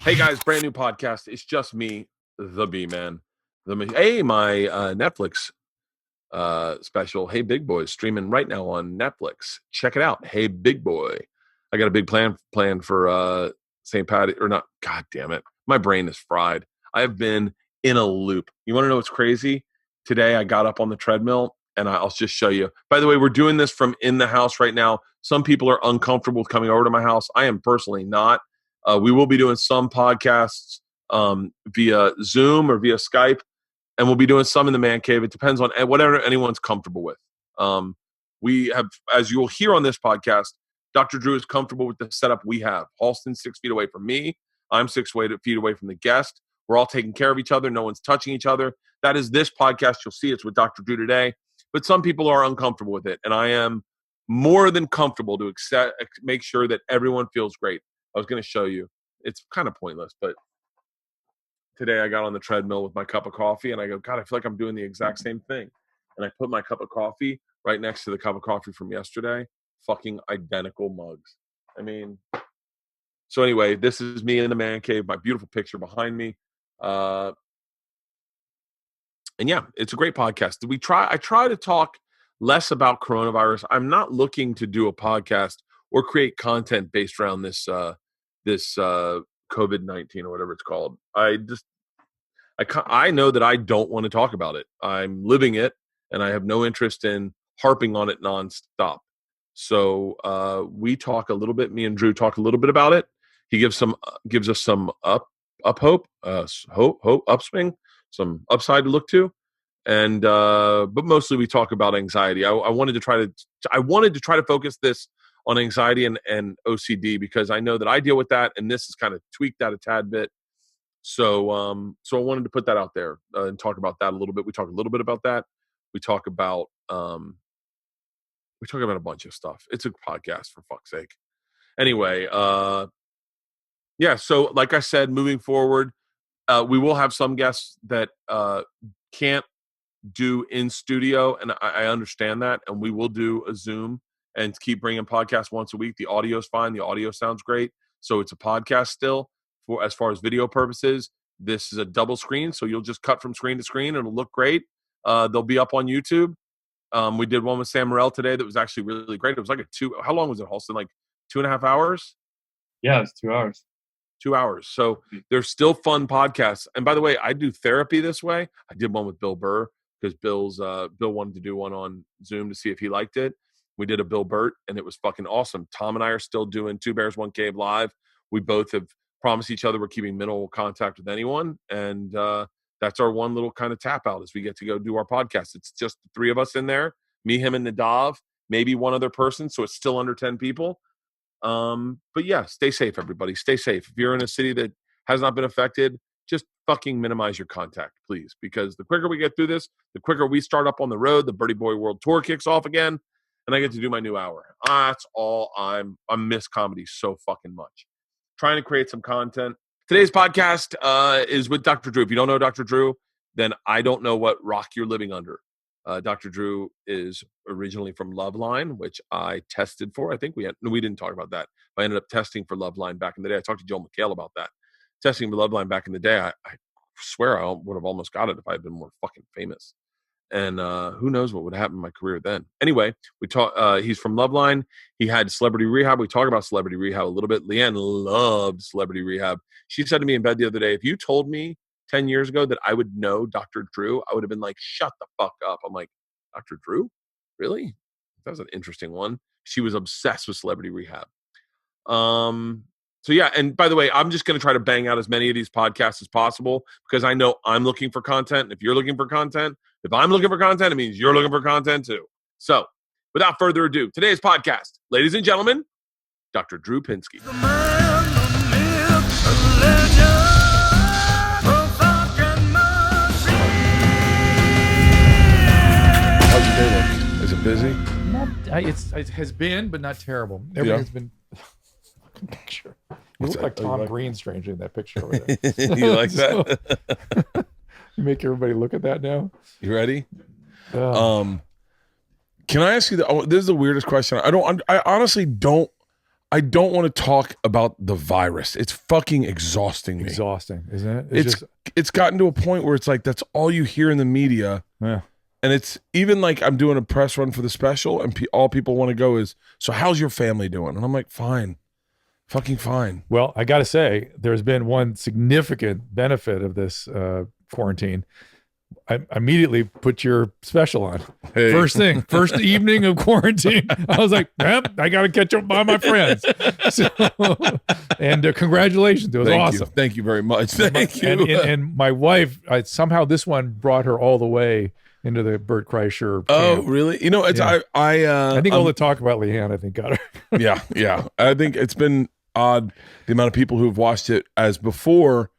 Hey guys, brand new podcast. It's just me, the B Man. Hey, my Netflix special, Hey Big Boy, is streaming right now on Netflix. Check it out. Hey Big Boy. I got a big plan for St. Patty or not. God damn it, my brain is fried. I have been in a loop. You want to know what's crazy? Today I got up on the treadmill and I'll just show you. By the way, we're doing this from in the house right now. Some people are uncomfortable with coming over to my house. I am personally not. We will be doing some podcasts via Zoom or via Skype, and we'll be doing some in the man cave. It depends on whatever anyone's comfortable with. We have, as you will hear on this podcast, Dr. Drew is comfortable with the setup we have. Halston's 6 feet away from me. I'm 6 feet away from the guest. We're all taking care of each other. No one's touching each other. That is this podcast. You'll see it's with Dr. Drew today. But some people are uncomfortable with it, and I am more than comfortable to make sure that everyone feels great. I was going to show you. It's kind of pointless, but today I got on the treadmill with my cup of coffee, and I go, God, I feel like I'm doing the exact same thing. And I put my cup of coffee right next to the cup of coffee from yesterday. Fucking identical mugs. I mean, so anyway, this is me in the man cave, my beautiful picture behind me. And yeah, it's a great podcast. I try to talk less about coronavirus. I'm not looking to do a podcast or create content based around this COVID-19 or whatever it's called. I know that I don't want to talk about it. I'm living it, and I have no interest in harping on it nonstop. So we talk a little bit. Me and Drew talk a little bit about it. He gives us some hope, upswing, some upside to look to, and but mostly we talk about anxiety. I wanted to try to focus this on anxiety and OCD because I know that I deal with that, and this has kind of tweaked that a tad bit. So I wanted to put that out there and talk about that a little bit. We talk a little bit about that. We talk about a bunch of stuff. It's a podcast, for fuck's sake. Anyway, yeah. So like I said, moving forward, we will have some guests that can't do in studio, and I understand that, and we will do a Zoom and keep bringing podcasts once a week. The audio's fine. The audio sounds great. So it's a podcast still. For as far as video purposes, this is a double screen, so you'll just cut from screen to screen. It'll look great. They'll be up on YouTube. We did one with Sam Morrell today that was actually really great. It was like how long was it, Halston? Like 2.5 hours? Yeah, it's 2 hours. 2 hours. So there's still fun podcasts. And by the way, I do therapy this way. I did one with Bill Burr because Bill wanted to do one on Zoom to see if he liked it. We did a Bill Bert, and it was fucking awesome. Tom and I are still doing Two Bears, One Cave live. We both have promised each other we're keeping minimal contact with anyone. And that's our one little kind of tap out as we get to go do our podcast. It's just the three of us in there, me, him, and Nadav, maybe one other person. So it's still under 10 people. But yeah, stay safe, everybody. Stay safe. If you're in a city that has not been affected, just fucking minimize your contact, please. Because the quicker we get through this, the quicker we start up on the road. The Birdie Boy World Tour kicks off again, and I get to do my new hour. That's all I miss comedy so fucking much. Trying to create some content. Today's podcast is with Dr. Drew. If you don't know Dr. Drew, then I don't know what rock you're living under. Dr. Drew is originally from Loveline, which I tested for. I think we didn't talk about that. I ended up testing for Loveline back in the day. I talked to Joel McHale about that. Testing for Loveline back in the day, I swear I would have almost got it if I had been more fucking famous. And who knows what would happen in my career then. Anyway, we talk. He's from Loveline. He had Celebrity Rehab. We talk about Celebrity Rehab a little bit. Leanne loved Celebrity Rehab. She said to me in bed the other day, if you told me 10 years ago that I would know Dr. Drew, I would have been like, shut the fuck up. I'm like, Dr. Drew? Really? That was an interesting one. She was obsessed with Celebrity Rehab. So yeah, and by the way, I'm just going to try to bang out as many of these podcasts as possible because I know I'm looking for content. And if you're looking for content, if I'm looking for content, it means you're looking for content too. So without further ado, today's podcast, ladies and gentlemen, Dr. Drew Pinsky. The man, the myth, the legend. How's your day look? Is it busy? It has been, but not terrible. Everything's been. Picture. You look like Tom Green, strangely, in that picture over there. You like that? You make everybody look at that now. You ready? Can I ask you? This is the weirdest question. I honestly don't. I don't want to talk about the virus. It's fucking exhausting me. Exhausting, isn't it? It's gotten to a point where it's like that's all you hear in the media. Yeah. And it's even like I'm doing a press run for the special, and all people want to go is, so how's your family doing? And I'm like, fine, fucking fine. Well, I got to say, there's been one significant benefit of this quarantine. I immediately put your special on. Hey. First evening of quarantine. I was like, I got to catch up by my friends. So, and congratulations. It was awesome. Thank you very much. Thank you. And my wife, somehow this one brought her all the way into the Bert Kreischer camp. Oh, really? You know, it's I think all the talk about Leanne, I think, got her. yeah. I think it's been odd the amount of people who've watched it as before.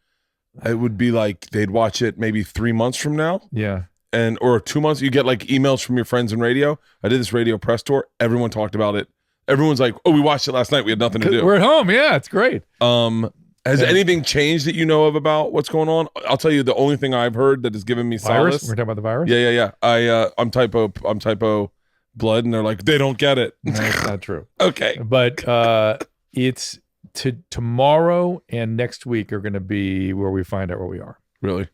It would be like they'd watch it maybe 3 months from now. Yeah. Or 2 months. You get like emails from your friends in radio. I did this radio press tour. Everyone talked about it. Everyone's like, oh, we watched it last night. We had nothing to do. We're at home. Yeah, it's great. Has anything changed that you know of about what's going on? I'll tell you the only thing I've heard that has given me solace. We're talking about the virus? Yeah. I'm typo blood, and they're like, they don't get it. No, that's not true. Okay. But it's tomorrow and next week are going to be where we find out where we are. Really?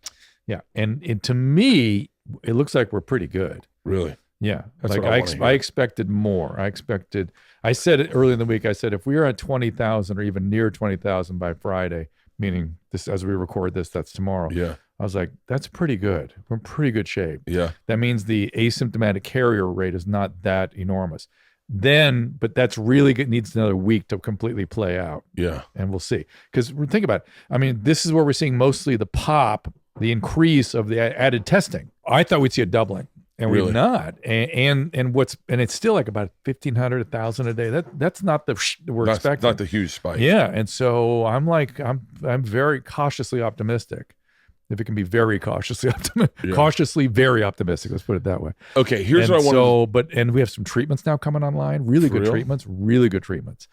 Yeah. And to me, it looks like we're pretty good. Really? Yeah. That's like what I expected more. I said it early in the week. I said, if we are at 20,000 or even near 20,000 by Friday, meaning this, as we record this, that's tomorrow. Yeah. I was like, that's pretty good. We're in pretty good shape. Yeah. That means the asymptomatic carrier rate is not that enormous. But that's really good. Needs another week to completely play out. Yeah. And we'll see. Because think about it. I mean, this is where we're seeing mostly the increase of the added testing. I thought we'd see a doubling, and we're not. And it's still like about 1,500, 1,000 a day. That's not we're expecting. Not the huge spike. Yeah. And so I'm very cautiously optimistic. If it can be very cautiously cautiously very optimistic. Let's put it that way. Okay, here's what I want and we have some treatments now coming online. Really good treatments.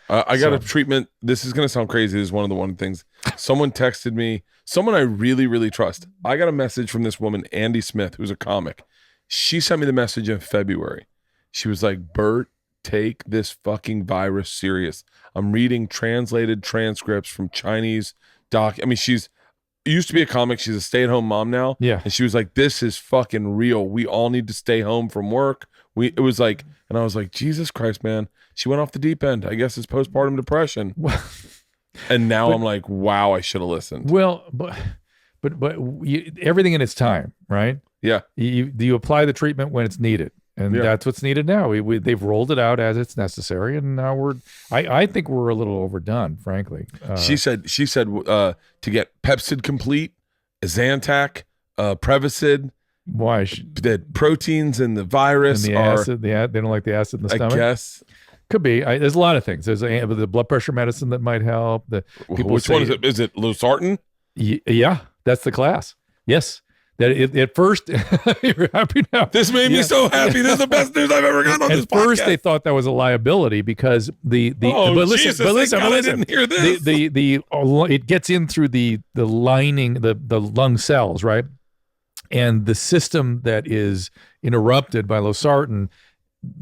I got a treatment. This is going to sound crazy. This is one of the things. Someone texted me, someone I really, really trust. I got a message from this woman, Andy Smith, who's a comic. She sent me the message in February. She was like, Bert, take this fucking virus serious. I'm reading translated transcripts from Chinese she's used to be a comic. She's a stay-at-home mom now. Yeah. And she was like, this is fucking real. We all need to stay home from work. And I was like, Jesus Christ, man. She went off the deep end. I guess it's postpartum depression. And now I'm like, wow, I should have listened. Well, but everything in its time, right? Yeah. You apply the treatment when it's needed. And that's what's needed now. They've rolled it out as it's necessary, and now I think we're a little overdone, frankly. She said to get Pepsid Complete, Zantac, Prevacid. Why? The proteins in the virus and the acid. They don't like the acid in the stomach. I guess could be. There's a lot of things. There's the blood pressure medicine that might help. Which one is it? Is it losartan? Yeah, that's the class. Yes. That at first, you're happy now. This made me so happy. This is the best news I've ever gotten on this podcast. At first, they thought that was a liability because I didn't hear this. It gets in through the lining, the lung cells, right? And the system that is interrupted by losartan,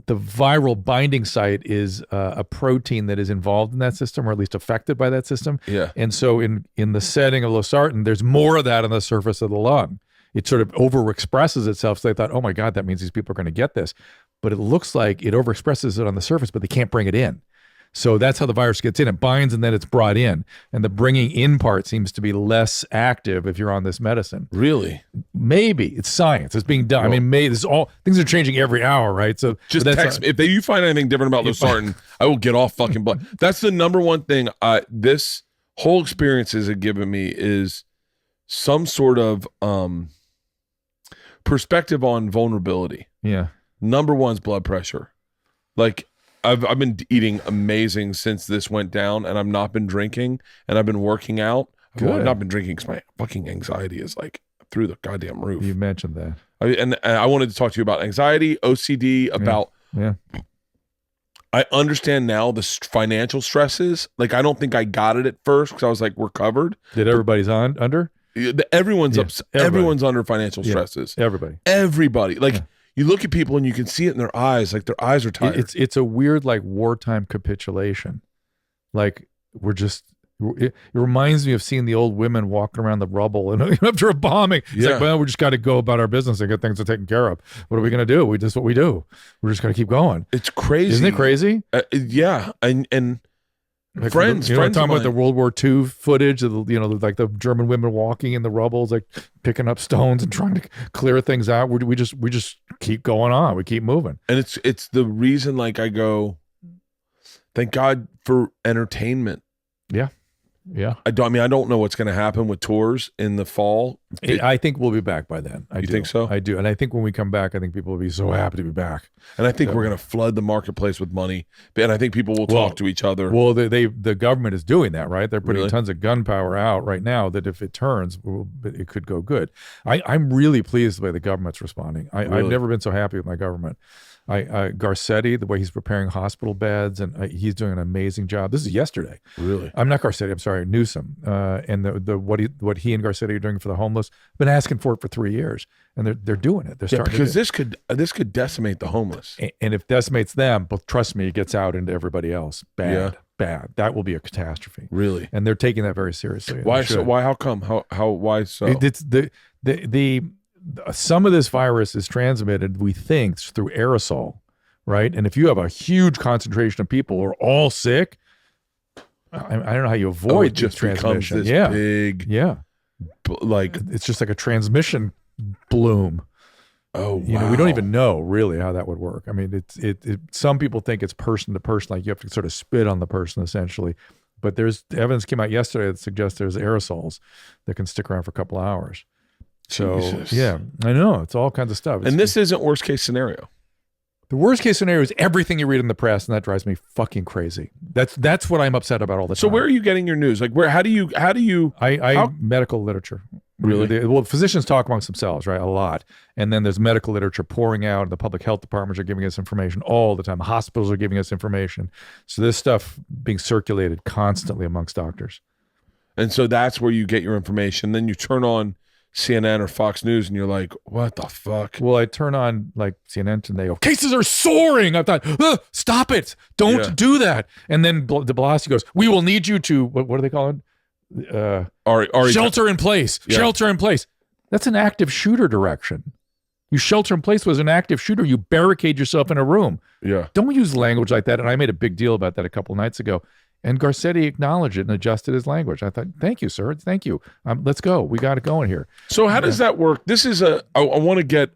the viral binding site is a protein that is involved in that system, or at least affected by that system. Yeah. And so in the setting of losartan, there's more of that on the surface of the lung. It sort of overexpresses itself. So they thought, oh my God, that means these people are going to get this. But it looks like it overexpresses it on the surface, but they can't bring it in. So that's how the virus gets in. It binds and then it's brought in. And the bringing in part seems to be less active if you're on this medicine. Really? Maybe. It's science. It's being done. Well, I mean, things are changing every hour, right? So just text me. If you find anything different about losartan, I will get off fucking blood. That's the number one thing this whole experience has given me is some sort of perspective on vulnerability. Yeah. Number one's blood pressure. Like I've been eating amazing since this went down, and I've not been drinking, and I've been working out. I've not been drinking because my fucking anxiety is like through the goddamn roof. You mentioned that. And I wanted to talk to you about anxiety, OCD, about I understand now the financial stresses. Like I don't think I got it at first because I was like, we're covered. Did everybody's under? Everyone's upset. Everyone's under financial stresses. Everybody. Like you look at people and you can see it in their eyes. Like their eyes are tired. It's a weird like wartime capitulation. like it reminds me of seeing the old women walking around the rubble and after a bombing. It's like, well, we just got to go about our business and get things taken care of. What are we going to do? This is what we do. We're just going to keep going. It's crazy. Isn't it crazy? Yeah. And like friends talking about the World War II footage of like the German women walking in the rubble, like picking up stones and trying to clear things out. We just keep going on. We keep moving. And it's the reason, like, I go, thank God for entertainment. Yeah. Yeah. I don't know what's going to happen with tours in the fall. I think we'll be back by then. You think so? I do. And I think when we come back, I think people will be so happy to be back. And I think we're going to flood the marketplace with money. And I think people will talk to each other. Well, the government is doing that, right? They're putting tons of gunpowder out right now that if it turns, it could go good. I'm really pleased the way the government's responding. I've never been so happy with my government. Garcetti, the way he's preparing hospital beds, and he's doing an amazing job. This is yesterday. Really? I'm not Garcetti. I'm sorry, Newsom. And what he and Garcetti are doing for the homeless. Been asking for it for 3 years, and they're doing it. They're starting because this could decimate the homeless. And if it decimates them, but trust me, it gets out into everybody else. Bad. That will be a catastrophe. Really? And they're taking that very seriously. Why so? Why? How come? Why so? It's some of this virus is transmitted, we think, through aerosol, right? And if you have a huge concentration of people who are all sick, I don't know how you avoid just transmission. This big, like it's just like a transmission bloom. Oh, wow. You know, we don't even know really how that would work. I mean, some people think it's person to person, like you have to sort of spit on the person essentially. But there's evidence came out yesterday that suggests there's aerosols that can stick around for a couple of hours. So, Jesus. yeah, I know. It's all kinds of stuff. And this isn't worst case scenario. The worst case scenario is everything you read in the press, and that drives me fucking crazy. That's what I'm upset about all the time. So where are you getting your news? Like how do you medical literature. Really? Well, physicians talk amongst themselves, right? A lot. And then there's medical literature pouring out. The public health departments are giving us information all the time. The hospitals are giving us information. So this stuff being circulated constantly amongst doctors. And so that's where you get your information. Then you turn on CNN or Fox News and you're like, what the fuck? Well, I turn on like CNN and they go, cases are soaring. I thought, stop it. Don't do that. And then de Blasio goes, we will need you to, what do they call it? Shelter in place. Yeah. Shelter in place. That's an active shooter direction. You shelter in place was an active shooter. You barricade yourself in a room. Yeah. Don't use language like that. And I made a big deal about that a couple of nights ago. And Garcetti acknowledged it and adjusted his language. I thought, thank you, sir. Thank you. Let's go. We got it going here. So how does that work? This is I want to get,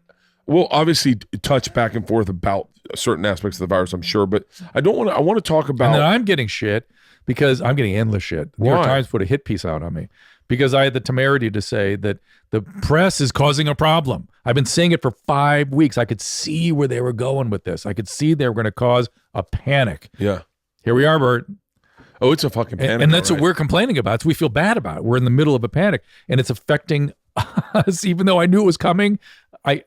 we'll obviously touch back and forth about certain aspects of the virus, I'm sure, but I want to talk about. And then I'm getting shit because I'm getting endless shit. The New York Times put a hit piece out on me because I had the temerity to say that the press is causing a problem. I've been saying it for 5 weeks. I could see where they were going with this. I could see they were going to cause a panic. Yeah. Here we are, Bert. Oh, it's a fucking panic. And that's what we're complaining about. So we feel bad about it. We're in the middle of a panic and it's affecting us, even though I knew it was coming. I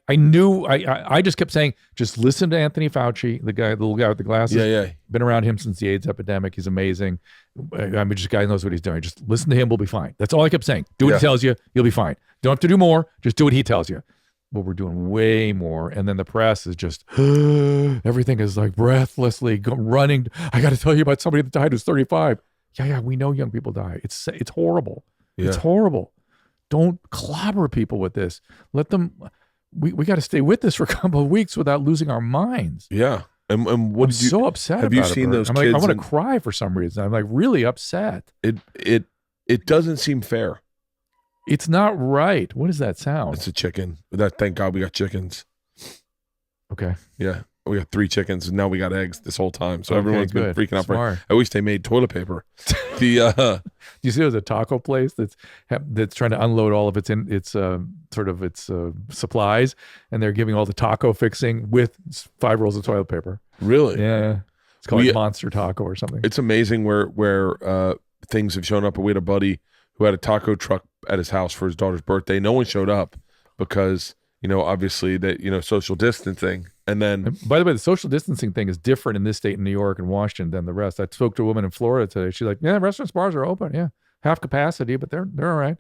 just kept saying, just listen to Anthony Fauci, the little guy with the glasses. Yeah. Been around him since the AIDS epidemic. He's amazing. I mean, just guy knows what he's doing. Just listen to him. We'll be fine. That's all I kept saying. Do what he tells you. You'll be fine. Don't have to do more. Just do what he tells you. But we're doing way more. And then the press is just, everything is like breathlessly running. I got to tell you about somebody that died who's 35. Yeah, we know young people die. It's horrible. Yeah. It's horrible. Don't clobber people with this. Let them, we got to stay with this for a couple of weeks without losing our minds. Yeah. And what I'm so upset have about you seen it, those I'm kids? like, I want to cry for some reason. I'm like really upset. It doesn't seem fair. It's not right. What does that sound? It's a chicken. Thank God we got chickens. Okay. Yeah. We got 3 chickens and now we got eggs this whole time. So everyone's been freaking out. Smart. I wish they made toilet paper. You see there's a taco place that's trying to unload all of its supplies, and they're giving all the taco fixing with 5 rolls of toilet paper. Really? Yeah. It's called Monster Taco or something. It's amazing where things have shown up. We had a buddy who had a taco truck at his house for his daughter's birthday. No one showed up because, obviously that, social distancing. And then, by the way, the social distancing thing is different in this state in New York and Washington than the rest. I spoke to a woman in Florida today. She's like, yeah, restaurants, bars are open. Yeah. Half capacity, but they're all right.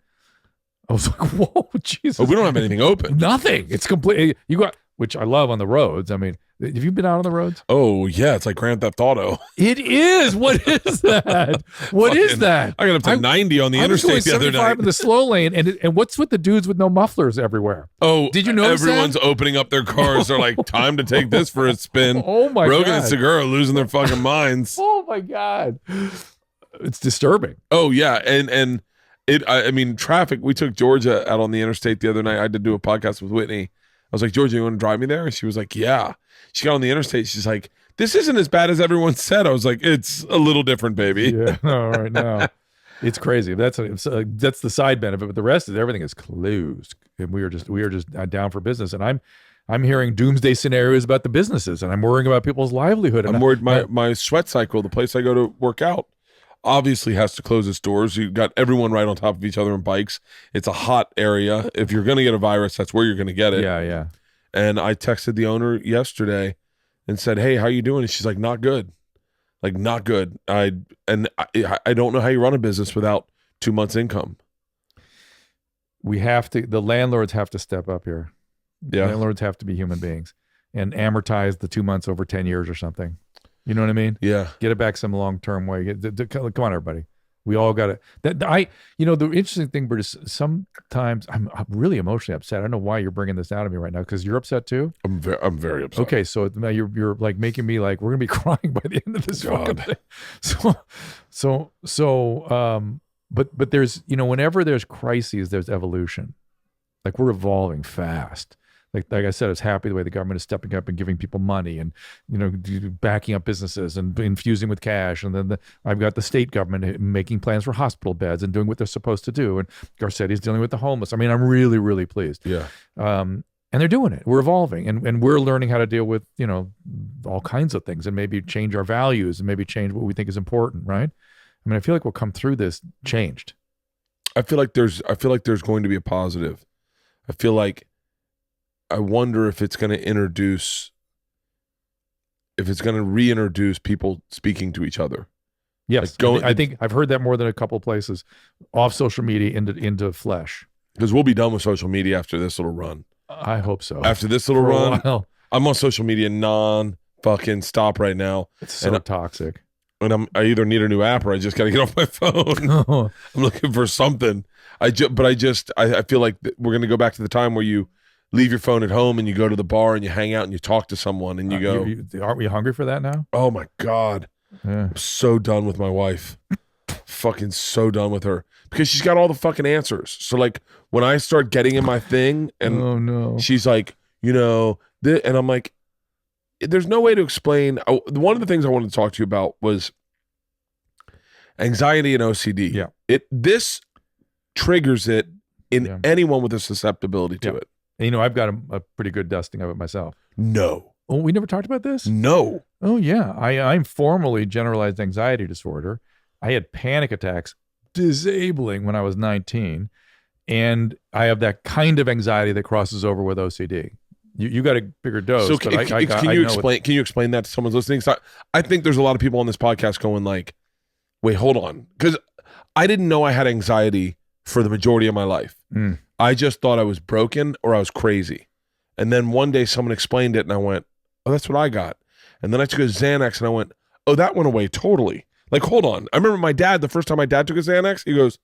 I was like, whoa, Jesus. Oh, we don't have anything open. Nothing. It's completely, which I love on the roads. I mean, Have you been out on the roads? Oh yeah, it's like Grand Theft Auto. It is. What is that? What is that? I got up to 90 on the interstate the other night in the slow lane, and what's with the dudes with no mufflers everywhere? Oh, did you notice everyone's opening up their cars? They're like, time to take this for a spin. Oh my Rogan God. and Segura losing their fucking minds. Oh my God, it's disturbing. Oh yeah, and I mean, traffic. We took Georgia out on the interstate the other night. I had to do a podcast with Whitney. I was like, Georgia, you want to drive me there? And she was like, yeah. She got on the interstate. She's like, this isn't as bad as everyone said. I was like, it's a little different, baby. Yeah, all right now. It's crazy. That's the side benefit, but the rest is everything is closed, and we are just down for business. And I'm hearing doomsday scenarios about the businesses, and I'm worrying about people's livelihood. I'm worried my sweat cycle, the place I go to work out, obviously has to close its doors. You've got everyone right on top of each other on bikes. It's a hot area. If you're going to get a virus, that's where you're going to get it. Yeah, yeah. And I texted the owner yesterday and said, hey, how you doing? And she's like, not good. Like, not good. I don't know how you run a business without 2 months income. The landlords have to step up here. Yeah. Landlords have to be human beings and amortize the 2 months over 10 years or something. You know what I mean? Yeah. Get it back some long-term way. Come on, everybody. We all got it. The interesting thing, Bert, is sometimes I'm really emotionally upset. I don't know why you're bringing this out of me right now, because you're upset too. I'm very upset. Okay, so you're like making me like we're gonna be crying by the end of this fucking thing. But there's whenever there's crises, there's evolution. Like we're evolving fast. Like I said, I was happy the way the government is stepping up and giving people money and, backing up businesses and infusing with cash. And then I've got the state government making plans for hospital beds and doing what they're supposed to do. And Garcetti's dealing with the homeless. I mean, I'm really, really pleased. Yeah. And they're doing it. We're evolving and we're learning how to deal with, all kinds of things and maybe change our values and maybe change what we think is important, right? I mean, I feel like we'll come through this changed. I feel like there's going to be a positive. I wonder if it's going to reintroduce people speaking to each other. Yes, I think I've heard that more than a couple of places, off social media into flesh. Because we'll be done with social media after this little run. I hope so. After this little run, I'm on social media non-fucking stop right now. It's so toxic. And I either need a new app or I just got to get off my phone. I'm looking for something. I feel like we're going to go back to the time where you leave your phone at home and you go to the bar and you hang out and you talk to someone and you go, aren't we hungry for that now? Oh my God. Yeah. I'm so done with my wife. Fucking so done with her because she's got all the fucking answers. So like when I start getting in my thing and oh no, she's like, and I'm like, there's no way to explain. One of the things I wanted to talk to you about was anxiety and OCD. Yeah. This triggers it in anyone with a susceptibility to it. And, I've got a pretty good dusting of it myself. No. Oh, we never talked about this? No. Oh, yeah. I'm formally generalized anxiety disorder. I had panic attacks, disabling when I was 19. And I have that kind of anxiety that crosses over with OCD. You got a bigger dose. So can you explain that to someone listening? So I think there's a lot of people on this podcast going like, wait, hold on. Because I didn't know I had anxiety for the majority of my life. I just thought I was broken or I was crazy. And then one day someone explained it and I went, oh, that's what I got. And then I took a Xanax and I went, oh, that went away totally. Like, hold on. I remember my dad, the first time my dad took a Xanax, he goes,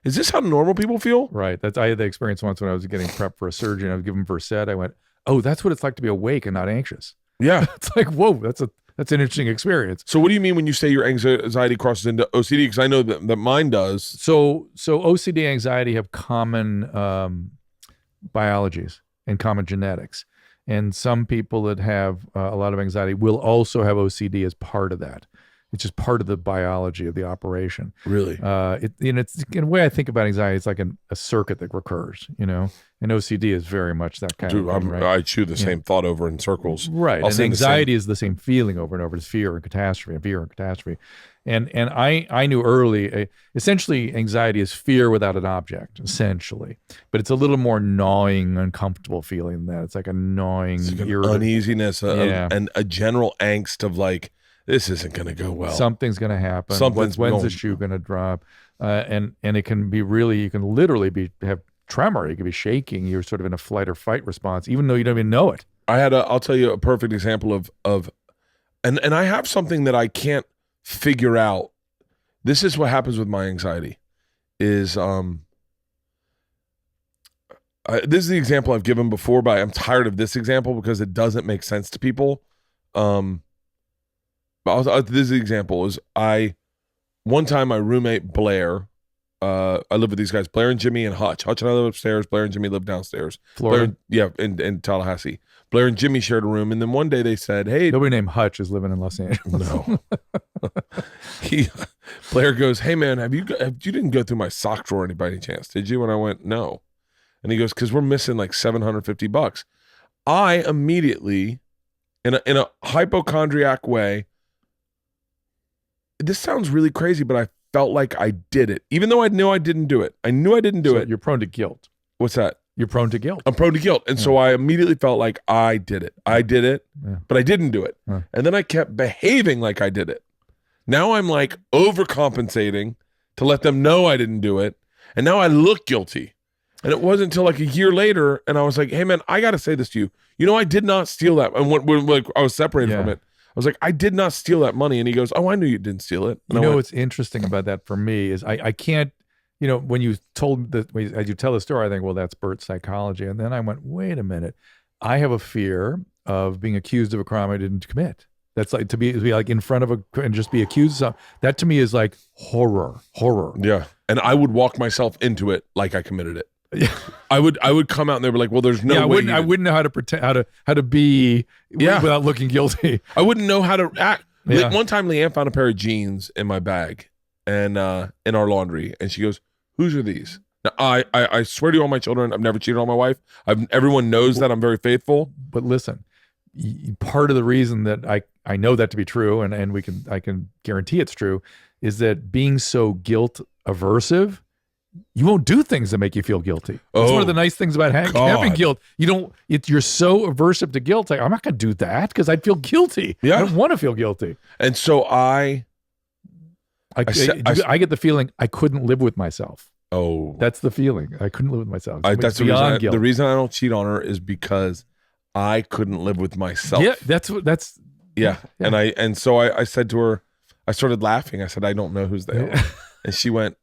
is this how normal people feel? Right. I had the experience once when I was getting prepped for a surgery and I was given Versed. I went, oh, that's what it's like to be awake and not anxious. Yeah. It's like, whoa, that's an interesting experience. So what do you mean when you say your anxiety crosses into OCD? Because I know that mine does. So OCD and anxiety have common biologies and common genetics. And some people that have a lot of anxiety will also have OCD as part of that. It's just part of the biology of the operation. Really? It's in a way I think about anxiety. It's like a circuit that recurs, and OCD is very much that kind of thing, right? I chew the same thought over in circles. Right. And anxiety is the same feeling over and over. It's fear and catastrophe. And I knew early, essentially anxiety is fear without an object, essentially. But it's a little more gnawing, uncomfortable feeling than that. It's like a gnawing, it's like an uneasiness and a general angst of like, this isn't going to go well. Something's going to happen. When's the shoe going to drop? And it can be you can literally have tremor. You can be shaking. You're sort of in a flight or fight response, even though you don't even know it. I'll tell you a perfect example of and I have something that I can't figure out. This is what happens with my anxiety is this is the example I've given before, but I'm tired of this example because it doesn't make sense to people. But this is the example is one time my roommate Blair, I live with these guys, Blair and Jimmy and Hutch. Hutch and I live upstairs. Blair and Jimmy live downstairs. Florida? Blair, in Tallahassee. Blair and Jimmy shared a room, and then one day they said, "Hey, nobody named Hutch is living in Los Angeles." No. Blair goes, "Hey man, you didn't go through my sock drawer by any chance, did you?" And I went, "No." And he goes, "Because we're missing like $750." I immediately, in a hypochondriac way, this sounds really crazy, but I felt like I did it, even though I knew I didn't do it. I knew I didn't do it. You're prone to guilt. What's that? You're prone to guilt. I'm prone to guilt. And so I immediately felt like I did it. I did it, but I didn't do it. And then I kept behaving like I did it. Now I'm like overcompensating to let them know I didn't do it. And now I look guilty. And it wasn't until like a year later, and I was like, "Hey man, I got to say this to you. You know, I did not steal that." And when like I was separated from it, I was like, "I did not steal that money." And he goes, "Oh, I knew you didn't steal it." And what's interesting about that for me is I can't, when you told as you tell the story, I think, well, that's Bert's psychology. And then I went, wait a minute. I have a fear of being accused of a crime I didn't commit. That's like to be like in front of and just be accused of something. That to me is like horror. Yeah. And I would walk myself into it like I committed it. Yeah. I would come out and they'd be like, "Well, there's no way." I wouldn't know how to pretend how to be without looking guilty. I wouldn't know how to act. Yeah. One time Leanne found a pair of jeans in my bag and in our laundry, and she goes, "Whose are these?" Now, I swear to you, all my children, I've never cheated on my wife. Everyone knows that I'm very faithful. But listen, part of the reason that I know that to be true, and I can guarantee it's true, is that being so guilt aversive, you won't do things that make you feel guilty. That's one of the nice things about having guilt. You're so aversive to guilt. Like, I'm not going to do that because I'd feel guilty. Yeah. I don't want to feel guilty. And so I get the feeling I couldn't live with myself. Oh, that's the feeling. I couldn't live with myself. That's the reason I don't cheat on her is because I couldn't live with myself. Yeah, that's. Yeah. And so I said to her, I started laughing. I said, "I don't know whose they are," and she went,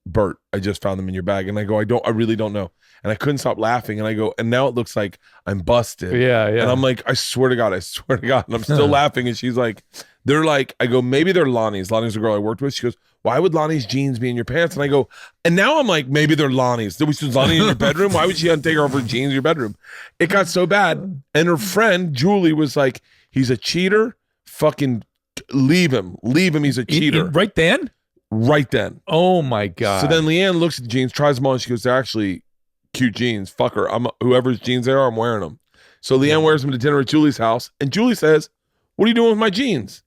"Bert, I just found them in your bag." And I go, I really don't know. And I couldn't stop laughing. And I go, and now it looks like I'm busted. Yeah. And I'm like, I swear to God. And I'm still laughing. And she's like, I go, maybe they're Lonnie's. Lonnie's the girl I worked with. She goes, "Why would Lonnie's jeans be in your pants?" And I go, and now I'm like, maybe they're Lonnie's. Was Lonnie in your bedroom? Why would she take off her jeans in your bedroom? It got so bad. And her friend, Julie, was like, "He's a cheater. Fucking leave him. He's a cheater." Right then? Right then. Oh my God. So then Leanne looks at the jeans, tries them on, and she goes, "They're actually cute jeans. Fuck her. Whoever's jeans they are, I'm wearing them." So Leanne wears them to dinner at Julie's house, and Julie says, "What are you doing with my jeans?"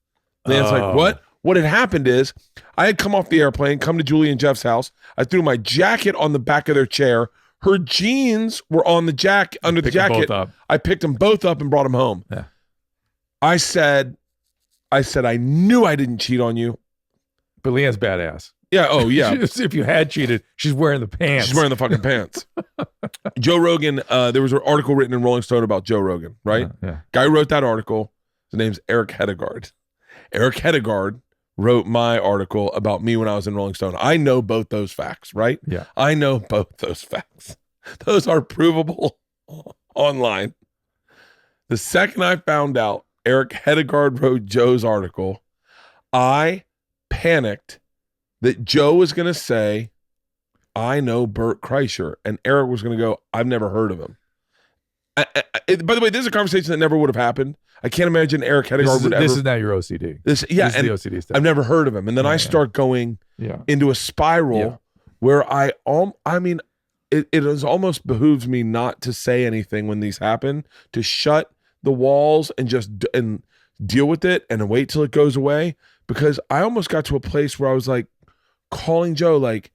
Leanne's like, "What?" What had happened is I had come off the airplane, come to Julie and Jeff's house. I threw my jacket on the back of their chair. Her jeans were on the jacket, under the jacket. I picked them both up and brought them home. Yeah. I said, I knew I didn't cheat on you. But Leanne's badass. Yeah. Oh, yeah. If you had cheated, she's wearing the pants. She's wearing the fucking pants. Joe Rogan, there was an article written in Rolling Stone about Joe Rogan, right? Yeah. Guy who wrote that article. His name's Eric Hedegaard. Eric Hedegaard wrote my article about me when I was in Rolling Stone. I know both those facts, right? Yeah. I know both those facts. Those are provable online. The second I found out Eric Hedegaard wrote Joe's article, I panicked that Joe was going to say, "I know Bert Kreischer," and Eric was going to go, "I've never heard of him." By the way, this is a conversation that never would have happened. I can't imagine Eric Hedegaard would ever. This is now your OCD. This is the OCD stuff. I've never heard of him, and then I start going into a spiral where it almost behooves me not to say anything when these happen, to shut the walls and just deal with it and wait till it goes away, because I almost got to a place where I was like calling Joe like,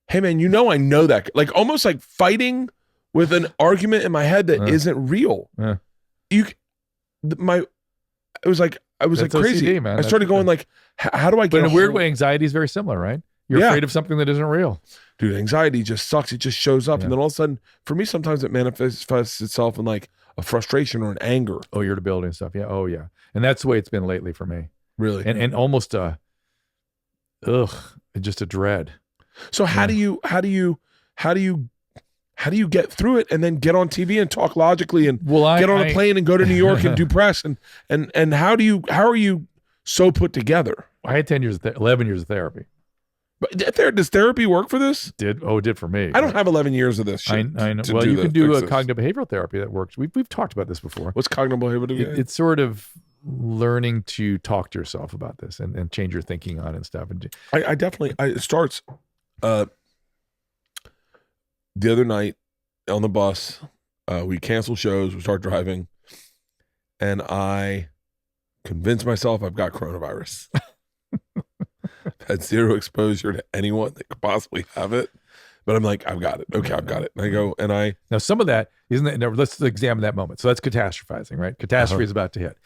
"Hey man, I know that," like almost like fighting with an argument in my head that isn't real. I was like crazy. OCD, man. I started going like, how do I get? But in a weird way, anxiety is very similar, right? You're afraid of something that isn't real. Dude, anxiety just sucks. It just shows up. And then all of a sudden, for me, sometimes it manifests itself in like frustration or an anger. Oh, irritability and stuff. Yeah. Oh, yeah. And that's the way it's been lately for me. Really? And almost just a dread. So how do you get through it and then get on TV and talk logically and get on a plane and go to New York and do press and how are you so put together? I had 11 years of therapy. But does therapy work for this? It did for me. I don't have 11 years of this shit. I know. Well, you can do a cognitive behavioral therapy that works. We've talked about this before. What's cognitive behavioral? It's sort of learning to talk to yourself about this and change your thinking on it and stuff. And I definitely it starts the other night on the bus. We cancel shows. We start driving, and I convince myself I've got coronavirus. Had zero exposure to anyone that could possibly have it, but I'm like, I've got it. Okay, I've got it. And I go, and now some of that isn't that. Now let's examine that moment. So that's catastrophizing, right? Catastrophe is about to hit,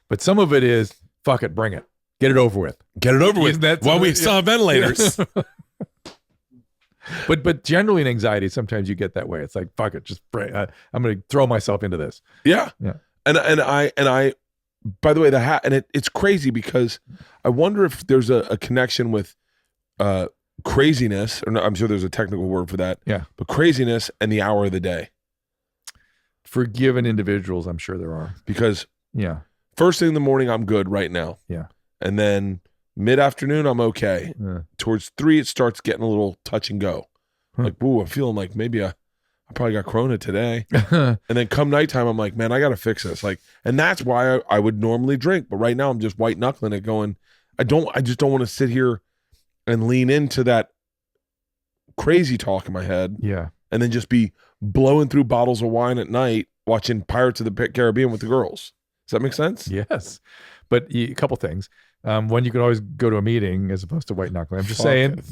but some of it is fuck it, bring it, get it over with, While we still have ventilators. But generally in anxiety, sometimes you get that way. It's like fuck it, just bring. I'm going to throw myself into this. Yeah. And I. By the way, it's crazy because I wonder if there's a connection with craziness, or no, I'm sure there's a technical word for that. Yeah. But craziness and the hour of the day. For given individuals, I'm sure there are. Because first thing in the morning, I'm good right now. Yeah. And then mid-afternoon, I'm okay. Yeah. Towards 3, it starts getting a little touch and go. Like, ooh, I'm feeling like maybe I probably got corona today. And then come nighttime, I'm like, man, I got to fix this. Like, and that's why I would normally drink. But right now I'm just white knuckling it going, I just don't want to sit here and lean into that crazy talk in my head. Yeah. And then just be blowing through bottles of wine at night, watching Pirates of the Caribbean with the girls. Does that make sense? Yes. But a couple things. One, you could always go to a meeting as opposed to white knuckling. I'm just saying.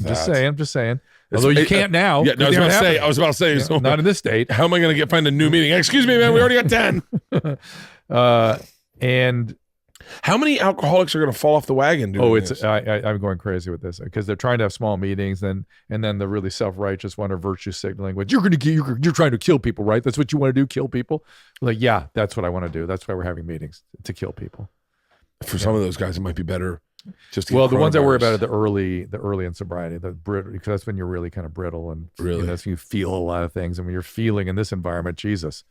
Although you can't now. Yeah, no, I was about to say, so not in this state. How am I going to find a new meeting? Excuse me, man, we already got 10. And how many alcoholics are going to fall off the wagon? I'm going crazy with this because they're trying to have small meetings, and then the really self-righteous one are virtue signaling. Which you're trying to kill people, right? That's what you want to do, kill people. Like, yeah, that's what I want to do. That's why we're having meetings, to kill people. For some of those guys, it might be better. The ones I worry about are the early in sobriety, because that's when you're really kind of brittle and that's when you feel a lot of things. And when you're feeling in this environment, Jesus,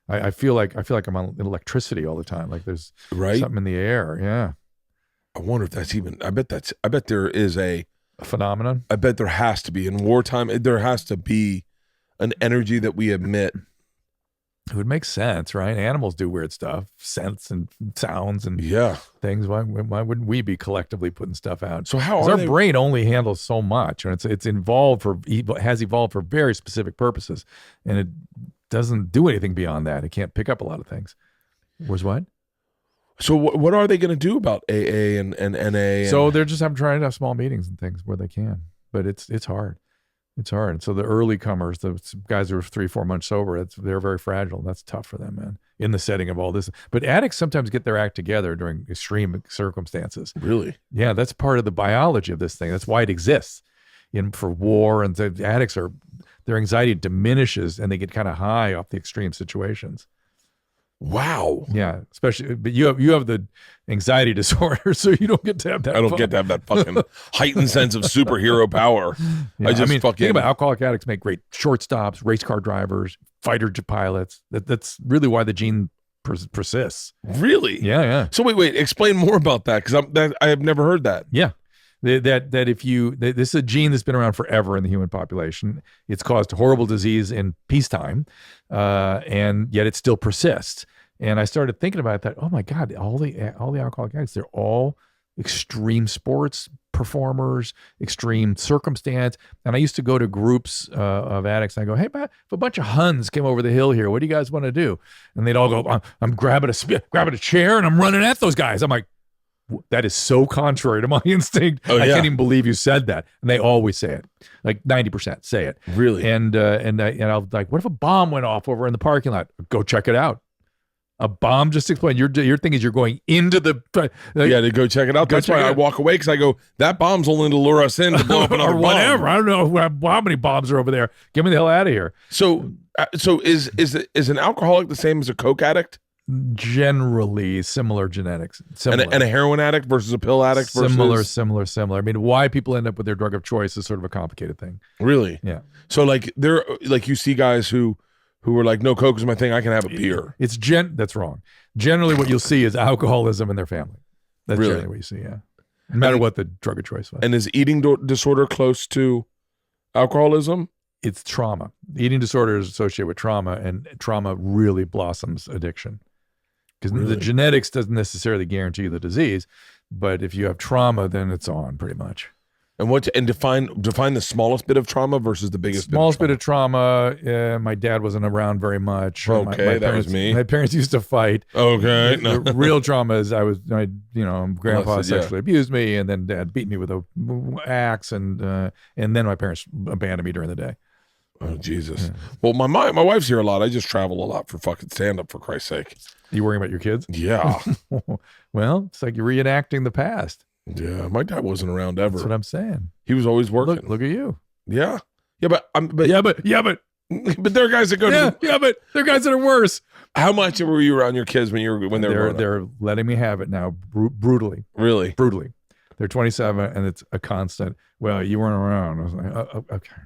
I feel like I'm on electricity all the time. Like there's something in the air. Yeah. I wonder if that's even. I bet there is a phenomenon. I bet there has to be in wartime. There has to be an energy that we emit. It would make sense, right? Animals do weird stuff, scents and sounds and things. Why wouldn't we be collectively putting stuff out? So our brain only handles so much, and it's has evolved for very specific purposes, and it doesn't do anything beyond that. It can't pick up a lot of things. Where's what? So what are they going to do about AA and NA? So they're just trying to have small meetings and things where they can, but it's hard. It's hard. So the early comers, the guys who are 3-4 months sober, they're very fragile. That's tough for them, man, in the setting of all this. But addicts sometimes get their act together during extreme circumstances. Really? Yeah, that's part of the biology of this thing. That's why it exists. For war, and the addicts their anxiety diminishes and they get kind of high off the extreme situations. Wow. Yeah, especially, but you have the anxiety disorder, so you don't get to have that. I don't get to have that fucking heightened sense of superhero power. Yeah, think about alcoholic addicts make great shortstops, race car drivers, fighter pilots. That's really why the gene persists. Really? Yeah. So wait, explain more about that because I have never heard that. Yeah. That this is a gene that's been around forever in the human population. It's caused horrible disease in peacetime, and yet it still persists. And I started thinking about that. Oh my God, all the alcoholic addicts, they're all extreme sports performers, extreme circumstance. And I used to go to groups of addicts and I go, hey, if a bunch of Huns came over the hill here, what do you guys want to do? And they'd all go, I'm grabbing a chair and I'm running at those guys. I'm like, that is so contrary to my instinct. I can't even believe you said that. And they always say it, like 90% say it. Really? And I'll like, what if a bomb went off over in the parking lot? Go check it out. A bomb just exploded. Your thing is you're going into the to go check it out. That's why I walk away, because I go, that bomb's only to lure us in to blow up another or whatever. I don't know how many bombs are over there. Get me the hell out of here. So is an alcoholic the same as a coke addict? Generally similar genetics. And a heroin addict versus a pill addict similar. I mean, why people end up with their drug of choice is sort of a complicated thing. Really? Yeah. So like you see guys who are like, no, coke is my thing, I can have a beer. That's wrong. Generally what you'll see is alcoholism in their family. That's really generally what you see, yeah. No matter what the drug of choice was. And is eating disorder close to alcoholism? It's trauma. Eating disorder is associated with trauma, and trauma really blossoms addiction. Because the genetics doesn't necessarily guarantee the disease, but if you have trauma, then it's on pretty much. And define the smallest bit of trauma versus the biggest bit of trauma. My dad wasn't around very much. Okay, that was me. My parents used to fight. Okay, the real trauma is grandpa sexually abused me, and then dad beat me with a axe, and then my parents abandoned me during the day. Oh Jesus! Yeah. Well, my wife's here a lot. I just travel a lot for fucking stand up, for Christ's sake. You worrying about your kids? Yeah. Well, it's like you're reenacting the past. Yeah, my dad wasn't around ever. That's what I'm saying. He was always working. Look at you. Yeah. But there are guys that go but there are guys that are worse. How much were you around your kids when they were they're letting me have it now brutally. Really? Brutally. They're 27 and it's a constant. Well, you weren't around. I was like, okay.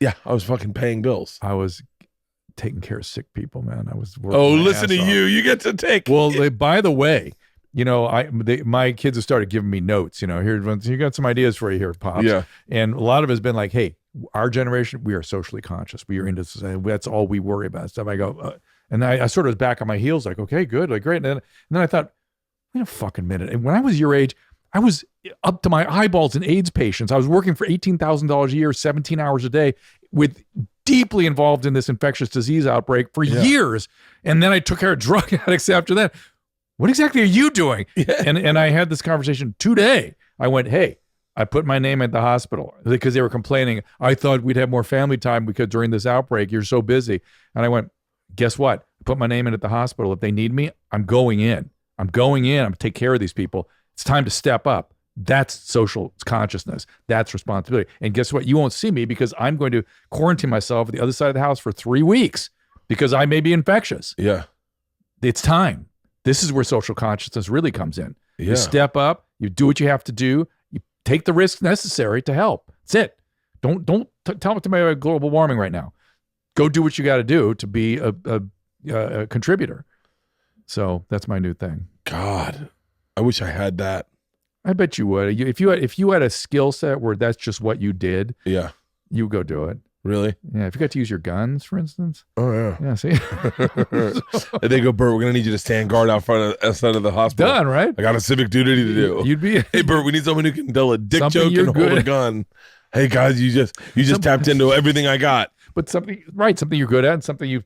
Yeah, I was fucking paying bills. I was taking care of sick people, man. I was working. Oh, listen to you. You get to take. Well, by the way, my kids have started giving me notes. Here, you got some ideas for you here, Pops. Yeah. And a lot of it has been like, hey, our generation, we are socially conscious. We are into society. That's all we worry about. Stuff. I go, and I sort of was back on my heels, like, okay, good, like great. And then I thought, wait a fucking minute. And when I was your age, I was up to my eyeballs in AIDS patients. I was working for $18,000 a year, 17 hours a day, deeply involved in this infectious disease outbreak for years. And then I took care of drug addicts after that. What exactly are you doing? Yeah. And I had this conversation today. I went, hey, I put my name at the hospital because they were complaining. I thought we'd have more family time because during this outbreak, you're so busy. And I went, guess what? I put my name in at the hospital. If they need me, I'm going in. I'm going to take care of these people. It's time to step up. That's social consciousness. That's responsibility. And guess what? You won't see me because I'm going to quarantine myself at the other side of the house for 3 weeks because I may be infectious. Yeah. It's time. This is where social consciousness really comes in. Yeah. You step up, you do what you have to do, you take the risks necessary to help. That's it. Don't tell me about global warming right now. Go do what you got to do to be a contributor. So that's my new thing. God, I wish I had that. I bet you would. If you had a skill set where that's just what you did, yeah, you go do it. Really? Yeah. If you got to use your guns, for instance. Oh yeah. Yeah. See. And they go, Bert, we're gonna need you to stand guard outside of the hospital. Done, right? I got a civic duty to do. You'd be. Hey, Bert, we need someone who can tell a dick joke and hold a gun. Hey guys, you just tapped into everything I got. But something you're good at, and something you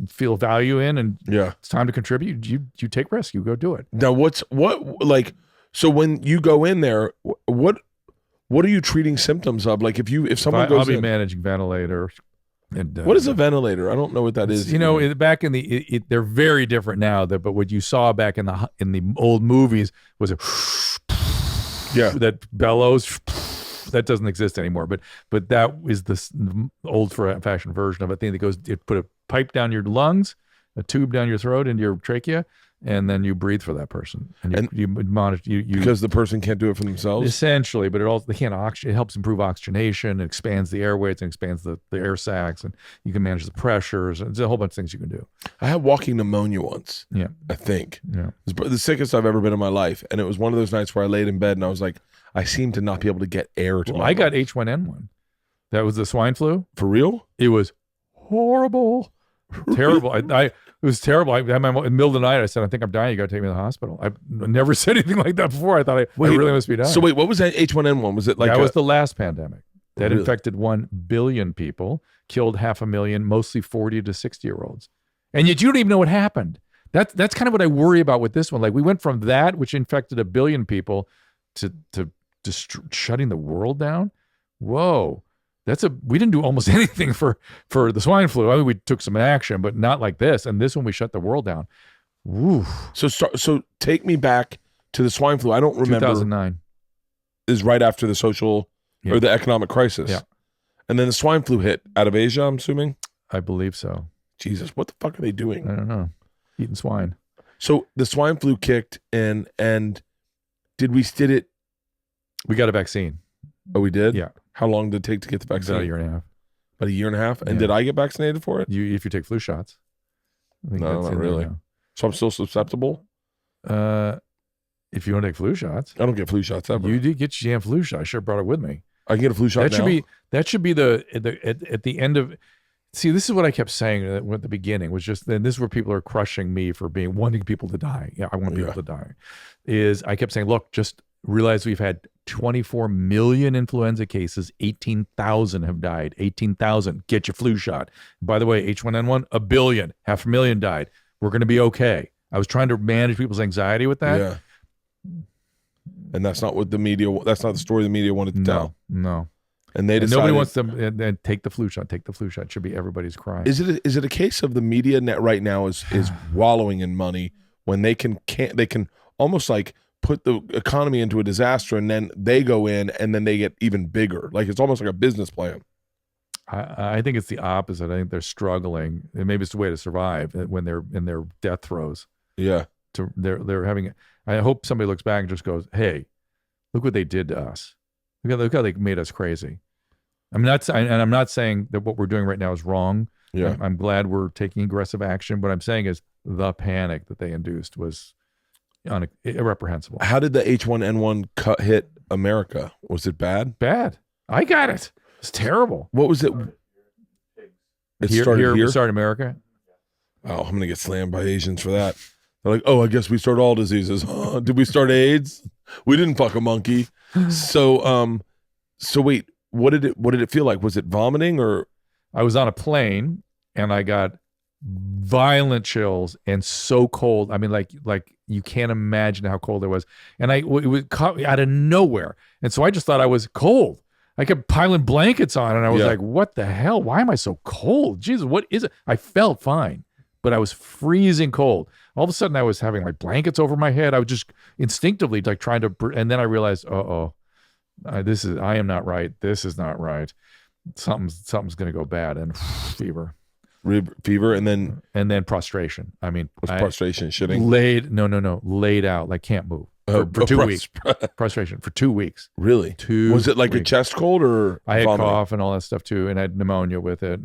feel value in, and it's time to contribute. You take risks. You go do it. Now, so when you go in there, what are you treating symptoms of? Like if someone goes, I'll be managing ventilator. And, what is a ventilator? I don't know what that is. Back in they're very different now. But what you saw back in the old movies was that bellows. That doesn't exist anymore. But that is the old fashioned version of a thing that goes. It put a pipe down your lungs, a tube down your throat into your trachea, and then you breathe for that person. And you monitor you because the person can't do it for themselves. Essentially, but it helps improve oxygenation, it expands the airways, and expands the air sacs, and you can manage the pressures. And there's a whole bunch of things you can do. I had walking pneumonia once. Yeah, I think. Yeah, it was the sickest I've ever been in my life, and it was one of those nights where I laid in bed and I was like, I seem to not be able to get air to my I got H1N1. That was the swine flu. For real? It was horrible. Terrible. It was terrible. I had in the middle of the night, I said, I think I'm dying. You got to take me to the hospital. I've never said anything like that before. I thought I really must be dying. So wait, what was that H1N1? Was it like that was the last pandemic that infected 1 billion people, killed 500,000, mostly 40 to 60-year-olds. And yet you don't even know what happened. That's kind of what I worry about with this one. Like we went from that, which infected 1 billion people, to shutting the world down. Whoa. We didn't do almost anything for the swine flu. I mean, we took some action, but not like this. And this one, we shut the world down. Oof. So take me back to the swine flu. I don't remember. 2009 is right after the social or the economic crisis. Yeah. And then the swine flu hit out of Asia, I'm assuming. I believe so. Jesus, what the fuck are they doing? I don't know. Eating swine. So the swine flu kicked and did it? We got a vaccine. Oh, we did? Yeah. How long did it take to get the vaccine? About a year and a half. About a year and a half? And did I get vaccinated for it? If you take flu shots. I think No, that's not really. So I'm still susceptible? If you want to take flu shots. I don't get flu shots ever. You did get your damn flu shot. I should have brought it with me. I can get a flu shot now? That should be at the end of. See, this is what I kept saying at the beginning was just, and this is where people are crushing me for wanting people to die. Yeah, I want people to die. Is I kept saying, look, just realize we've had 24 million influenza cases. 18,000 have died. 18,000. Get your flu shot. By the way, H1N1, 1 billion, 500,000 died. We're going to be okay. I was trying to manage people's anxiety with that. Yeah. And that's not what that's not the story the media wanted to tell. No. And they decided, nobody wants to and take the flu shot. Take the flu shot. It should be everybody's crying. Is it a case of the media net right now is wallowing in money when they can almost like put the economy into a disaster and then they go in and then they get even bigger. Like it's almost like a business plan. I think it's the opposite. I think they're struggling. And maybe it's the way to survive when they're in their death throes. Yeah. They're having. I hope somebody looks back and just goes, "Hey, look what they did to us. Look how they made us crazy." I'm not saying that what we're doing right now is wrong. Yeah. I'm glad we're taking aggressive action. What I'm saying is the panic that they induced was irreprehensible. How did the H1N1 cut hit America? Was it bad? Bad. I got it. It's terrible. What was it? It started here? We started America. Oh, I'm gonna get slammed by Asians for that. They're like, oh, I guess we start all diseases. Did we start AIDS? We didn't fuck a monkey. So wait, what did it feel like? Was it vomiting or? I was on a plane and I got violent chills and so cold. I mean, like you can't imagine how cold it was. And it was caught out of nowhere. And so I just thought I was cold. I kept piling blankets on and I was like, what the hell? Why am I so cold? Jesus, what is it? I felt fine, but I was freezing cold. All of a sudden I was having like blankets over my head. I was just instinctively like trying to, and then I realized, I am not right. This is not right. Something's going to go bad. And fever, and then prostration. I mean, prostration, shitting? Laid out, like can't move for 2 weeks. Prostration for 2 weeks. Really? Was it like a chest cold or I had vomiting? cough and all that stuff too, and I had pneumonia with it.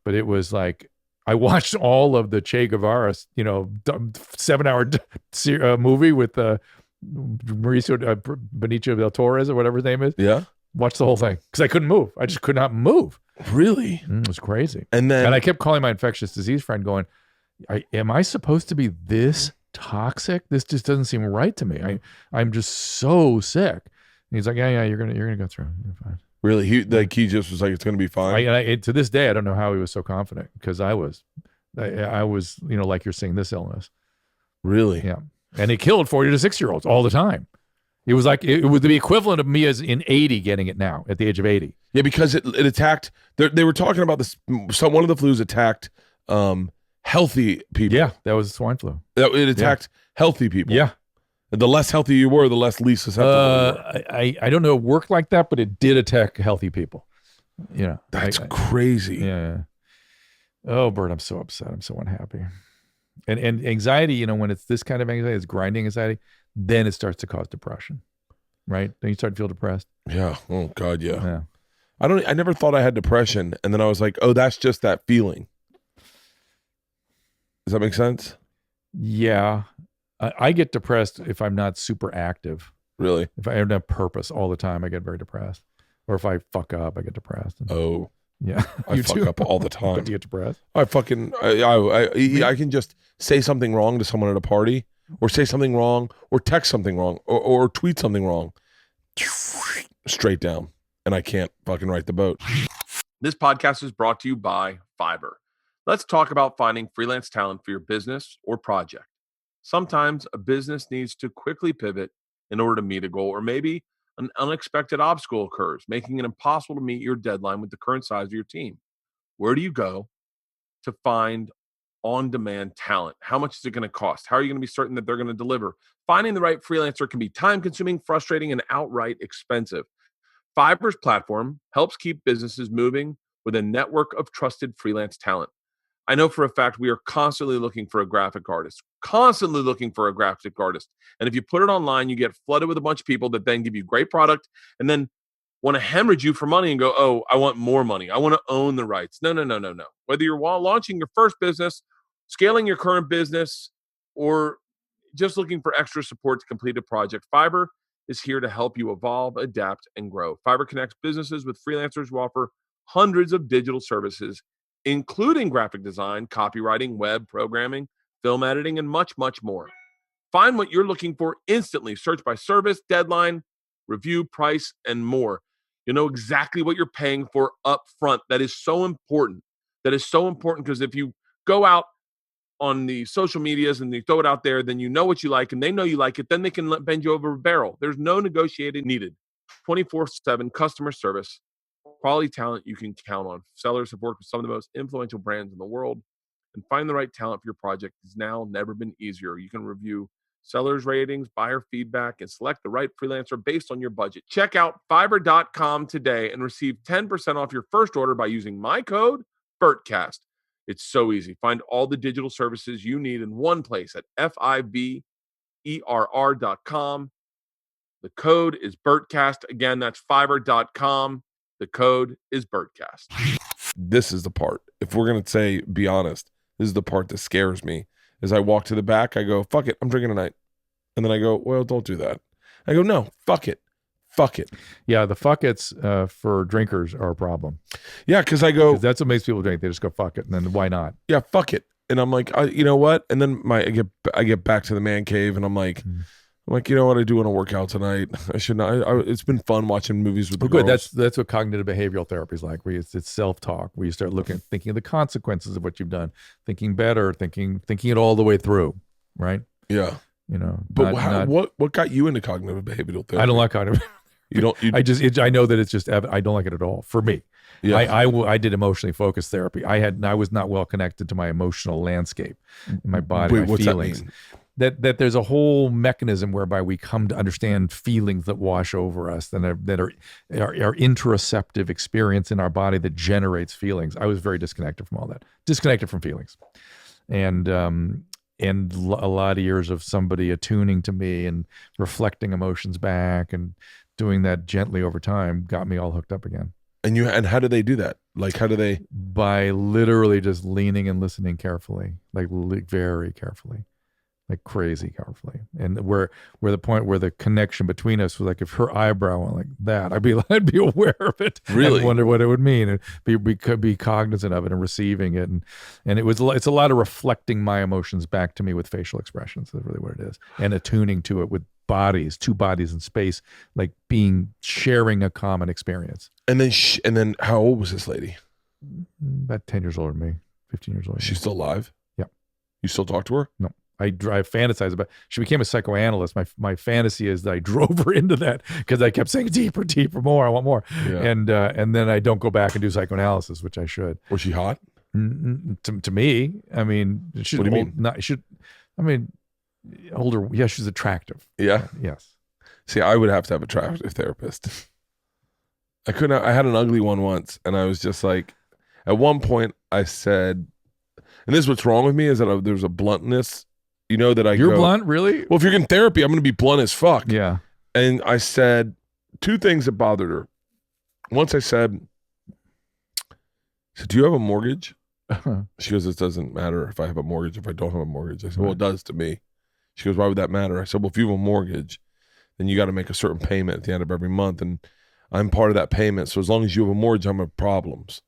But it was like I watched all of the Che Guevara, 7-hour movie with Mauricio Benicio del Torres or whatever his name is. Yeah. Watched the whole thing because I couldn't move. I just could not move. Really? It was crazy. And I kept calling my infectious disease friend going, am I supposed to be this toxic? This just doesn't seem right to me. I'm just so sick. And he's like, yeah, you're gonna go through. You're fine. Really? He just was like, it's gonna be fine. To this day, I don't know how he was so confident because I was, like you're seeing this illness. Really? Yeah. And it killed 40 to 60-year-olds all the time. It was like it was the equivalent of me as in 80 getting it now at the age of 80. Yeah, because it attacked. They were talking about this. One of the flus attacked healthy people. Yeah, that was swine flu. It attacked healthy people. Yeah. The less healthy you were, the less least susceptible you were. I don't know it worked like that, but it did attack healthy people. That's crazy. Yeah. Oh, Bert, I'm so upset. I'm so unhappy. And anxiety, when it's this kind of anxiety, it's grinding anxiety, then it starts to cause depression, right? Then you start to feel depressed. Yeah. Oh God. Yeah. I never thought I had depression, and then I was like, oh, that's just that feeling. Does that make sense? Yeah. I get depressed if I'm not super active. Really? If I don't have purpose all the time, I get very depressed. Or if I fuck up, I get depressed. Oh. Yeah. I fuck up all the time. Do you get depressed? I can just say something wrong to someone at a party, or say something wrong, or text something wrong, or tweet something wrong. Straight down. And I can't fucking write the boat. This podcast is brought to you by Fiverr. Let's talk about finding freelance talent for your business or project. Sometimes a business needs to quickly pivot in order to meet a goal, or maybe an unexpected obstacle occurs, making it impossible to meet your deadline with the current size of your team. Where do you go to find on-demand talent. How much is it going to cost? How are you going to be certain that they're going to deliver? Finding the right freelancer can be time-consuming, frustrating, and outright expensive. Fiverr's platform helps keep businesses moving with a network of trusted freelance talent. I know for a fact we are constantly looking for a graphic artist. And if you put it online, you get flooded with a bunch of people that then give you great product and then want to hemorrhage you for money and go, oh, I want more money. I want to own the rights. No. Whether you're launching your first business, scaling your current business, or just looking for extra support to complete a project, Fiverr is here to help you evolve, adapt, and grow. Fiverr connects businesses with freelancers who offer hundreds of digital services, including graphic design, copywriting, web programming, film editing, and much, much more. Find what you're looking for instantly. Search by service, deadline, review, price, and more. You know exactly what you're paying for up front. That is so important. Because if you go out on the social medias and you throw it out there, then you know what you like and they know you like it, then they can bend you over a barrel. There's no negotiating needed. 24/7 customer service, quality talent you can count on. Sellers have worked with some of the most influential brands in the world, and finding the right talent for your project has now never been easier. You can review sellers' ratings, buyer feedback, and select the right freelancer based on your budget. Check out Fiverr.com today and receive 10% off your first order by using my code, Bertcast. It's so easy. Find all the digital services you need in one place at Fiverr.com. The code is Bertcast. Again, that's Fiverr.com. The code is Bertcast. This is the part. If we're going to say, be honest, this is the part that scares me. As I walk to the back, I go, fuck it, I'm drinking tonight. And then I go, well, don't do that. I go, no, fuck it. Yeah, the fuck it's for drinkers are a problem. Yeah, because I go, that's what makes people drink. They just go fuck it, and then why not? Yeah, fuck it. And I'm like, you know what? And then I get back to the man cave, and I'm like, you know what? I do want to work out tonight. I should not. It's been fun watching movies with the girls. Good. That's what cognitive behavioral therapy is like. Where it's self-talk, where you start thinking of the consequences of what you've done, thinking better, thinking it all the way through, right? Yeah. You know, but what got you into cognitive behavioral therapy? I don't like cognitive. You don't. I know that it's just. I don't like it at all. For me, yeah. I did emotionally focused therapy. I was not well connected to my emotional landscape in my body, my feelings. That there's a whole mechanism whereby we come to understand feelings that wash over us, that are interoceptive experience in our body that generates feelings. I was very disconnected from all that, disconnected from feelings, and a lot of years of somebody attuning to me and reflecting emotions back and doing that gently over time got me all hooked up again. And how do they do that? Like, how do they? By literally just leaning and listening carefully, like very carefully, like crazy carefully. And where the point where the connection between us was like, if her eyebrow went like that, I'd be aware of it. Really? And wonder what it would mean, and be cognizant of it and receiving it. And it's a lot of reflecting my emotions back to me with facial expressions. That's really what it is. And attuning to it with two bodies in space, like sharing a common experience. And then how old was this lady? About 10 years older than me, 15 years older. She's still alive? Yeah. You still talk to her? No. I fantasize about. She became a psychoanalyst. My fantasy is that I drove her into that because I kept saying deeper, more. I want more. Yeah. And then I don't go back and do psychoanalysis, which I should. Was she hot? To me, I mean, what do you mean? Older. Yeah, she's attractive. Yeah. Yes. See, I would have to have a attractive therapist. I couldn't. I had an ugly one once, and I was just like, at one point, I said, and this is what's wrong with me is that there's a bluntness. You know that You're blunt, really? Well, if you're in therapy, I'm going to be blunt as fuck. Yeah. And I said two things that bothered her. Once I said, do you have a mortgage? She goes, it doesn't matter if I have a mortgage, if I don't have a mortgage. I said, well, it does to me. She goes, why would that matter? I said, well, if you have a mortgage, then you got to make a certain payment at the end of every month. And I'm part of that payment. So as long as you have a mortgage, I'm have problems.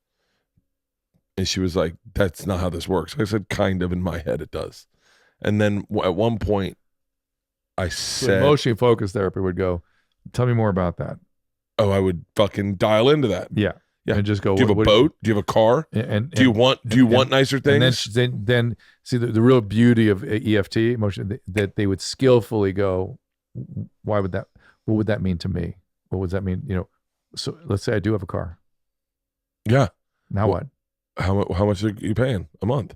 And she was like, that's not how this works. I said, kind of, in my head, it does. And then at one point, I said, emotionally focused therapy would go, tell me more about that. Oh, I would fucking dial into that. Yeah. Yeah. And just go, do you have a boat? Do you have a car? Do you want nicer things? And then see the real beauty of EFT emotion, that they would skillfully go, what would that mean to me? What would that mean? You know, so let's say I do have a car. Yeah. Now what? How much are you paying a month?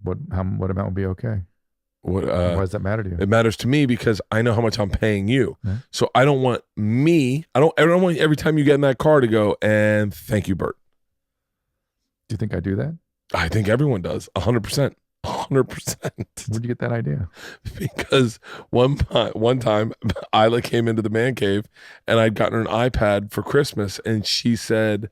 What amount would be okay? Why does that matter to you? It matters to me because I know how much I'm paying you. Yeah. So I don't want I don't want every time you get in that car to go, and thank you, Bert. Do you think I do that? I think everyone does. 100%. 100%. Where'd you get that idea? Because one time Isla came into the man cave and I'd gotten her an iPad for Christmas, and she said,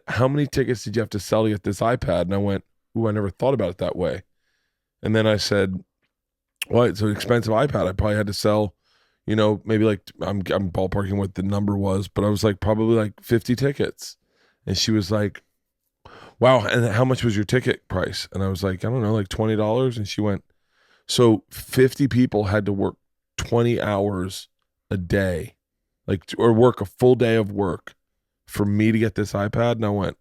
how many tickets did you have to sell to get this iPad? And I went, ooh, I never thought about it that way. And then I said, well, it's an expensive iPad. I probably had to sell, maybe like, I'm ballparking what the number was, but I was like, probably like 50 tickets. And she was like, wow, and how much was your ticket price? And I was like, I don't know, like $20. And she went, so 50 people had to work 20 hours a day, or work a full day of work for me to get this iPad. And I went,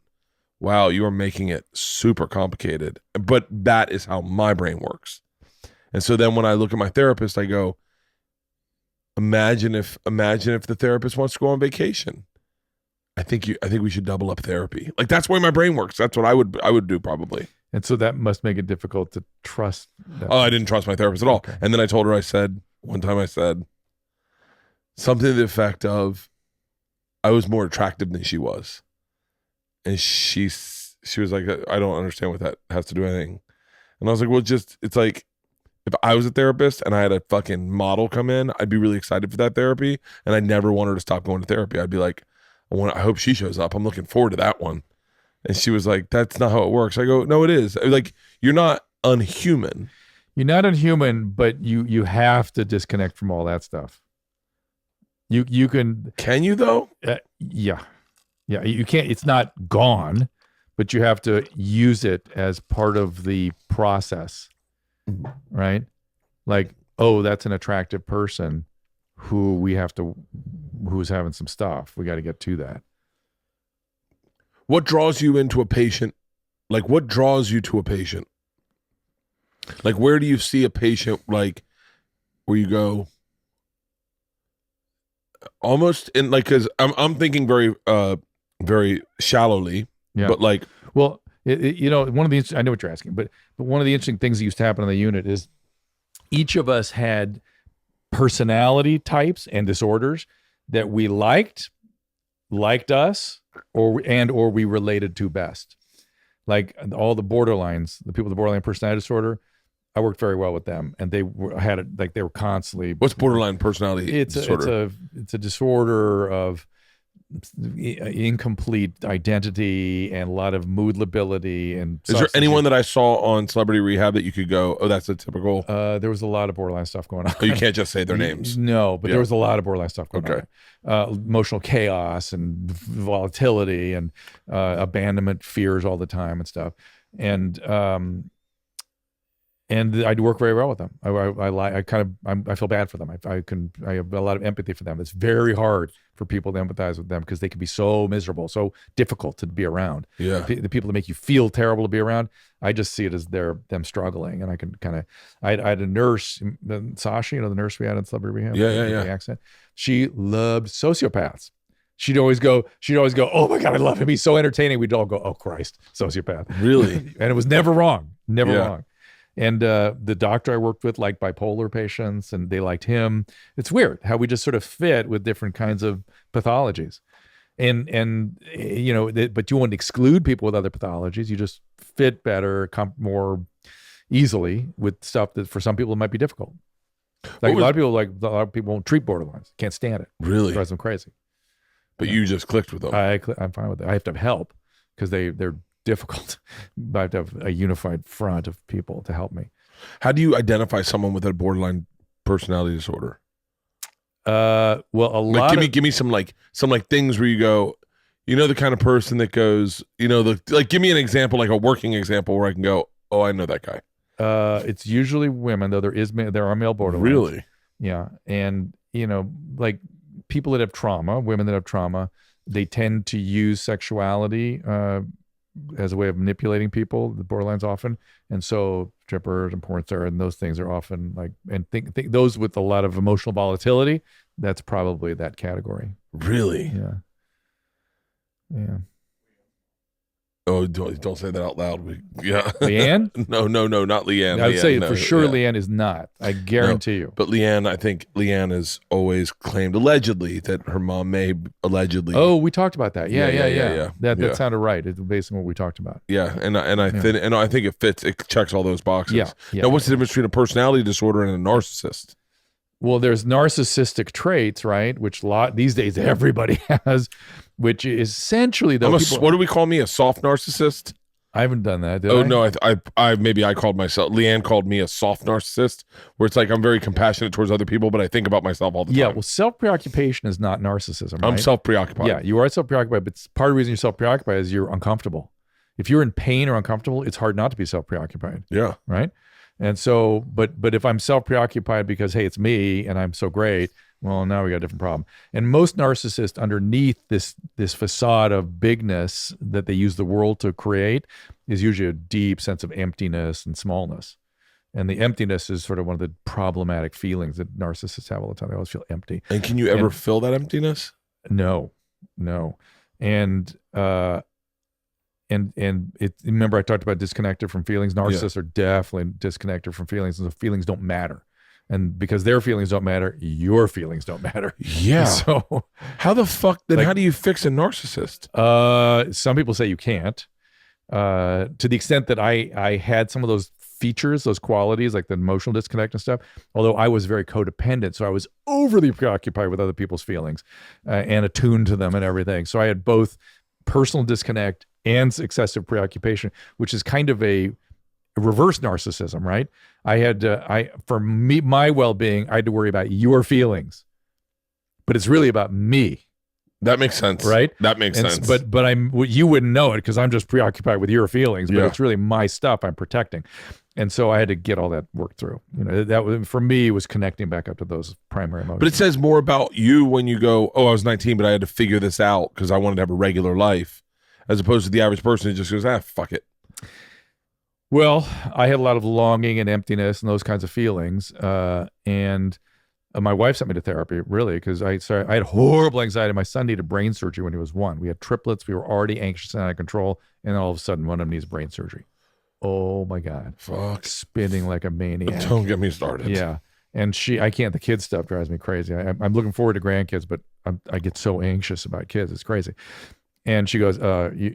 wow, you are making it super complicated. But that is how my brain works. And so then when I look at my therapist, I go, imagine if the therapist wants to go on vacation. I think we should double up therapy. Like, that's the way my brain works. That's what I would do probably. And so that must make it difficult to trust that. Oh, I didn't trust my therapist at all. Okay. And then I told her, one time I said something to the effect of, I was more attractive than she was. And she was like, I don't understand what that has to do with anything. And I was like, well, it's like, if I was a therapist and I had a fucking model come in, I'd be really excited for that therapy. And I never want her to stop going to therapy. I'd be like, I hope she shows up. I'm looking forward to that one. And she was like, that's not how it works. I go, no, it is. Like, you're not unhuman. You're not unhuman, but you have to disconnect from all that stuff. You can. Can you though? Yeah. You can't. It's not gone, but you have to use it as part of the process, right? Like, oh, that's an attractive person who's having some stuff. We got to get to that. What draws you into a patient? Like, what draws you to a patient? Like, where do you see a patient, like, where you go almost in, like, because I'm thinking very very shallowly, but like, well, one of the, I know what you're asking, but one of the interesting things that used to happen in the unit is each of us had personality types and disorders that we liked us, or we related to best. Like all the borderlines, the people with the borderline personality disorder, I worked very well with them, and they were constantly. What's borderline personality disorder? It's a disorder of incomplete identity and a lot of mood lability. And is there anyone that I saw on Celebrity Rehab that you could go, oh, that's a typical? There was a lot of borderline stuff going on. Oh, you can't just say their names. No, but there was a lot of borderline stuff going on. Emotional chaos and volatility and abandonment fears all the time and stuff. And I'd work very well with them. I feel bad for them. I have a lot of empathy for them. It's very hard for people to empathize with them because they can be so miserable, so difficult to be around. Yeah, the people that make you feel terrible to be around. I just see it as them struggling, and I can kind of. I had a nurse, Sasha, the nurse we had in Celebrity Rehab. Yeah. Accent. She loved sociopaths. She'd always go, oh my God, I love him. He's so entertaining. We'd all go, oh Christ, sociopath. Really? And it was never wrong. Never wrong. And the doctor I worked with liked bipolar patients, and they liked him. It's weird how we just sort of fit with different kinds of pathologies. But you wouldn't exclude people with other pathologies. You just fit better, more easily with stuff that for some people it might be difficult. Like a lot of people won't treat borderlines. Can't stand it. Really? It drives them crazy. But you just clicked with them. I'm fine with it. I have to have help because they're difficult. I have to have a unified front of people to help me. How do you identify someone with a borderline personality disorder? Give me some things where you go, the kind of person that goes, give me an example, like a working example where I can go, oh, I know that guy. It's usually women, though there are male borderlines. Really? Yeah. And, like people that have trauma, women that have trauma, they tend to use sexuality as a way of manipulating people, the borderlines often. And so strippers and porn stars and those things are often like, and think those with a lot of emotional volatility, that's probably that category. Really? Yeah. Oh, don't say that out loud. Yeah. Leanne? No, not Leanne. I'd say no, for sure Leanne is not. I guarantee you. But Leanne, I think Leanne has always claimed allegedly that her mom may allegedly. Oh, we talked about that. Yeah. That Yeah. sounded right. It's based on what we talked about. Yeah, and I think it fits. It checks all those boxes. Yeah. Now, what's the difference between a personality disorder and a narcissist? Well, there's narcissistic traits, right? Which these days everybody has, which is essentially though. What do we call me? A soft narcissist? I haven't done that. Did Oh I? no, I maybe I called myself. Leanne called me a soft narcissist, where it's like I'm very compassionate towards other people, but I think about myself all the time. Yeah, well, self-preoccupation is not narcissism. Right? I'm self-preoccupied. Yeah, you are self-preoccupied, but part of the reason you're self-preoccupied is you're uncomfortable. If you're in pain or uncomfortable, it's hard not to be self-preoccupied. Yeah. Right. And so, but if I'm self-preoccupied because, hey, it's me and I'm so great, well, now we got a different problem. And most narcissists, underneath this facade of bigness that they use the world to create, is usually a deep sense of emptiness and smallness. And the emptiness is sort of one of the problematic feelings that narcissists have all the time. They always feel empty. And can you ever fill that emptiness? No. And remember I talked about disconnected from feelings. Narcissists are definitely disconnected from feelings, and so feelings don't matter. And because their feelings don't matter, your feelings don't matter. Yeah. So how the fuck then? How do you fix a narcissist? Some people say you can't. To the extent that I had some of those features, those qualities, like the emotional disconnect and stuff. Although I was very codependent, so I was overly preoccupied with other people's feelings and attuned to them and everything. So I had both personal disconnect and excessive preoccupation, which is kind of a reverse narcissism, right? For me, my well-being, I had to worry about your feelings, but it's really about me. That makes sense, right? That makes sense. But you wouldn't know it because I'm just preoccupied with your feelings. But it's really my stuff I'm protecting, and so I had to get all that worked through. That was, for me, was connecting back up to those primary emotions. But it says more about you when you go, "Oh, I was 19, but I had to figure this out because I wanted to have a regular life," as opposed to the average person who just goes, fuck it. Well, I had a lot of longing and emptiness and those kinds of feelings. And my wife sent me to therapy, really, because I had horrible anxiety. My son needed brain surgery when he was 1. We had triplets. We were already anxious and out of control. And all of a sudden, one of them needs brain surgery. Oh, my God. Fuck. Spinning like a maniac. Don't get me started. Yeah. And I can't, the kid stuff drives me crazy. I'm looking forward to grandkids, but I get so anxious about kids. It's crazy. And she goes,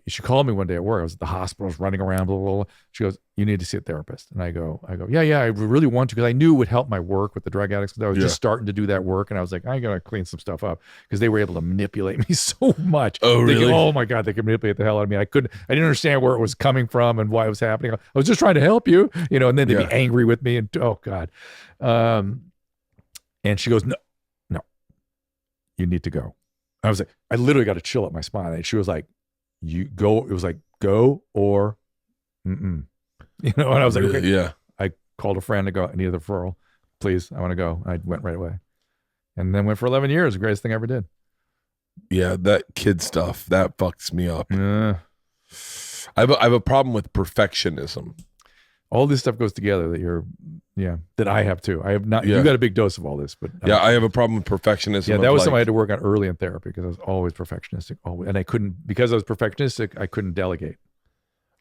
she called me one day at work. I was at the hospital, I was running around, blah, blah, blah. She goes, you need to see a therapist. And I go, yeah, I really want to, because I knew it would help my work with the drug addicts. I was just starting to do that work. And I was like, I got to clean some stuff up, because they were able to manipulate me so much. Oh, really? Oh my God, they could manipulate the hell out of me. I didn't understand where it was coming from and why it was happening. I was just trying to help you, and then they'd be angry with me. And oh God. And she goes, no, you need to go. I was like, I literally got a chill up my spine. And she was like, you go. It was like, go or, and I was like, okay. Yeah. I called a friend to go, I need a referral. Please, I want to go. I went right away. And then went for 11 years. The greatest thing I ever did. Yeah, that kid stuff, that fucks me up. Yeah. I have a problem with perfectionism. All this stuff goes together that I have too. I have not, you got a big dose of all this, but I have a problem with perfectionism. Yeah, that was something I had to work on early in therapy, because I was always perfectionistic. Always. And I couldn't, because I was perfectionistic, I couldn't delegate,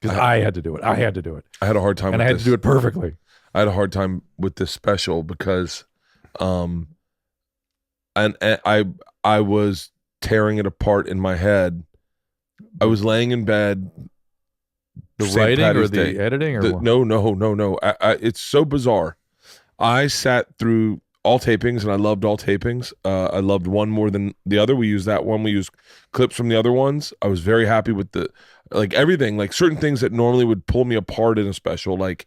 because I had to do it. I had a hard time and I had to do it perfectly. I had a hard time with this special because, and I was tearing it apart in my head. I was laying in bed. The writing or the editing? No. It's so bizarre. I sat through all tapings, and I loved all tapings. I loved one more than the other. We used that one. We used clips from the other ones. I was very happy with everything, like certain things that normally would pull me apart in a special. Like,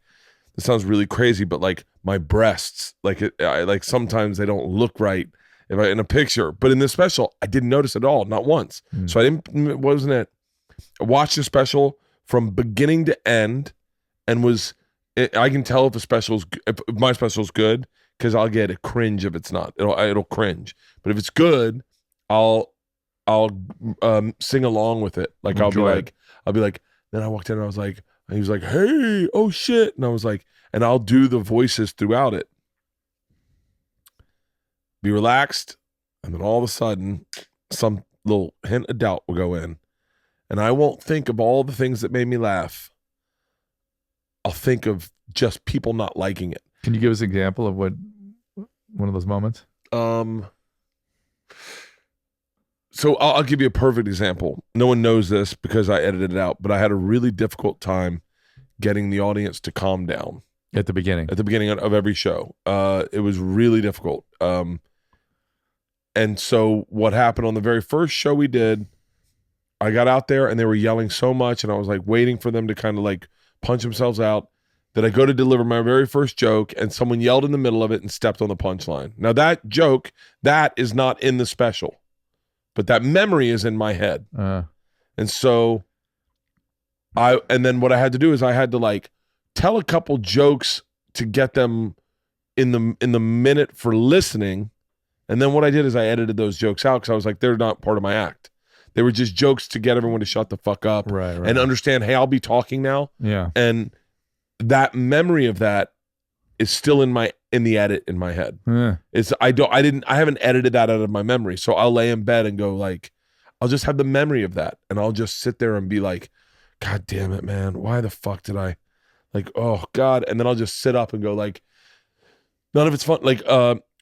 it sounds really crazy, but like my breasts, like sometimes they don't look right in a picture, but in this special, I didn't notice at all, not once. So I watched the special from beginning to end, and I can tell if my special's good, because I'll get a cringe if it's not. It'll cringe. But if it's good, I'll sing along with it. Like I'll be like. Then I walked in and I was like, and he was like, hey, oh shit, and I was like, and I'll do the voices throughout it. Be relaxed, and then all of a sudden, some little hint of doubt will go in. and I won't think of all the things that made me laugh. I'll think of just people not liking it. Can you give us an example of one of those moments? So I'll give you a perfect example. No one knows this because I edited it out, but I had a really difficult time getting the audience to calm down. At the beginning of every show. It was really difficult. And so what happened on the very first show we did, I got out there and they were yelling so much and I was like waiting for them to kind of like punch themselves out that I go to deliver my very first joke and someone yelled in the middle of it and stepped on the punchline. Now that joke, that is not in the special, but that memory is in my head. And so and then what I had to do is I had to like tell a couple jokes to get them in the minute for listening. And then what I did is I edited those jokes out because I was like, they're not part of my act. They were just jokes to get everyone to shut the fuck up and understand, hey, I'll be talking now. Yeah. And that memory of that is still in the edit in my head. Yeah. I haven't edited that out of my memory. So I'll lay in bed and go like, I'll just have the memory of that. And I'll just sit there and be like, God damn it, man. Why the fuck did I like, oh God. And then I'll just sit up and go like, none of it's fun. Like,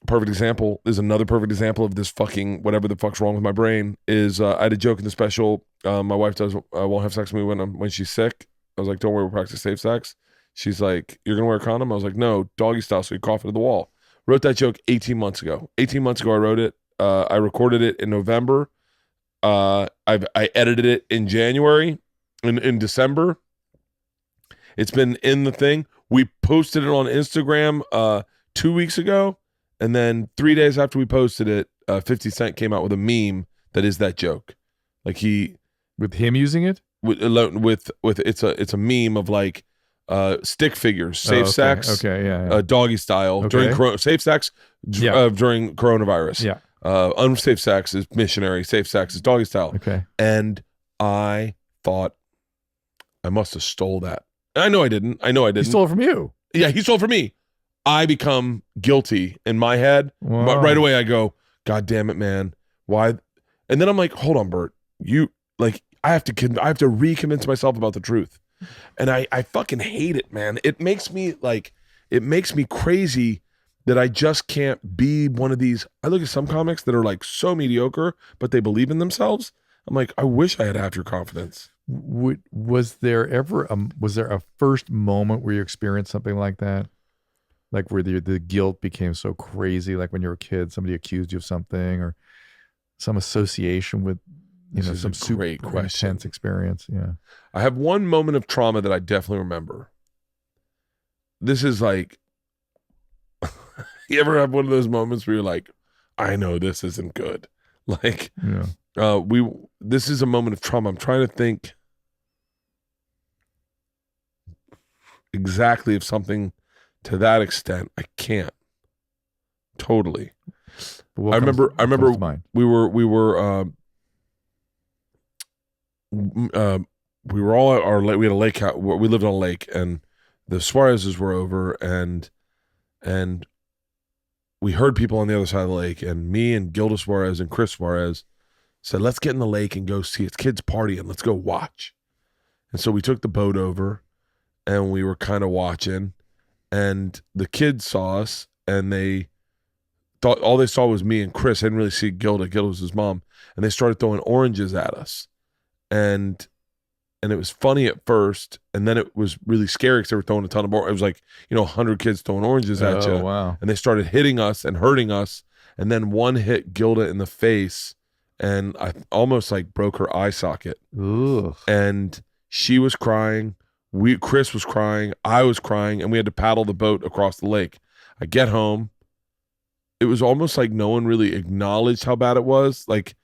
perfect example is another perfect example of this fucking whatever the fuck's wrong with my brain is I had a joke in the special. My wife won't have sex with me when she's sick. I was like, don't worry, we'll practice safe sex. She's like, you're gonna wear a condom? I was like, no, doggy style, so you cough into the wall. Wrote that joke 18 months ago. 18 months ago I wrote it. I recorded it in November. I edited it in January. In December. It's been in the thing. We posted it on Instagram 2 weeks ago. And then 3 days after we posted it, 50 Cent came out with a meme that is that joke. Like with him using it? With it's a meme of like stick figures, safe sex, doggy style during safe sex during coronavirus. Yeah. Unsafe sex is missionary, safe sex is doggy style. Okay. And I thought I must have stole that. I know I didn't. He stole it from you. Yeah, he stole it from me. I become guilty in my head. Wow. But right away I go, God damn it, man. Why? And then I'm like, hold on, Bert. You like I have to reconvince myself about the truth. And I fucking hate it, man. It makes me crazy that I just can't be one of these. I look at some comics that are like so mediocre, but they believe in themselves. I'm like, I wish I had half your confidence. Was there ever a first moment where you experienced something like that? Like where the guilt became so crazy, like when you were a kid, somebody accused you of something or some association with, some super intense experience. Yeah. I have one moment of trauma that I definitely remember. This is like, you ever have one of those moments where you're like, I know this isn't good. Like, this is a moment of trauma. I'm trying to think exactly of something to that extent. I can't totally. I remember we were all at our lake. We had a lake house. We lived on a lake, and the Suarez's were over, and we heard people on the other side of the lake, and me and Gilda Suarez and Chris Suarez said, let's get in the lake and go see it's kids partying. Let's go watch. And so we took the boat over and we were kind of watching, and the kids saw us and they thought all they saw was me and Chris. They didn't really see Gilda. Gilda was his mom. And they started throwing oranges at us. And it was funny at first. And then it was really scary because they were throwing a ton of oranges. It was like, 100 kids throwing oranges at you. Wow. And they started hitting us and hurting us. And then one hit Gilda in the face. And I almost like broke her eye socket. Ooh. And she was crying. Chris was crying. I was crying. And we had to paddle the boat across the lake. I get home. It was almost like no one really acknowledged how bad it was. Like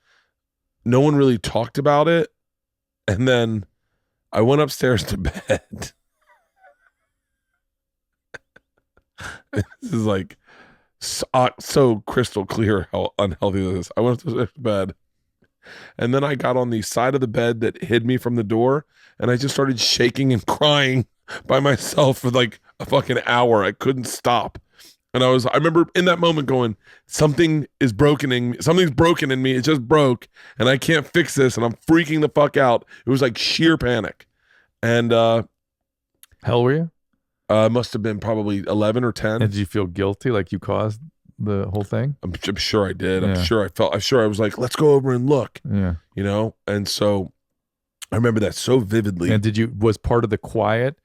no one really talked about it. And then I went upstairs to bed. This is like so crystal clear how unhealthy this is. I went upstairs to bed. And then I got on the side of the bed that hid me from the door, and I just started shaking and crying by myself for like a fucking hour. I couldn't stop. And I remember in that moment going, something's broken in me. It just broke and I can't fix this. And I'm freaking the fuck out. It was like sheer panic. And, how old were you? Must have been probably 11 or 10. And did you feel guilty? Like you caused the whole thing? I'm sure I did. Yeah. I'm sure I was like, let's go over and look, Yeah. you know? And so I remember that so vividly. And was part of the quiet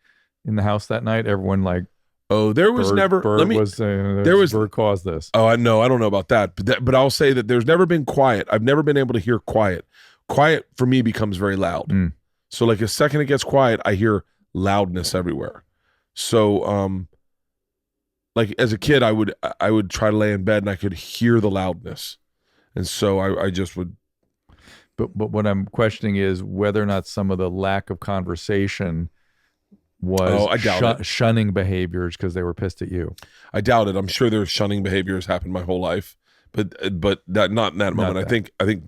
in the house that night? Everyone like, oh, there was never. Bert caused this. Oh, I know. I don't know about that, but I'll say that there's never been quiet. I've never been able to hear quiet. Quiet for me becomes very loud. Mm. So like a second it gets quiet, I hear loudness everywhere. So like as a kid, I would try to lay in bed and I could hear the loudness, and so I just would. But what I'm questioning is whether or not some of the lack of conversation was shunning behaviors because they were pissed at you. I doubt it. I'm sure there's shunning behaviors happened my whole life, but that not in that moment. I think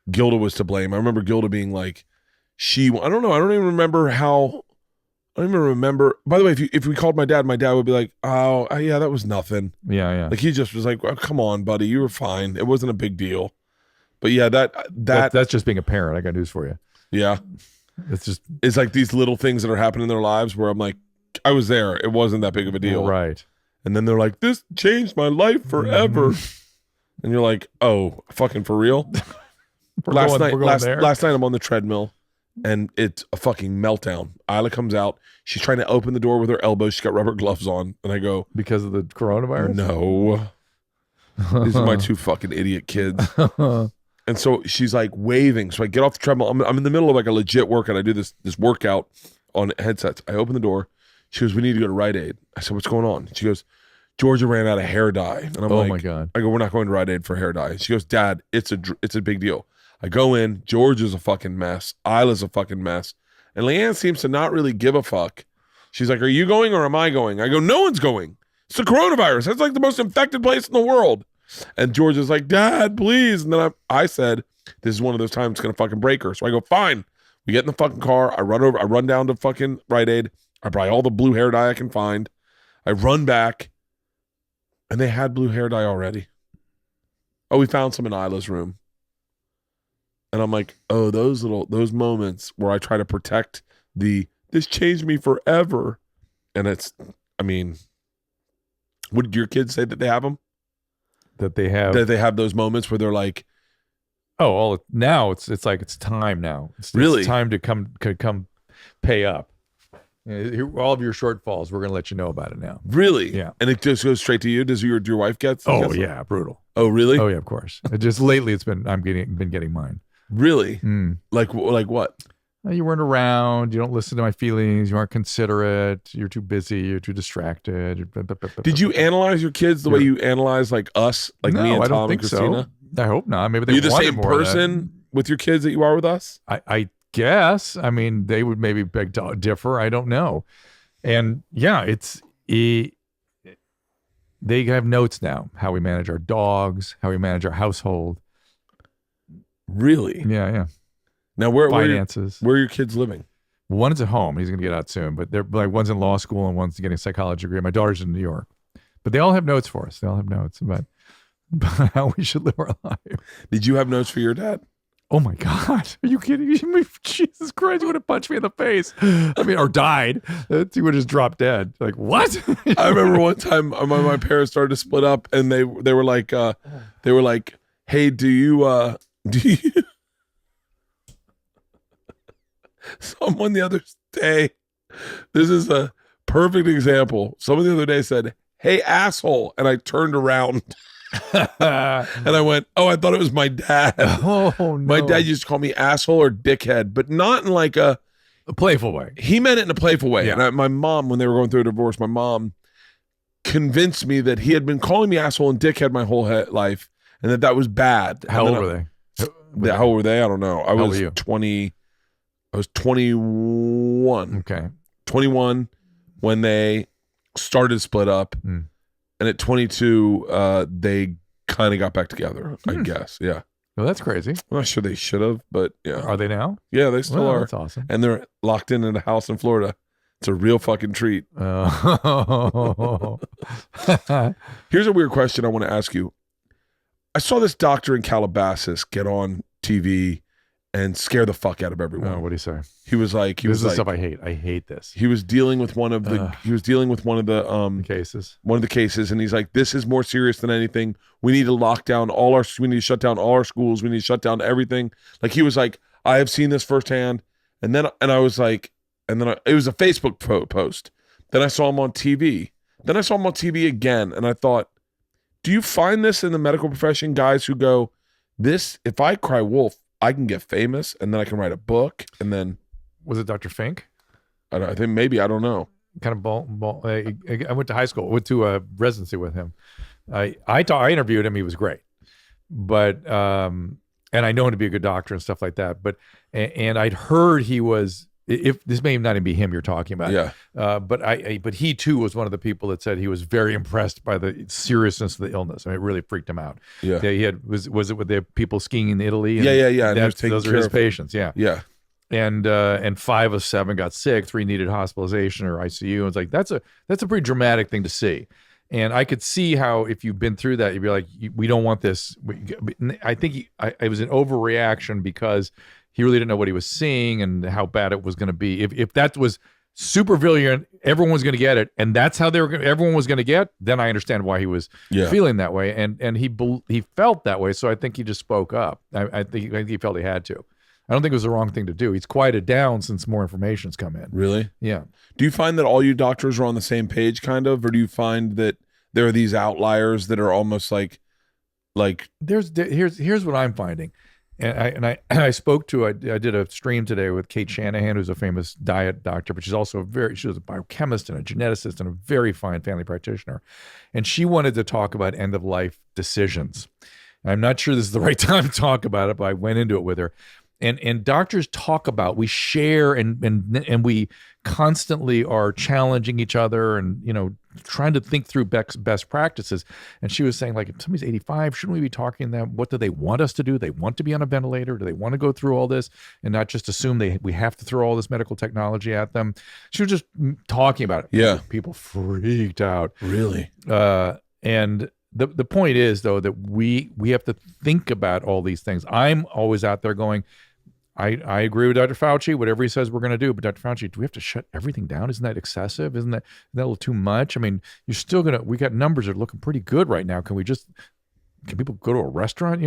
Gilda was to blame. I remember Gilda being like, I don't know. I don't even remember how. I don't even remember. By the way, if we called my dad would be like, oh yeah, that was nothing. Yeah. Like he just was like, oh, come on, buddy, you were fine. It wasn't a big deal. But yeah, that's just being a parent. I got news for you. Yeah. It's like these little things that are happening in their lives where I'm like, I was there. It wasn't that big of a deal. Right. And then they're like, this changed my life forever. And you're like, oh, fucking for real? Last night I'm on the treadmill and it's a fucking meltdown. Isla comes out. She's trying to open the door with her elbow. She's got rubber gloves on. And I go, because of the coronavirus? No. These are my two fucking idiot kids. And so she's like waving. So I get off the treadmill. I'm in the middle of like a legit workout. I do this workout on headsets. I open the door. She goes, we need to go to Rite Aid. I said, what's going on? She goes, Georgia ran out of hair dye. And I'm like, oh my God. I go, we're not going to Rite Aid for hair dye. She goes, Dad, it's a big deal. I go in. Georgia's a fucking mess. Isla's a fucking mess. And Leanne seems to not really give a fuck. She's like, are you going or am I going? I go, no one's going. It's the coronavirus. That's like the most infected place in the world. And Georgia's like, Dad, please. And then I said, this is one of those times it's going to fucking break her. So I go, fine. We get in the fucking car. I run down to fucking Rite Aid. I buy all the blue hair dye I can find. I run back. And they had blue hair dye already. Oh, we found some in Isla's room. And I'm like, oh, those moments where I try to protect this changed me forever. And would your kids say that they have them? That they have those moments where they're like, oh, now it's like it's time now. It's time to come pay up. All of your shortfalls, we're going to let you know about it now. Really? Yeah. And it just goes straight to you. Does your wife get? Oh yeah, brutal. Oh really? Oh yeah, of course. Lately I've been getting mine. Really? Like what? You weren't around. You don't listen to my feelings. You aren't considerate. You're too busy. You're too distracted. Did you analyze your kids the way you analyze like us, like me and Tom and Christina? So. I hope not. Maybe they. Are you the same person with your kids that you are with us? I guess. I mean, they would maybe beg to differ. I don't know. And yeah, they have notes now. How we manage our dogs. How we manage our household. Really? Yeah. Now, where are your kids living? One is at home. He's going to get out soon. But they're like one's in law school and one's getting a psychology degree. My daughter's in New York. But they all have notes for us. They all have notes about how we should live our life. Did you have notes for your dad? Oh my God. Are you kidding me? Jesus Christ, you would have punched me in the face. I mean, or died. He would have just dropped dead. Like, what? I remember one time my parents started to split up and they were like, hey, do you someone the other day, this is a perfect example. Someone the other day said, hey, asshole. And I turned around and I went, oh, I thought it was my dad. Oh, no. My dad used to call me asshole or dickhead, but not in like a playful way. He meant it in a playful way. Yeah. And my mom, when they were going through a divorce, my mom convinced me that he had been calling me asshole and dickhead my whole life and that was bad. How old were they? How old were they? I don't know. I was 20. I was 21. Okay. 21 when they started to split up. And at 22, they kind of got back together, I guess. Yeah. Well, that's crazy. I'm not sure they should have, but yeah. Are they now? Yeah, they still are. That's awesome. And they're locked in a house in Florida. It's a real fucking treat. Oh. Here's a weird question I want to ask you. I saw this doctor in Calabasas get on TV and scare the fuck out of everyone. Oh, what do you say? He was like, this is the stuff I hate. I hate this. He was dealing with one of the cases. One of the cases, and he's like, "This is more serious than anything. We need to lock down we need to shut down all our schools. We need to shut down everything." Like he was like, "I have seen this firsthand." And I was like, it was a Facebook post. Then I saw him on TV. Then I saw him on TV again, and I thought, do you find this in the medical profession, guys who go, "This, if I cry wolf, I can get famous, and then I can write a book," and then was it Dr. Fink? I think maybe, I don't know. Kind of I went to high school, went to a residency with him. I interviewed him. He was great, but and I know him to be a good doctor and stuff like that. But and I'd heard he was. If this may not even be him you're talking about, yeah. But he too was one of the people that said he was very impressed by the seriousness of the illness. I mean, it really freaked him out. Yeah, he had was it with the people skiing in Italy? And yeah. Those are his patients. Yeah. And 5 of 7 got sick. 3 needed hospitalization or ICU. It's like that's a pretty dramatic thing to see. And I could see how if you've been through that, you'd be like, we don't want this. I think it was an overreaction because he really didn't know what he was seeing and how bad it was going to be. If that was super virulent, everyone was going to get it, and that's how everyone was going to get, then I understand why he was feeling that way. And he felt that way, so I think he just spoke up. I think he felt he had to. I don't think it was the wrong thing to do. He's quieted down since more information's come in. Really? Yeah. Do you find that all you doctors are on the same page, kind of, or do you find that there are these outliers that are almost like here's what I'm finding. And I spoke to, I did a stream today with Kate Shanahan, who's a famous diet doctor, but she's also she was a biochemist and a geneticist and a very fine family practitioner. And she wanted to talk about end of life decisions. I'm not sure this is the right time to talk about it, but I went into it with her. And doctors talk about, we share and we constantly are challenging each other and, trying to think through best practices. And she was saying, like, if somebody's 85, shouldn't we be talking to them? What do they want us to do? They want to be on a ventilator? Do they want to go through all this and not just assume we have to throw all this medical technology at them? She was just talking about it. Yeah. People freaked out. Really? And the point is, though, that we have to think about all these things. I'm always out there going, I agree with Dr. Fauci, whatever he says we're going to do. But Dr. Fauci, do we have to shut everything down? Isn't that excessive? Isn't that a little too much? I mean, you're still we got numbers that are looking pretty good right now. Can people go to a restaurant?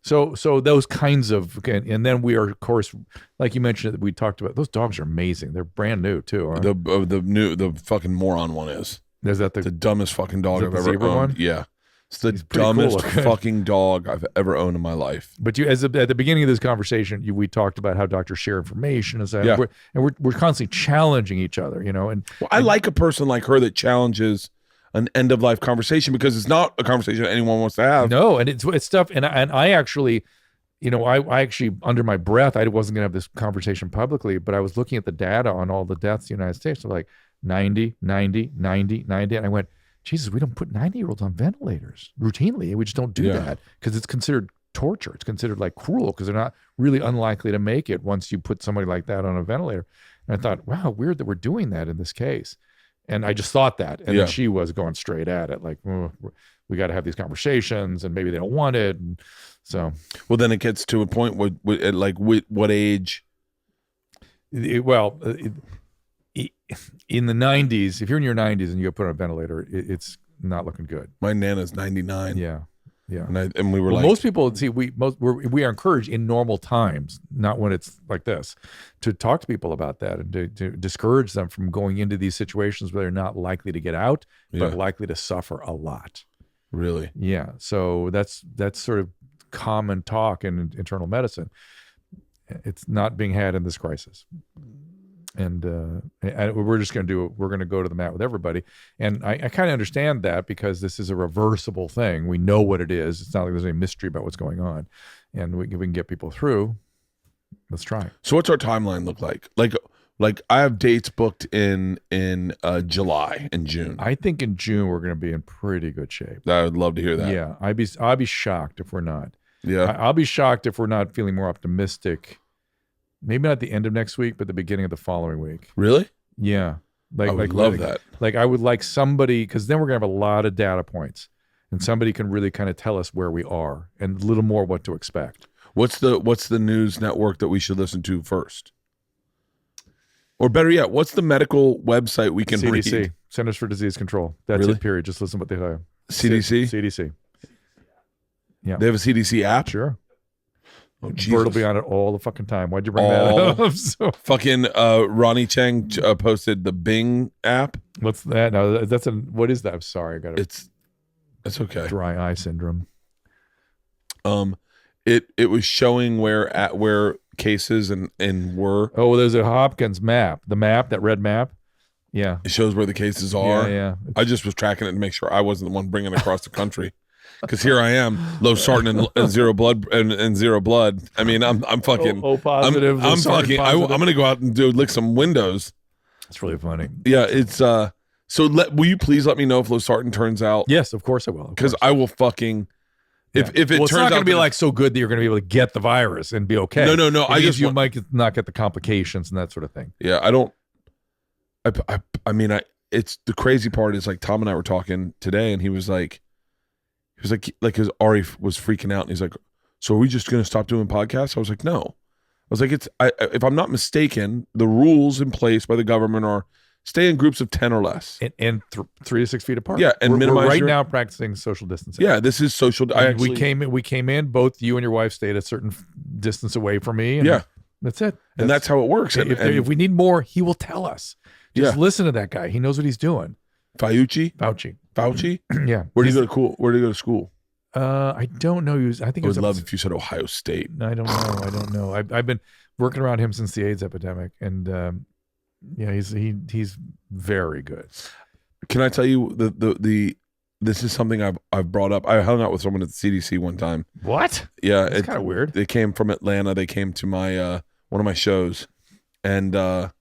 So those kinds of, and then we are, of course, like you mentioned, we talked about, those dogs are amazing. They're brand new too. Aren't The fucking moron one is. Is that the dumbest fucking dog I've ever owned? One? Yeah. It's the dumbest fucking dog I've ever owned in my life. But at the beginning of this conversation, we talked about how doctors share information and so, we're constantly challenging each other, And I like a person like her that challenges an end of life conversation, because it's not a conversation anyone wants to have. No, and it's stuff. And I actually, I actually under my breath, I wasn't going to have this conversation publicly, but I was looking at the data on all the deaths in the United States. So like 90, 90, 90, 90, and I went, Jesus, we don't put 90-year-olds on ventilators routinely. We just don't do that because it's considered torture. It's considered like cruel because they're not really unlikely to make it once you put somebody like that on a ventilator. And I thought, wow, weird that we're doing that in this case. And I just thought that. And then she was going straight at it like, we got to have these conversations and maybe they don't want it. And so. Well, then it gets to a point where what age? In the 90s, if you're in your 90s and you get put on a ventilator, it's not looking good. My Nana's 99. Yeah. And we were most people see we are encouraged in normal times, not when it's like this, to talk to people about that and to discourage them from going into these situations where they're not likely to get out, but likely to suffer a lot. Really? Yeah. So that's sort of common talk in internal medicine. It's not being had in this crisis. And we're just going to do it. We're going to go to the mat with everybody. And I kind of understand that because this is a reversible thing. We know what it is. It's not like there's any mystery about what's going on. And we can get people through. Let's try. So what's our timeline look like? Like I have dates booked in July and June. I think in June we're going to be in pretty good shape. I would love to hear that. Yeah. I'd be shocked if we're not. Yeah. I'll be shocked if we're not feeling more optimistic. Maybe not the end of next week, but the beginning of the following week. Really? Yeah. I would love that. Like I would like somebody, because then we're going to have a lot of data points and somebody can really kind of tell us where we are and a little more what to expect. What's the news network that we should listen to first? Or better yet, what's the medical website we can CDC, read? Centers for Disease Control. That's Really? it, period. Just listen to what they tell you. CDC? CDC. Yeah. They have a CDC app? Sure. Oh, Jesus. Bert will be on it all the fucking time. Why'd you bring that up? So, fucking Ronnie Chang posted the Bing app. what's that? No, what is that? I'm sorry. I got It's okay. dry eye syndrome. It was showing where cases and were. Oh, well, there's a Hopkins map. The map, that red map. Yeah. It shows where the cases are. Yeah. I just was tracking it to make sure I wasn't the one bringing it across the country. Because here I am, low sartan and zero blood and zero blood. I mean, I'm fucking. Positive. I'm fucking. I'm gonna go out and lick some windows. It's really funny. Yeah, it's So will you please let me know if losartan turns out? Yes, of course I will. Because I will fucking. If it turns out, it's not going to be like so good that you're going to be able to get the virus and be okay. No. You might not get the complications and that sort of thing. Yeah, I don't. I mean, it's the crazy part is like Tom and I were talking today, and he was like, his Ari was freaking out, and he's like, "So are we just going to stop doing podcasts?" I was like, "No." I was like, if I'm not mistaken, the rules in place by the government are stay in groups of 10 or less, and 3 to 6 feet apart. Yeah, and we're right now practicing social distancing. Yeah, this is social. We came in. Both you and your wife stayed a certain distance away from me. And yeah, that's it. And that's how it works. If we need more, he will tell us. Just listen to that guy. He knows what he's doing. Fauci. Yeah. Where do you go to school? I don't know. I think I would love if you said Ohio State. I don't know. I've been working around him since the AIDS epidemic, and yeah, he's very good. Can I tell you this is something I've brought up. I hung out with someone at the CDC one time. What? Yeah, it's kind of weird. They came from Atlanta. They came to my one of my shows, and I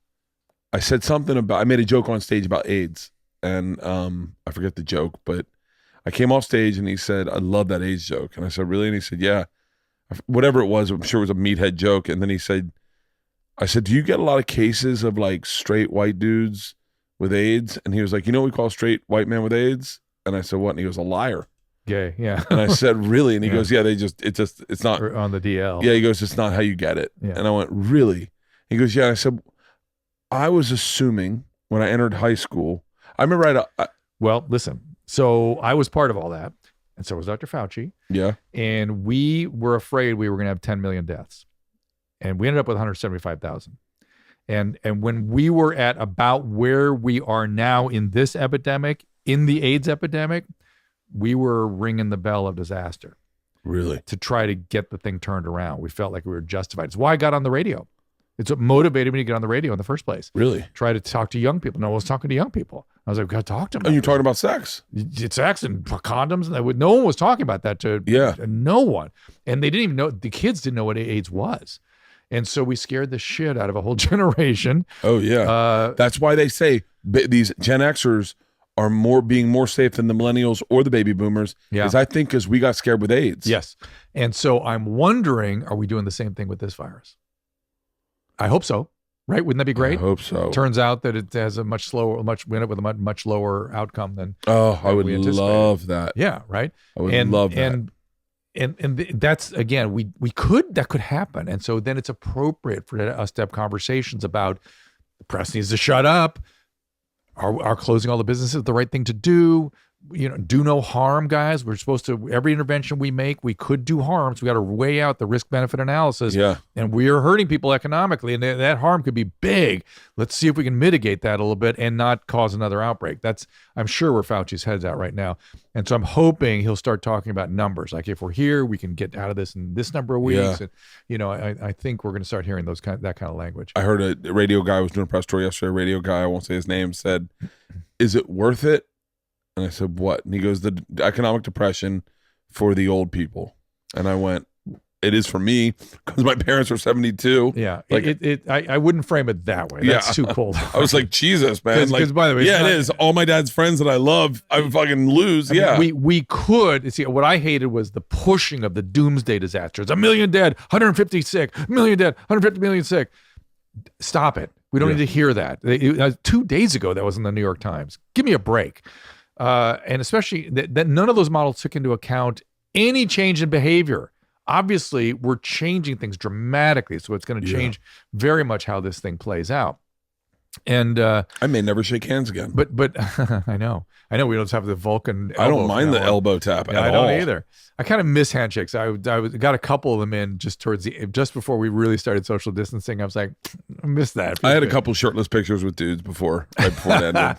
said something about. I made a joke on stage about AIDS, and I forget the joke, but I came off stage and he said, "I love that AIDS joke," and I said, "Really?" And he said, "Yeah." Whatever it was, I'm sure it was a meathead joke. And then he said, I said, "Do you get a lot of cases of like straight white dudes with AIDS?" And he was like, "You know what we call a straight white man with AIDS?" And I said, "What?" And he goes, "A liar." Gay, yeah. And I said, "Really?" And he goes, "Yeah, it's not or on the DL." Yeah, he goes, "It's not how you get it." Yeah. And I went, "Really?" He goes, "Yeah." And I said, I was assuming when I entered high school, I remember well, listen. So I was part of all that, and so was Dr. Fauci. Yeah. And we were afraid we were going to have 10 million deaths. And we ended up with 175,000. And when we were at about where we are now in this epidemic, in the AIDS epidemic, we were ringing the bell of disaster. Really? To try to get the thing turned around. We felt like we were justified. It's why I got on the radio. It's what motivated me to get on the radio in the first place. Really? Try to talk to young people. No, I was talking to young people. I was like, got to talk to them. And you're talking about sex. It's sex and condoms. And no one was talking about that to no one. And they didn't even know, the kids didn't know what AIDS was. And so we scared the shit out of a whole generation. Oh, yeah. That's why they say these Gen Xers are being more safe than the millennials or the baby boomers. Yeah. Because I think because we got scared with AIDS. Yes. And so I'm wondering, are we doing the same thing with this virus? I hope so. Right? Wouldn't that be great? I hope so. Turns out that it has a much much lower outcome than. Oh, I would love that. Yeah. Right. I would love that. And that's, again, that could happen. And so then it's appropriate for us to have conversations about the press needs to shut up. Are closing all the businesses the right thing to do? Do no harm, guys. We're supposed to, every intervention we make, we could do harm. So we got to weigh out the risk benefit analysis. Yeah. And we are hurting people economically, and that harm could be big. Let's see if we can mitigate that a little bit and not cause another outbreak. That's, I'm sure, where Fauci's head's at right now. And so I'm hoping he'll start talking about numbers. Like, if we're here, we can get out of this in this number of weeks. Yeah. And, I think we're going to start hearing that kind of language. I heard a radio guy was doing a press tour yesterday. A radio guy, I won't say his name, said, "Is it worth it?" And I said, "What?" And he goes, "The economic depression for the old people." And I went, "It is for me because my parents are 72. Yeah. Like, I wouldn't frame it that way. That's too cold. I was like, Jesus, man. Because, by the way, it is. All my dad's friends that I love, I would fucking lose. I mean, we could see, what I hated was the pushing of the doomsday disasters. 1 million dead, 150 sick, 1 million dead, 150 million sick. Stop it. We don't need to hear that. 2 days ago, that was in the New York Times. Give me a break. And especially that none of those models took into account any change in behavior. Obviously, we're changing things dramatically, so it's going to change very much how this thing plays out. And I may never shake hands again. But I know we don't have the Vulcan. I don't mind the elbow tap at all. I don't either. I kind of miss handshakes. I got a couple of them in just before we really started social distancing. I was like, I miss that. I had a couple shirtless pictures with dudes right before it ended.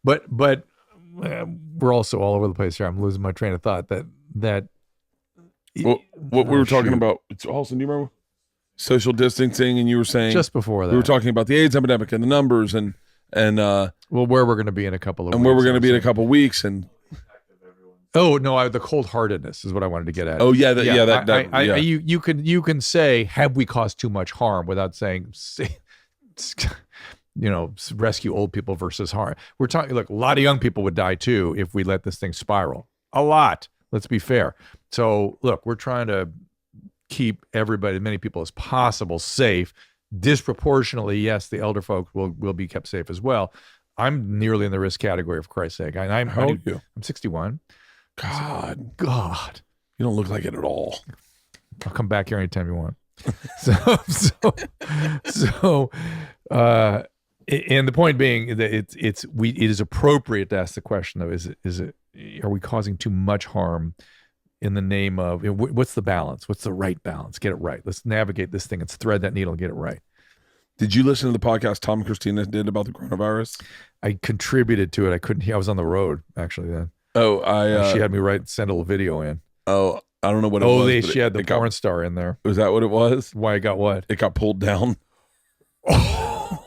But we're also all over the place here. I'm losing my train of thought. What we were talking about. Austin, do you remember? Social distancing, and you were saying just before that we were talking about the AIDS epidemic and the numbers and where we're going to be in a couple of and weeks, where we're going to be in a couple of weeks and the cold-heartedness is what I wanted to get at. You can say, have we caused too much harm without saying rescue old people versus harm. We're talking, look, a lot of young people would die too if we let this thing spiral. A lot. Let's be fair. So look, we're trying to keep everybody, as many people as possible, safe. Disproportionately, yes, the elder folks will be kept safe as well. I'm nearly in the risk category, for Christ's sake. How old are you? I'm 61. God. You don't look like it at all. I'll come back here anytime you want. And the point being that it is appropriate to ask the question of are we causing too much harm in the name of what's the balance? What's the right balance? Get it right. Let's navigate this thing. Let's thread that needle and get it right. Did you listen to the podcast Tom and Christina did about the coronavirus? I contributed to it. I couldn't hear. I was on the road actually then. She had me send a little video in. Oh, I don't know what it was. She had the porn star in there. Was that what it was? Why it got what? It got pulled down.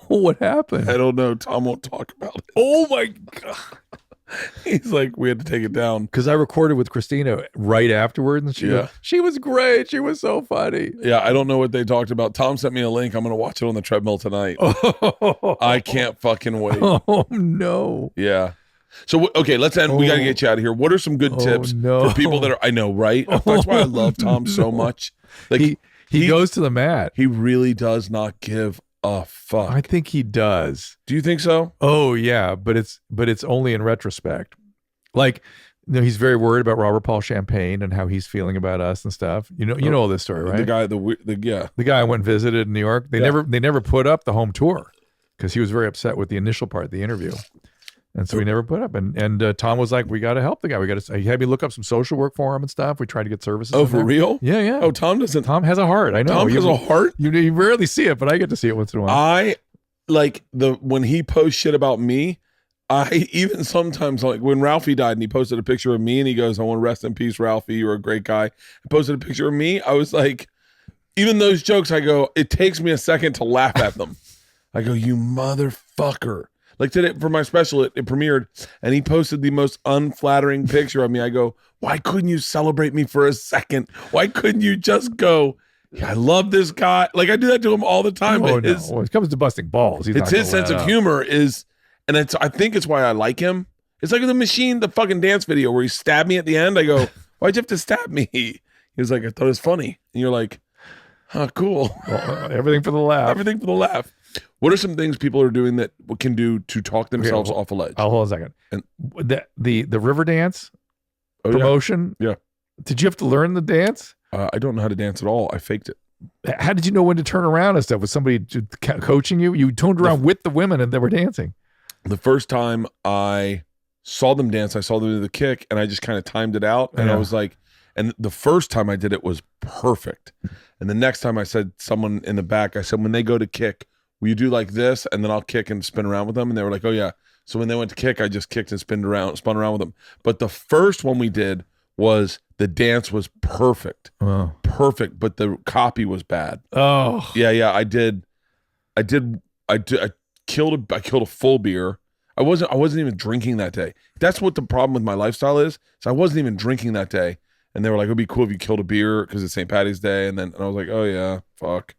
What happened? I don't know. Tom won't talk about it. Oh my God. He's like, we had to take it down. Because I recorded with Christina right afterward, and she was great. She was so funny. Yeah, I don't know what they talked about. Tom sent me a link. I'm going to watch it on the treadmill tonight. I can't fucking wait. Oh, no. Yeah. So, okay, let's end. We got to get you out of here. What are some good tips for people that are, I know, right? That's why I love Tom so much. Like he goes to the mat. He really does not give a fuck. I think he does. Do you think so? Oh yeah, but it's only in retrospect. Like, he's very worried about Robert Paul Champagne and how he's feeling about us and stuff. You know all this story, right? The guy I went and visited in New York. They never put up the home tour because he was very upset with the initial part of the interview. And so we never put up. And Tom was like, we got to help the guy. He had me look up some social work for him and stuff. We tried to get services. Oh, for real? Yeah. Oh, Tom has a heart. I know. Tom has a heart? You rarely see it, but I get to see it once in a while. I like when he posts shit about me. I even sometimes, like when Ralphie died and he posted a picture of me and he goes, I want to rest in peace, Ralphie. You were a great guy. I posted a picture of me. I was like, even those jokes, I go, it takes me a second to laugh at them. I go, you motherfucker. Like today for my special, it premiered, and he posted the most unflattering picture of me. I go, why couldn't you celebrate me for a second? Why couldn't you just go, I love this guy? Like I do that to him all the time. Oh, no. When it comes to busting balls, it's his sense of humor and I think it's why I like him. It's like the Machine, the fucking dance video where he stabbed me at the end. I go, why'd you have to stab me? He was like, I thought it was funny. And you're like, huh, cool. Well, everything for the laugh. Everything for the laugh. What are some things people are doing that can do to talk themselves off a ledge? Hold on a second. And the river dance promotion. Yeah. Did you have to learn the dance? I don't know how to dance at all. I faked it. How did you know when to turn around and stuff? Was somebody coaching you? You turned around with the women and they were dancing. The first time I saw them dance, I saw them do the kick and I just kind of timed it out. And I was like, and the first time I did it was perfect. And the next time I said someone in the back, I said, when they go to kick, will you do like this? And then I'll kick and spin around with them. And they were like, oh yeah. So when they went to kick, I just kicked and spun around with them. But the first one we did was the dance was perfect. Oh. Perfect. But the copy was bad. Oh yeah. I killed a full beer. I wasn't even drinking that day. That's what the problem with my lifestyle is. So I wasn't even drinking that day. And they were like, it'd be cool if you killed a beer because it's St. Patty's Day. And I was like, oh yeah, fuck.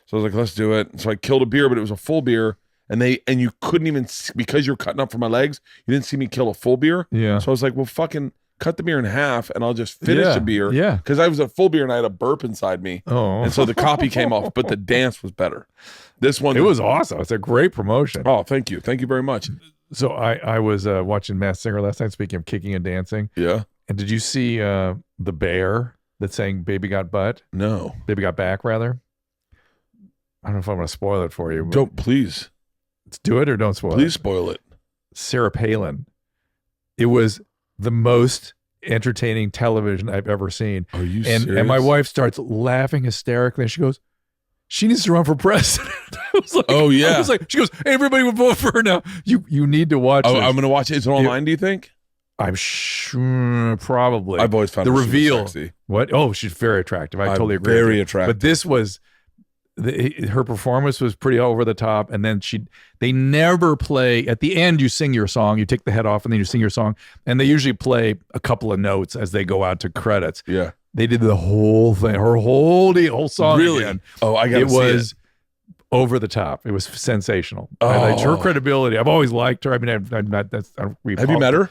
So I was like, let's do it. So I killed a beer, but it was a full beer. And you couldn't even, because you're cutting up for my legs, you didn't see me kill a full beer. Yeah. So I was like, well, fucking cut the beer in half and I'll just finish the beer. Yeah. Because I was a full beer and I had a burp inside me. Oh. And so the copy came off, but the dance was better. This one. It was awesome. It's a great promotion. Oh, thank you. Thank you very much. So I was watching Masked Singer last night, speaking of kicking and dancing. Yeah. And did you see the bear that sang Baby Got Butt? No. Baby Got Back, rather? I don't know if I'm going to spoil it for you. Don't, please. Let's do it or don't spoil it. Please spoil it. Sarah Palin. It was the most entertaining television I've ever seen. Are you serious? And my wife starts laughing hysterically. And she goes, she needs to run for president. I was like, oh, yeah. I was like, she goes, everybody would vote for her now. You need to watch this. I'm going to watch it. Is it online, do you think? I'm sure, probably. I've always found the her reveal. Sexy. What? Oh, she's very attractive. I totally agree. Very attractive. But this was, her performance was pretty over the top. And then they never play, at the end you sing your song, you take the head off and then you sing your song. And they usually play a couple of notes as they go out to credits. Yeah. They did the whole thing, her whole song. Really? Again. Oh, I got to see it. It was over the top. It was sensational. Oh. I liked her credibility. I've always liked her. I mean, I'm not. Have you met her?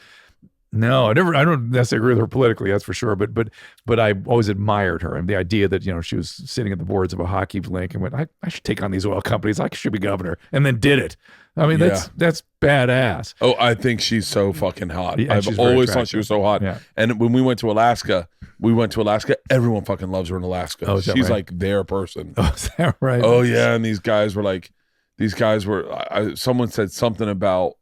No, I don't necessarily agree with her politically, that's for sure. But I always admired her and the idea that, she was sitting at the boards of a hockey rink and went, I should take on these oil companies. I should be governor, and then did it. I mean, that's badass. Oh, I think she's so fucking hot. Yeah, I've always thought she was so hot. Yeah. And when we went to Alaska, everyone fucking loves her in Alaska. Oh, is that she's right? like their person. Oh, is that right? Oh yeah, and these guys were someone said something about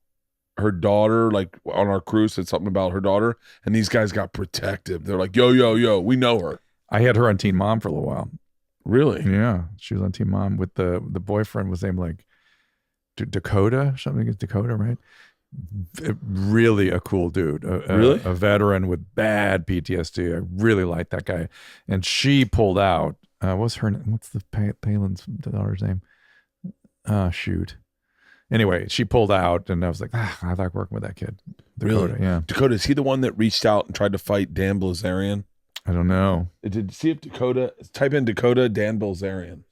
her daughter, like on our cruise, said something about her daughter, and these guys got protective. They're like, yo, we know her. I had her on Teen Mom for a little while. Really? Yeah, she was on Teen Mom with the boyfriend was named like Dakota, something is Dakota, right? Really a cool dude. Really? A veteran with bad PTSD. I really liked that guy. And she pulled out. What's the Palin's daughter's name? Shoot. Anyway, she pulled out, and I was like, I like working with that kid. Dakota, really? Yeah. Dakota, is he the one that reached out and tried to fight Dan Bilzerian? I don't know. See if type in Dakota, Dan Bilzerian.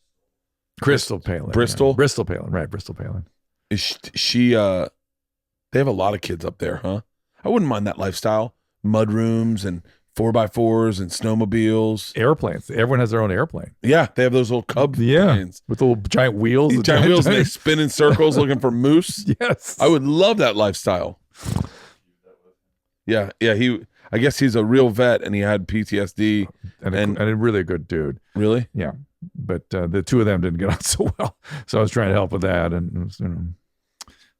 Crystal Palin. Bristol? Yeah. Bristol Palin, right, Bristol Palin. Is she they have a lot of kids up there, huh? I wouldn't mind that lifestyle. Mud rooms and 4x4s and snowmobiles. Airplanes. Everyone has their own airplane. Yeah, they have those little Cub planes. With the little giant wheels. These giant wheels, and they spin in circles looking for moose. Yes. I would love that lifestyle. Yeah, I guess he's a real vet and he had PTSD. And a really good dude. Really? Yeah. But the two of them didn't get on so well. So I was trying to help with that, and it was,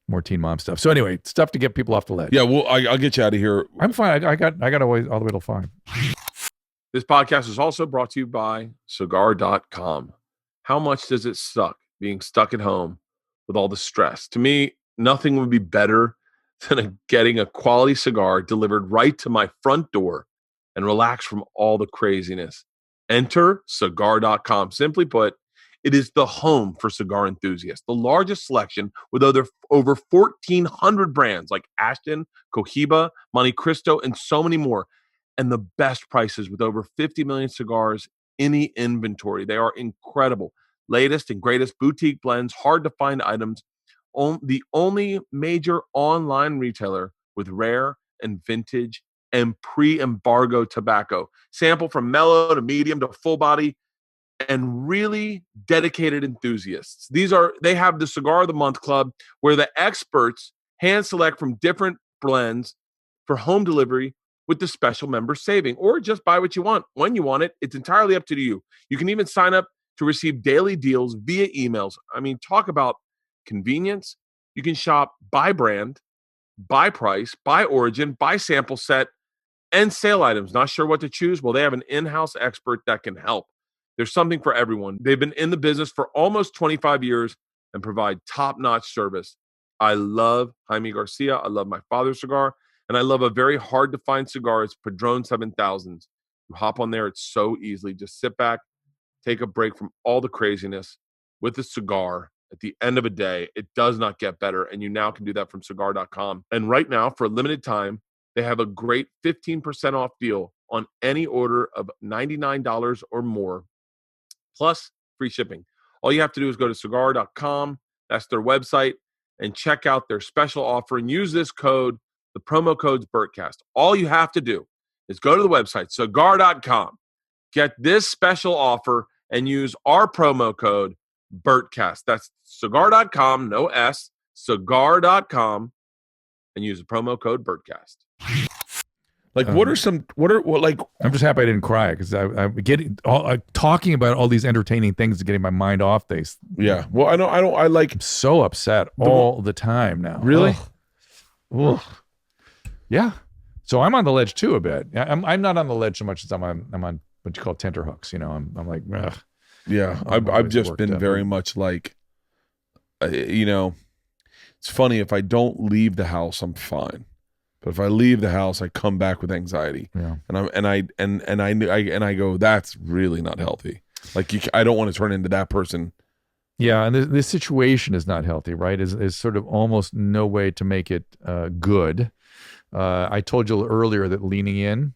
more Teen Mom stuff. So anyway, stuff to get people off the ledge. Yeah, well, I'll get you out of here. I'm fine. I got all the way till 5. This podcast is also brought to you by cigar.com. How much does it suck being stuck at home with all the stress? To me, nothing would be better than getting a quality cigar delivered right to my front door and relax from all the craziness. Enter cigar.com. Simply put, it is the home for cigar enthusiasts. The largest selection with over 1,400 brands like Ashton, Cohiba, Monte Cristo, and so many more. And the best prices with over 50 million cigars in the inventory. They are incredible. Latest and greatest boutique blends, hard to find items. The only major online retailer with rare and vintage and pre-embargo tobacco. Sample from mellow to medium to full body, and really dedicated enthusiasts. They have the Cigar of the Month Club, where the experts hand select from different blends for home delivery with the special member saving, or just buy what you want when you want it. It's entirely up to you. You can even sign up to receive daily deals via emails. I mean, talk about convenience. You can shop by brand, by price, by origin, by sample set, and sale items. Not sure what to choose? Well, they have an in-house expert that can help. There's something for everyone. They've been in the business for almost 25 years and provide top-notch service. I love Jaime Garcia. I love my father's cigar. And I love a very hard-to-find cigar. It's Padron 7000s. You hop on there. It's so easily. Just sit back, take a break from all the craziness with a cigar. At the end of a day, it does not get better. And you now can do that from cigar.com. And right now, for a limited time, they have a great 15% off deal on any order of $99 or more, plus free shipping. All you have to do is go to cigar.com. That's their website, and check out their special offer and use this code. The promo code's Bertcast. All you have to do is go to the website, cigar.com. Get this special offer and use our promo code Bertcast. That's cigar.com, no S, cigar.com, and use the promo code Bertcast. Like, what like? I'm just happy I didn't cry because I'm getting talking about all these entertaining things to getting my mind off these. Yeah. Well, I'm so upset all the time now. Really? Ugh. Yeah. So I'm on the ledge too a bit. I'm not on the ledge so much as I'm on what you call tenterhooks. You know, I'm like, ugh. Yeah. I've just been very much like, you know, it's funny, if I don't leave the house, I'm fine. But if I leave the house, I come back with anxiety. Yeah. And I go, that's really not healthy. Like, I don't want to turn into that person. Yeah, and this situation is not healthy, right? Is sort of almost no way to make it good. I told you earlier that leaning in,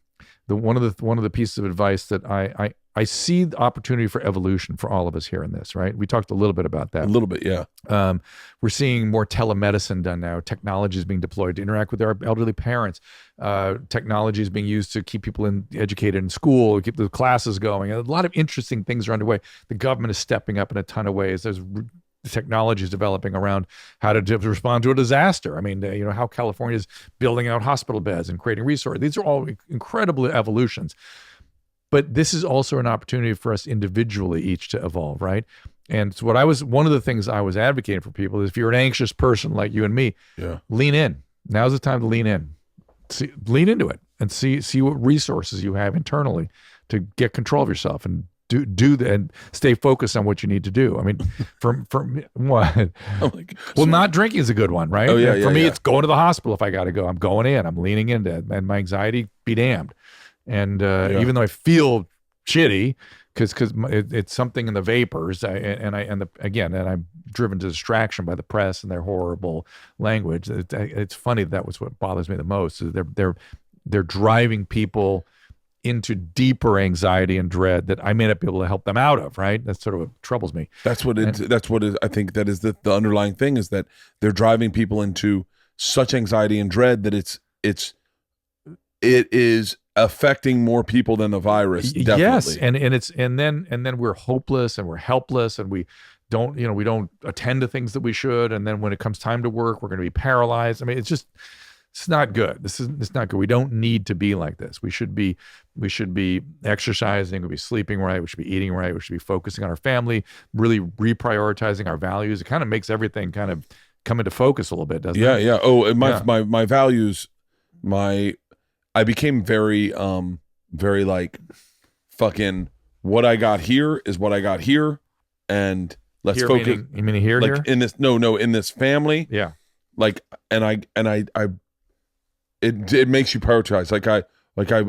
one of the pieces of advice that I see the opportunity for evolution for all of us here in this, right? We talked a little bit about that. A little bit, yeah. We're seeing more telemedicine done now. Technology is being deployed to interact with our elderly parents. Technology is being used to keep people educated in school, keep the classes going. A lot of interesting things are underway. The government is stepping up in a ton of ways. There's technology is developing around how to respond to a disaster. I mean, you know, how California is building out hospital beds and creating resources. These are all incredible evolutions. But this is also an opportunity for us individually each to evolve, right? And so one of the things I was advocating for people is, if you're an anxious person like you and me, lean in. Now's the time to lean in. Lean into it and see what resources you have internally to get control of yourself and do that and stay focused on what you need to do. I mean, for what? Well, not drinking is a good one, right? Oh, yeah, for me, it's going to the hospital if I got to go. I'm going in. I'm leaning into it, and my anxiety be damned. And even though I feel shitty because it's something in the vapors, and I'm driven to distraction by the press and their horrible language. It's funny that was what bothers me the most. Is they're driving people into deeper anxiety and dread that I may not be able to help them out of. Right? That's sort of what troubles me. I think that is the underlying thing, is that they're driving people into such anxiety and dread that it is affecting more people than the virus. Definitely. Yes, and then we're hopeless and we're helpless, and we don't attend to things that we should, and then when it comes time to work, we're going to be paralyzed. I mean, it's not good. It's not good. We don't need to be like this. We should be exercising, we should be sleeping right, we should be eating right, we should be focusing on our family, really reprioritizing our values. It kind of makes everything kind of come into focus a little bit, doesn't it? Yeah. Oh, and my values, I became very like, fucking, what I got here is what I got here, and let's here, focus. You mean here? Like in this? No, in this family. Yeah. Like, it makes you prioritize.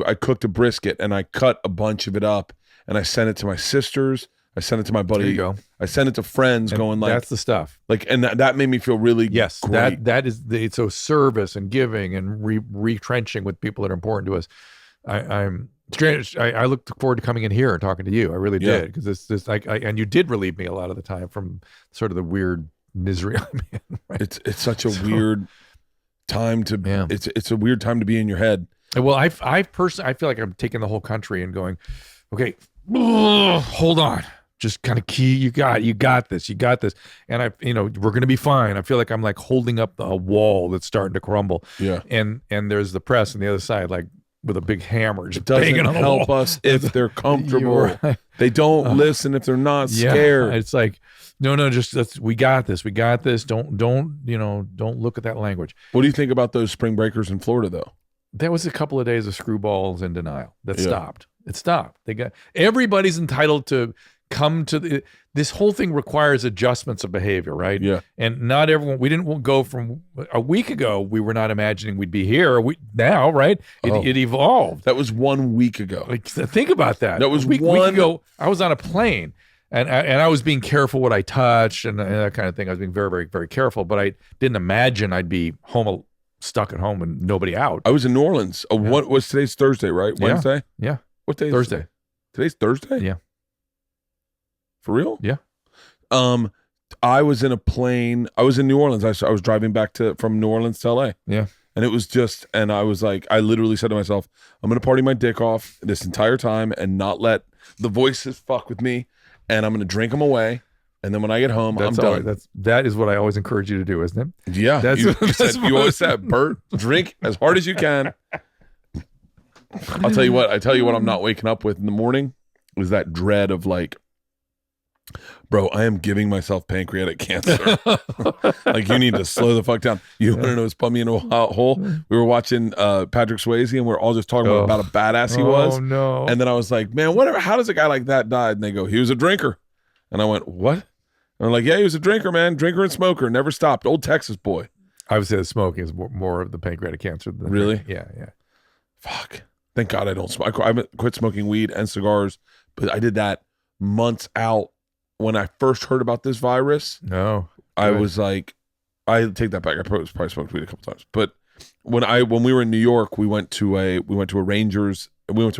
I cooked a brisket and I cut a bunch of it up and I sent it to my sisters. I sent it to my buddy. There you go. I sent it to friends, and going like, that's the stuff. Like, and that made me feel really great. That is it's so service and giving and retrenching with people that are important to us. I'm strange. I look forward to coming in here and talking to you. I really did, because this and you did relieve me a lot of the time from sort of the weird misery I'm in. Right? It's such a weird time to. Yeah. It's a weird time to be in your head. Well, I personally, I feel like I'm taking the whole country and going, okay, hold on. Just kind of you got this. And we're going to be fine. I feel like I'm like holding up a wall that's starting to crumble. Yeah. And there's the press on the other side, like with a big hammer. Just it doesn't banging on the help wall. us if they're comfortable. Right. They don't listen if they're not scared. It's like, no, just we got this. Don't look at that language. What do you think about those spring breakers in Florida, though? There was a couple of days of screwballs in denial. That stopped. It stopped. Everybody's entitled to come to this whole thing requires adjustments of behavior, right? Yeah. And not everyone, we didn't go from a week ago, we were not imagining we'd be here. Now, right? It evolved. That was 1 week ago. Like, think about that. That was week ago. I was on a plane and I was being careful what I touched and that kind of thing. I was being very, very, very careful, but I didn't imagine I'd be stuck at home and nobody out. I was in New Orleans. What was today's Thursday, right? Wednesday? Yeah. What day? Thursday. Today's Thursday? Yeah. For real? Yeah. I was in a plane. I was in New Orleans. I was driving back from New Orleans to LA. Yeah. And it was just, and I was like, I literally said to myself, I'm going to party my dick off this entire time and not let the voices fuck with me. And I'm going to drink them away. And then when I get home, I'm done. That is what I always encourage you to do, isn't it? Yeah. You always said, Bert, drink as hard as you can. I tell you what I'm not waking up with in the morning is that dread of like, bro, I am giving myself pancreatic cancer. Like, you need to slow the fuck down. You want to know what's put me in a hole? We were watching Patrick Swayze, and we're all just talking about a badass he was. Oh, no. And then I was like, man, whatever. How does a guy like that die? And they go, he was a drinker. And I went, what? And I'm like, yeah, he was a drinker, man. Drinker and smoker. Never stopped. Old Texas boy. I would say the smoking is more of the pancreatic cancer. Than really? Yeah. Fuck. Thank God I don't smoke. I quit smoking weed and cigars, but I did that months out. When I first heard about this virus, I was like, I take that back. I probably smoked weed a couple times, but when we were in New York, we went to a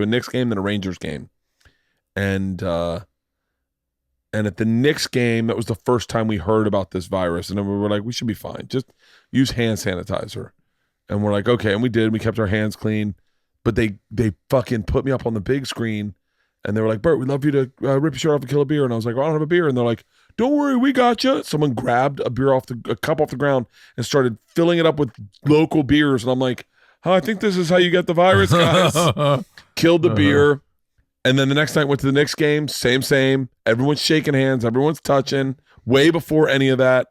Knicks game, then a Rangers game, and at the Knicks game, that was the first time we heard about this virus, and then we were like, we should be fine. Just use hand sanitizer, and we're like, okay, and we did. We kept our hands clean, but they fucking put me up on the big screen. And they were like, Bert, we'd love you to rip your shirt off and kill a beer. And I was like, well, I don't have a beer. And they're like, don't worry, we got you. Someone grabbed a cup off the ground and started filling it up with local beers. And I'm like, I think this is how you get the virus, guys. Killed the beer. And then the next night went to the Knicks game. Same. Everyone's shaking hands. Everyone's touching. Way before any of that.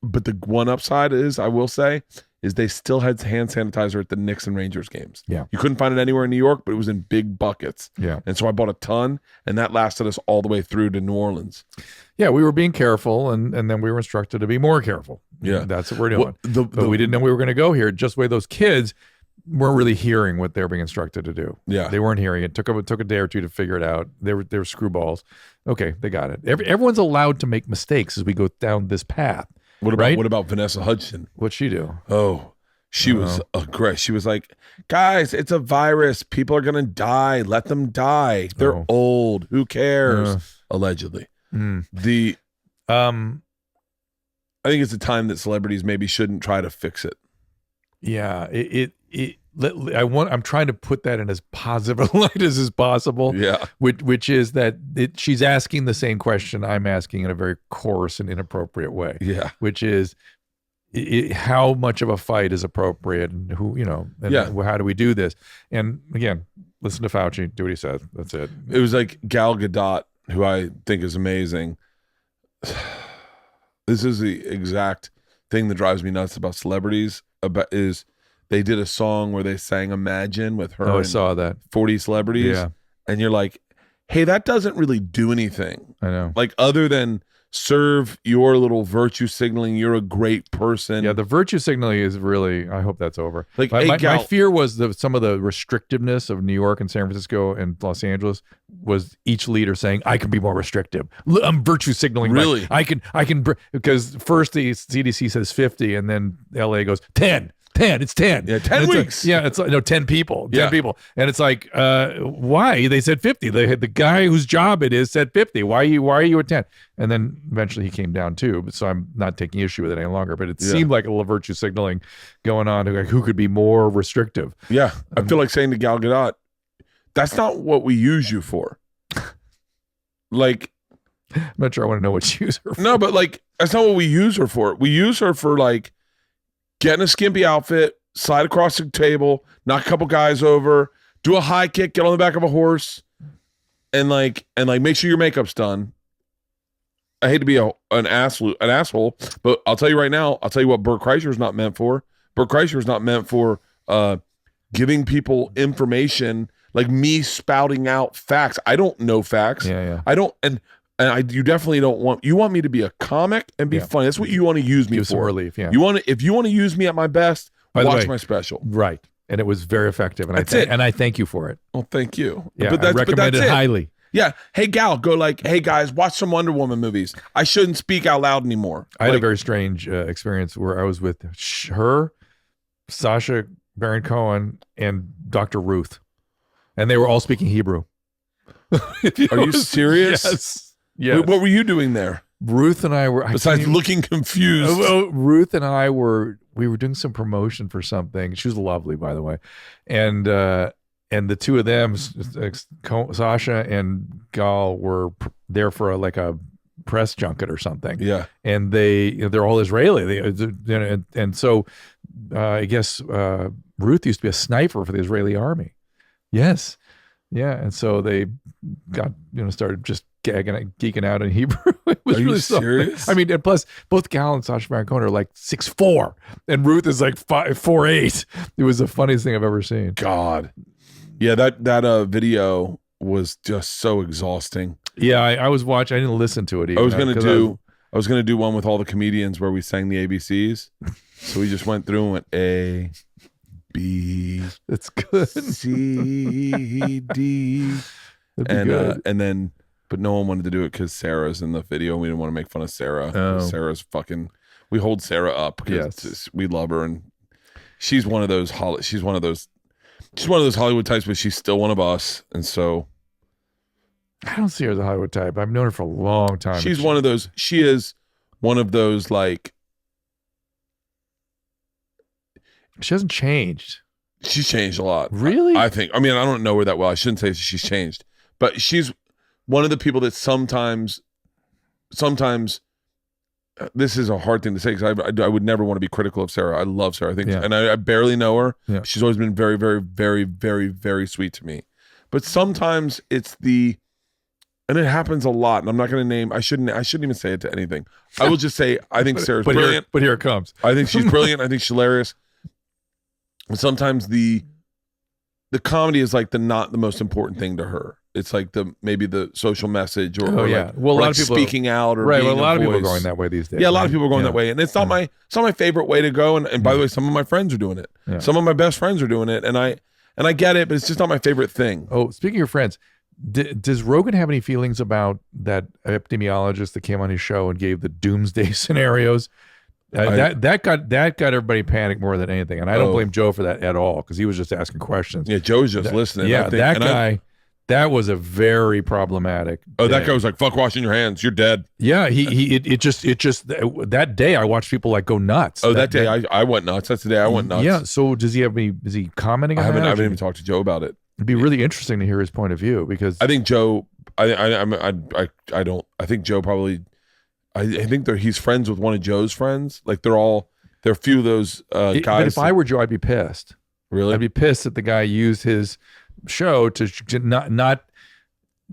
But the one upside is, I will say, is they still had hand sanitizer at the Knicks and Rangers games. Yeah. You couldn't find it anywhere in New York, but it was in big buckets. Yeah. And so I bought a ton, and that lasted us all the way through to New Orleans. Yeah, we were being careful, and then we were instructed to be more careful. Yeah. That's what we're doing. But we didn't know we were going to go here. Just the way those kids weren't really hearing what they were being instructed to do. Yeah. They weren't hearing it. Took a day or two to figure it out. They were screwballs. Okay, they got it. Everyone's allowed to make mistakes as we go down this path. What about Vanessa Hudson? What'd she do? Oh, she was aggressive. She was like, guys, it's a virus. People are going to die. Let them die. They're old. Who cares? Allegedly. Mm. I think it's a time that celebrities maybe shouldn't try to fix it. Yeah. I'm trying to put that in as positive a light as possible. Yeah. Which is that she's asking the same question I'm asking in a very coarse and inappropriate way. Yeah. Which is, how much of a fight is appropriate, and how do we do this? And again, listen to Fauci, do what he says. That's it. It was like Gal Gadot, who I think is amazing. This is the exact thing that drives me nuts about celebrities. Is they did a song where they sang Imagine with her. I saw that. 40 celebrities. Yeah. And you're like, hey, that doesn't really do anything. I know. Like, other than serve your little virtue signaling, you're a great person. Yeah, the virtue signaling is really, I hope that's over. Like, my fear was some of the restrictiveness of New York and San Francisco and Los Angeles was each leader saying, I can be more restrictive. I'm virtue signaling. Really? I can, because first the CDC says 50 and then LA goes 10. It's 10. Yeah, 10 weeks. It's like, no, 10 people. 10 Yeah. people. And it's like, why? They said 50. The guy whose job it is said 50. Why are you at 10? And then eventually he came down too. So I'm not taking issue with it any longer. But it seemed like a little virtue signaling going on. Like, who could be more restrictive? Yeah. I feel like saying to Gal Gadot, that's not what we use you for. Like, I'm not sure I want to know what you use her for. No, but like, that's not what we use her for. We use her for like, get in a skimpy outfit, slide across the table, knock a couple guys over, do a high kick, get on the back of a horse, and make sure your makeup's done. I hate to be an asshole, but I'll tell you right now, I'll tell you what Bert Kreischer is not meant for. Bert Kreischer is not meant for giving people information, like me spouting out facts. I don't know facts. Yeah. I don't, you definitely don't want. You want me to be a comic and be funny. That's what you want to use me Give for. some relief. Yeah. If you want to use me at my best, watch my special. Right, and it was very effective. And That's it. And I thank you for it. Well, thank you. Yeah, I recommend it highly. Yeah. Hey, Gal, go like, hey guys, watch some Wonder Woman movies. I shouldn't speak out loud anymore. I had a very strange experience where I was with her, Sacha Baron Cohen, and Dr. Ruth, and they were all speaking Hebrew. Are you serious? Yes. Yes. What were you doing there? Ruth and I were besides looking confused. Ruth and I were we were doing some promotion for something. She was lovely, by the way, and the two of them, Sasha and Gal, were there for a press junket or something. Yeah, and they're all Israeli. And so I guess Ruth used to be a sniper for the Israeli army. Yes, yeah, and so they got started just geeking out in Hebrew. It was Are you really serious? I mean, and plus both Gal and Sasha Baron Cohen are like 6'4", and Ruth is like 4'8". It was the funniest thing I've ever seen. God, yeah, that video was just so exhausting. Yeah, I was watching. I didn't listen to it. Even, I was gonna do one with all the comedians where we sang the ABCs. So we just went through and went A, B, it's good. C, D, and then, but no one wanted to do it because Sarah's in the video. We didn't want to make fun of Sarah. Oh. Sarah's fucking. We hold Sarah up because we love her, and she's one of those. She's one of those Hollywood types, but she's still one of us, and so. I don't see her as a Hollywood type. I've known her for a long time. She's one of those. She is one of those like. She hasn't changed. She's changed a lot. Really? I think. I mean, I don't know her that well. I shouldn't say she's changed, but she's one of the people that sometimes. This is a hard thing to say because I would never want to be critical of Sarah. I love Sarah. I think, and I barely know her. Yeah. She's always been very, very, very, very, very sweet to me. But sometimes it's and it happens a lot. And I'm not going to name. I shouldn't even say it to anything. I will just say I think Sarah's brilliant. But here it comes. I think she's brilliant. I think she's hilarious. And sometimes the comedy is like not the most important thing to her. It's like maybe the social message or well, a lot of people speaking out or right. Being Well, a lot of voice. people are going that way these days. Yeah, a lot of people are going that way, and it's not my favorite way to go. And by the way, some of my friends are doing it. Yeah. Some of my best friends are doing it, and I get it, but it's just not my favorite thing. Oh, speaking of your friends, does Rogan have any feelings about that epidemiologist that came on his show and gave the doomsday scenarios? That got everybody panicked more than anything, and I don't blame Joe for that at all because he was just asking questions. Yeah, Joe's just listening. Yeah, that guy. That was a very problematic. Oh, that guy was like, "Fuck washing your hands, you're dead." Yeah, it just that day I watched people like go nuts. Oh, that day I went nuts. That's the day I went nuts. Yeah. So does he have any? Is he commenting on that? I haven't even talked to Joe about it. It'd be really interesting to hear his point of view because I think Joe. I think Joe probably. I think he's friends with one of Joe's friends. Like there are a few of those guys. But if I were Joe, I'd be pissed. Really, I'd be pissed that the guy used his show to not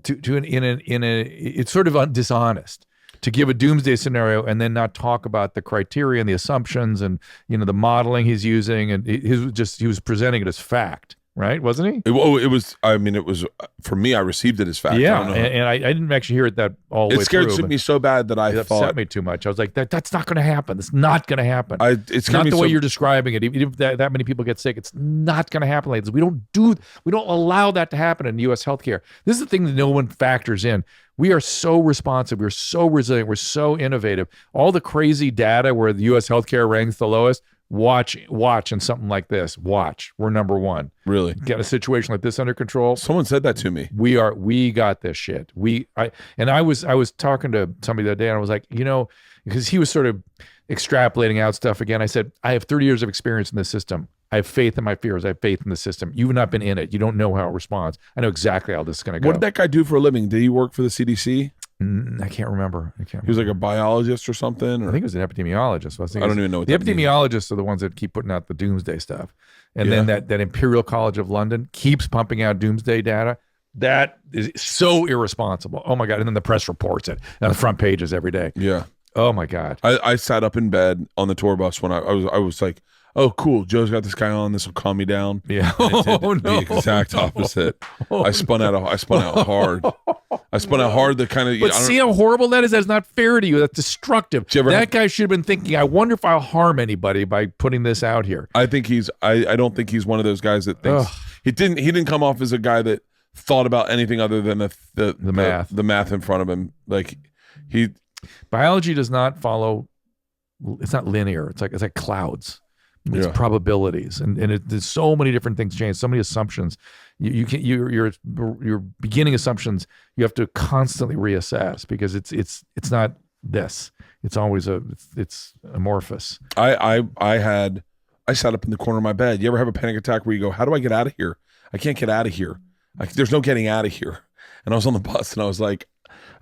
it's sort of dishonest to give a doomsday scenario and then not talk about the criteria and the assumptions and the modeling he's using, and he was presenting it as fact, right? Wasn't he? It was. I mean, it was for me. I received it as fact. Yeah, and I didn't actually hear it that all the way through. It scared me so bad that it upset me too much. I was like, that's not going to happen. It's not going to happen. It's not the way you're describing it. Even if that many people get sick, it's not going to happen like this. We don't allow that to happen in U.S. healthcare. This is the thing that no one factors in. We are so responsive. We're so resilient. We're so innovative. All the crazy data where the U.S. healthcare ranks the lowest. Watch in something like this. Watch. We're number one. Really? Get a situation like this under control. Someone said that to me. We got this shit. I was talking to somebody the other day and I was like, because he was sort of extrapolating out stuff again. I said, I have 30 years of experience in this system. I have faith in my fears. I have faith in the system. You've not been in it. You don't know how it responds. I know exactly how this is going to go. What did that guy do for a living? Did he work for the CDC? I can't remember. He was like a biologist or something? Or? I think he was an epidemiologist. I don't even know what the epidemiologists are the ones that keep putting out the doomsday stuff. And then that Imperial College of London keeps pumping out doomsday data. That is so irresponsible. Oh my God. And then the press reports it on the front pages every day. Yeah. Oh my God. I sat up in bed on the tour bus when I was like, oh, cool. Joe's got this guy on. This will calm me down. Yeah. The exact opposite. I spun out hard. I spun out hard. The kind of. But see how horrible that is. That's not fair to you. That's destructive. That guy should have been thinking. I wonder if I'll harm anybody by putting this out here. I think I don't think he's one of those guys that thinks he didn't come off as a guy that thought about anything other than the math in front of him. Like biology does not follow. It's not linear. It's like clouds. It's probabilities, and there's so many different things change, so many assumptions. Your beginning assumptions you have to constantly reassess because it's not this. It's always it's amorphous. I sat up in the corner of my bed. You ever have a panic attack where you go, how do I get out of here? I can't get out of here. There's no getting out of here. And I was on the bus and I was like,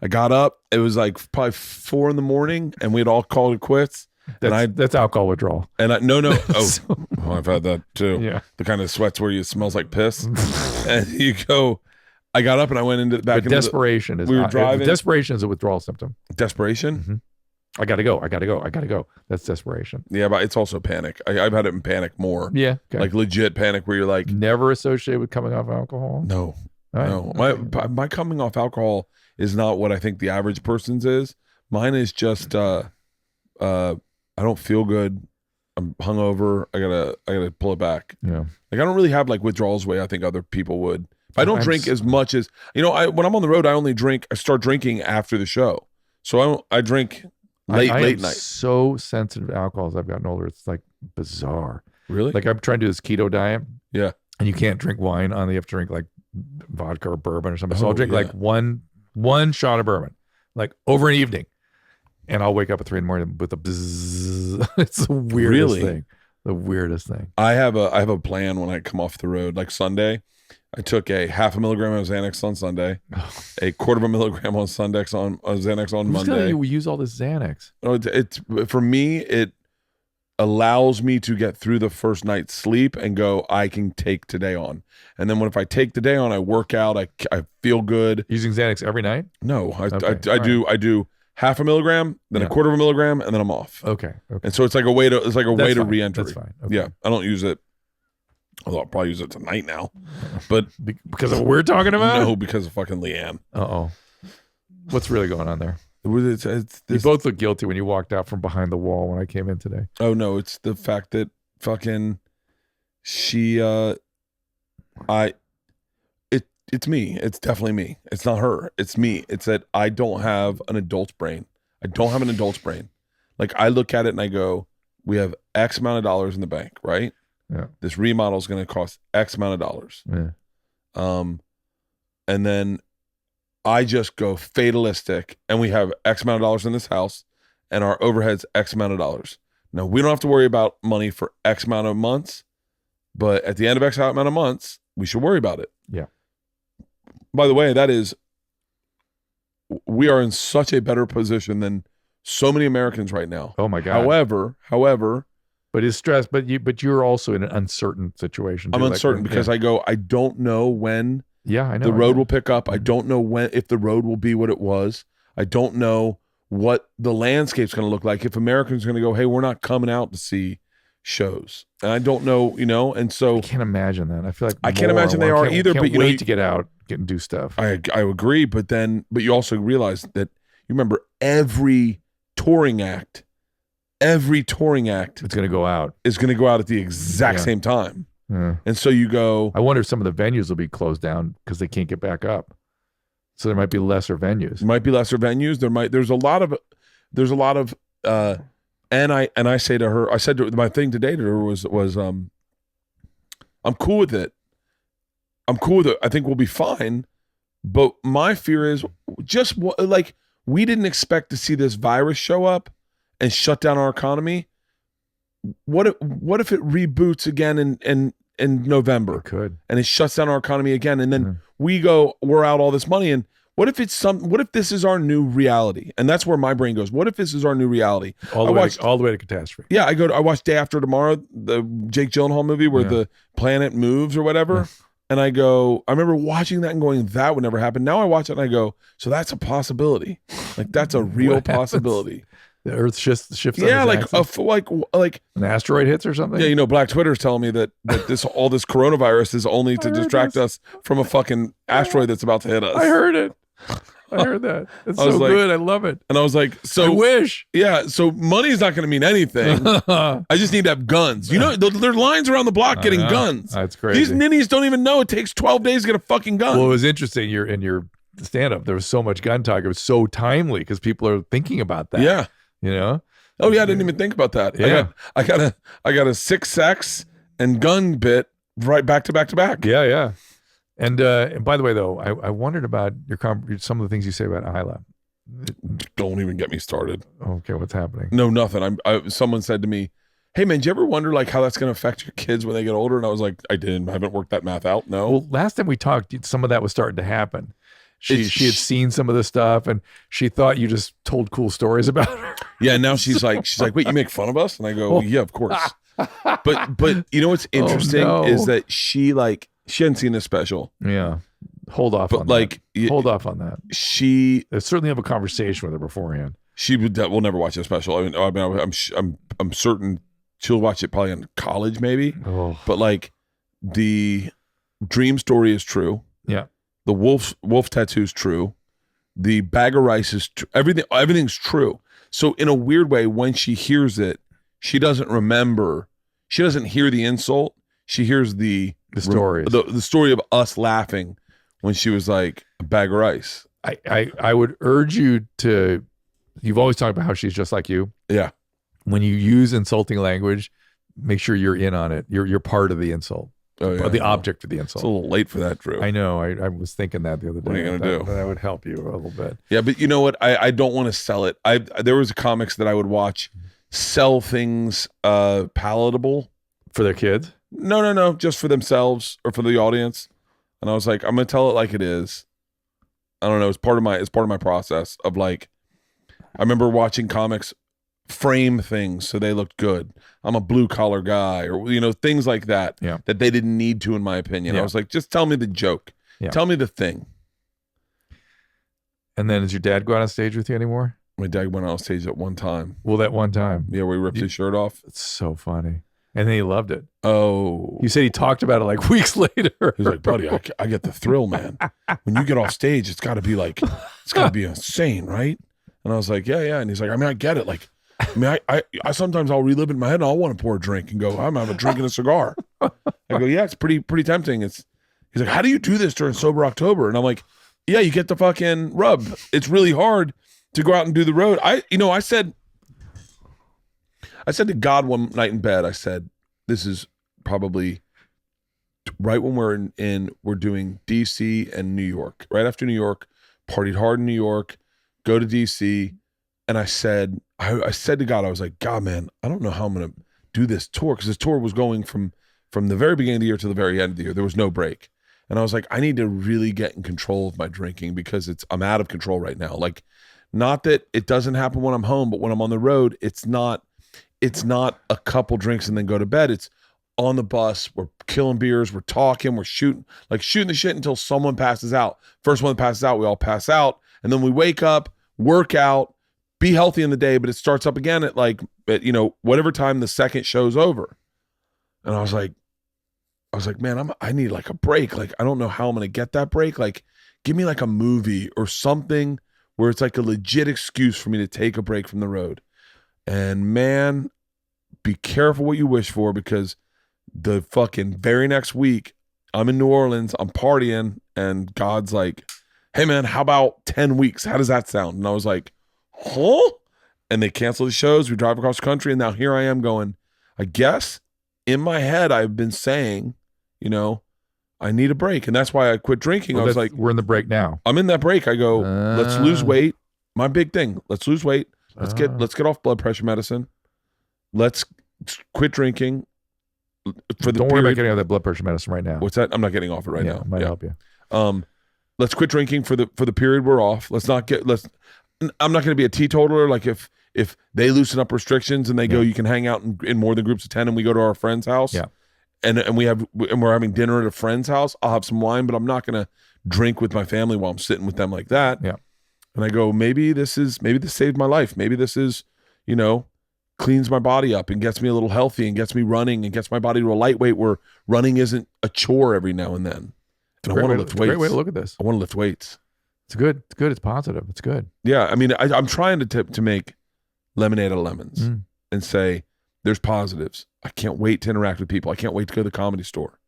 I got up. It was like probably 4 a.m. and we had all called it quits. That's alcohol withdrawal. And I've had that too. Yeah. The kind of sweats where it smells like piss. And you go, I got up and I went into back into desperation is we were driving. Desperation is a withdrawal symptom. Desperation? Mm-hmm. I gotta go. That's desperation. Yeah, but it's also panic. I've had it in panic more. Yeah. Okay. Like legit panic where you're like, never associated with coming off alcohol. No. Right. No. My coming off alcohol is not what I think the average person's is. Mine is just I don't feel good. I'm hungover. I gotta pull it back. Yeah. Like I don't really have like withdrawals way I think other people would. I don't drink as much as when I'm on the road. I start drinking after the show. So I drink late night. So sensitive to alcohol as I've gotten older. It's like bizarre. Really? Like I'm trying to do this keto diet. Yeah. And you can't drink wine on. You have to drink like vodka or bourbon or something. So I'll drink yeah. like one shot of bourbon, like over an evening, and I'll wake up at 3 a.m. with a bzz. It's the weirdest thing. The weirdest thing. I have a plan when I come off the road. Like Sunday, I took a 0.5 milligram of Xanax on Sunday, a 1/4 milligram on Xanax on Monday. You use all this Xanax. Oh, it's for me. It allows me to get through the first night's sleep and go, I can take today on. And then if I take the day on, I work out. I feel good. Using Xanax every night? No, I do 0.5 milligram, then a 1/4 milligram, and then I'm off. Okay. And so it's like a way to re-enter. That's fine. Okay. Yeah, I don't use it. Although I'll probably use it tonight now. But because of what we're talking about? No, because of fucking Leanne. Uh-oh. What's really going on there? It's you both look guilty when you walked out from behind the wall when I came in today. Oh no, it's the fact that fucking she it's me. It's definitely me. It's not her. It's me. It's that I don't have an adult's brain. I don't have an adult's brain. Like I look at it and I go, we have X amount of dollars in the bank, right? Yeah. This remodel is going to cost X amount of dollars. Yeah. And then I just go fatalistic and we have X amount of dollars in this house and our overhead's X amount of dollars. Now we don't have to worry about money for X amount of months, but at the end of X amount of months, we should worry about it. Yeah. By the way, we are in such a better position than so many Americans right now. Oh my God. However, but it's stress, but you're also in an uncertain situation. I'm uncertain because I don't know when I know the road will pick up. I don't know if the road will be what it was. I don't know what the landscape's going to look like. If Americans are going to go, hey, we're not coming out to see shows. And I don't know, and so I can't imagine that. I feel like I can't imagine they are either. But you wait to get out, get and do stuff. I agree, but you also realize that you remember every touring act it's going to go out. Is going to go out at the exact same time. Yeah. And so you go, I wonder if some of the venues will be closed down because they can't get back up. So there might be lesser venues. There's a lot of and I say to her, I said my thing today to her was I'm cool with it. I think we'll be fine. But my fear is just we didn't expect to see this virus show up and shut down our economy. What if it reboots again in November? It could. And it shuts down our economy again, and then we're out all this money. And what if this is our new reality? And that's where my brain goes. What if this is our new reality? All the way to catastrophe. Yeah, I watched Day After Tomorrow, the Jake Gyllenhaal movie where the planet moves or whatever. Yeah. And I remember watching that and going, that would never happen. Now I watch it and I go, so that's a possibility. Like that's a real possibility. The Earth shifts. Yeah, like an asteroid hits or something. Yeah, Black Twitter's telling me that all this coronavirus is only to distract us from a fucking asteroid that's about to hit us. I heard it. I heard that. It's so good. I love it. And I was like, I wish. Yeah, so money's not going to mean anything. I just need to have guns. There are lines around the block getting guns. That's crazy. These ninnies don't even know it takes 12 days to get a fucking gun. Well, it was interesting. In your stand-up, there was so much gun talk. It was so timely because people are thinking about that. Yeah. Oh yeah, I didn't even think about that. Yeah. I got a 6 sex and gun bit right back to back. Yeah. And by the way, though, I wondered about some of the things you say about Isla. Don't even get me started. Okay, what's happening? No, nothing. Someone said to me, "Hey man, do you ever wonder like how that's going to affect your kids when they get older?" And I was like, I haven't worked that math out. No. Well, last time we talked, some of that was starting to happen. She had seen some of the stuff, and she thought you just told cool stories about her. Yeah. Now she's like, wait, you make fun of us? And I go, yeah, of course. But you know what's interesting is that she hadn't seen this special. Yeah. Hold off on that. Hold off on that. They certainly have a conversation with her beforehand. She will never watch the special. I mean, I'm certain she'll watch it probably in college, maybe. Oh. But like the dream story is true. Yeah. The wolf tattoo is true. The bag of rice is true. Everything's true. So in a weird way, when she hears it, she doesn't remember. She doesn't hear the insult. She hears the stories. The story of us laughing when she was like a bag of rice. I would urge you to. You've always talked about how she's just like you. Yeah. When you use insulting language, make sure you're in on it. You're part of the insult. Oh, yeah, the object of the insult. It's a little late for that, Drew. I know. I was thinking that the other day. What are you going to do? That would help you a little bit. Yeah, but you know what? I don't want to sell it. There was comics that I would watch sell things palatable. For their kids? No. Just for themselves or for the audience. And I was like, I'm going to tell it like it is. I don't know. It's part of my process of like, I remember watching comics frame things so they looked good. I'm a blue collar guy, or things like that. Yeah. That they didn't need to, in my opinion. Yeah. I was like, just tell me the joke. Yeah. Tell me the thing. And then, does your dad go out on stage with you anymore? My dad went on stage at one time. Well, that one time. Yeah, where he ripped his shirt off. It's so funny. And then he loved it. Oh. You said he talked about it like weeks later. He's like, buddy, I get the thrill, man. When you get off stage, it's got to be insane, right? And I was like, yeah. And he's like, I mean, I get it. Like, I mean, I sometimes I'll relive it in my head and I'll want to pour a drink and go, I'm having a drink and a cigar. I go, yeah, it's pretty tempting. He's like, how do you do this during Sober October? And I'm like, yeah, you get the fucking rub. It's really hard to go out and do the road. I said to God one night in bed, I said, this is probably right when we're doing DC and New York. Right after New York, partied hard in New York, go to DC. And I said to God, I was like, God, man, I don't know how I'm going to do this tour, because this tour was going from the very beginning of the year to the very end of the year. There was no break. And I was like, I need to really get in control of my drinking, because I'm out of control right now. Like, not that it doesn't happen when I'm home, but when I'm on the road, it's not a couple drinks and then go to bed. It's on the bus. We're killing beers. We're talking. We're shooting the shit until someone passes out. First one that passes out, we all pass out. And then we wake up, work out, be healthy in the day, but it starts up again at whatever time the second show's over. And I was like, man, I need like a break. Like, I don't know how I'm going to get that break. Like, give me like a movie or something where it's like a legit excuse for me to take a break from the road. And man, be careful what you wish for, because the fucking very next week I'm in New Orleans, I'm partying, and God's like, hey man, how about 10 weeks? How does that sound? And I was like, huh? And they cancel the shows. We drive across the country, and now here I am going, I guess in my head I've been saying, I need a break. And that's why I quit drinking. I was like, we're in the break now. I'm in that break. I go, let's lose weight. My big thing, let's lose weight. Let's get off blood pressure medicine. Let's quit drinking. Don't worry about getting off that blood pressure medicine right now. What's that? I'm not getting off it right now. Might help you. Let's quit drinking for the period we're off. I'm not going to be a teetotaler. Like if they loosen up restrictions and they go, you can hang out in more than groups of 10, and we go to our friend's house. Yeah. And we're having dinner at a friend's house. I'll have some wine, but I'm not going to drink with my family while I'm sitting with them like that. Yeah. And I go, maybe this saved my life. Maybe this is, cleans my body up and gets me a little healthy and gets me running and gets my body to a lightweight where running isn't a chore every now and then. And I want to lift weights. Great way to look at this. I want to lift weights. It's good. It's good. It's positive. It's good. Yeah. I mean, I'm trying to make lemonade out of lemons and say there's positives. I can't wait to interact with people. I can't wait to go to the comedy store.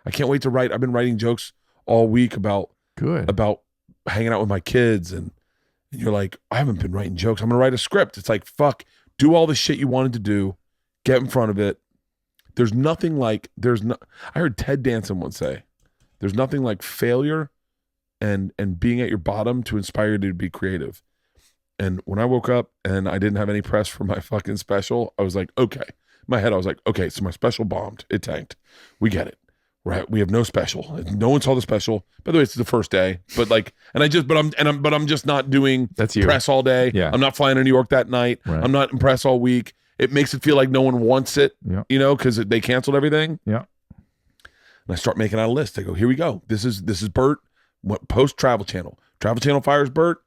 I can't wait to write. I've been writing jokes all week about hanging out with my kids, and you're like, I haven't been writing jokes. I'm going to write a script. It's like, fuck, do all the shit you wanted to do. Get in front of it. There's nothing like, I heard Ted Danson once say, there's nothing like failure and being at your bottom to inspire you to be creative. And when I woke up and I didn't have any press for my fucking special, I was like, okay. In my head, I was like, okay, so my special bombed. It tanked. We get it. Right. We have no special. No one saw the special. By the way, it's the first day. But like, and I just, but I'm just not doing press all day. Yeah. I'm not flying to New York that night. Right. I'm not in press all week. It makes it feel like no one wants it, you know, because they canceled everything. Yeah. And I start making out a list. I go, here we go. This is Bert. What post Travel Channel? Travel Channel fires Bert.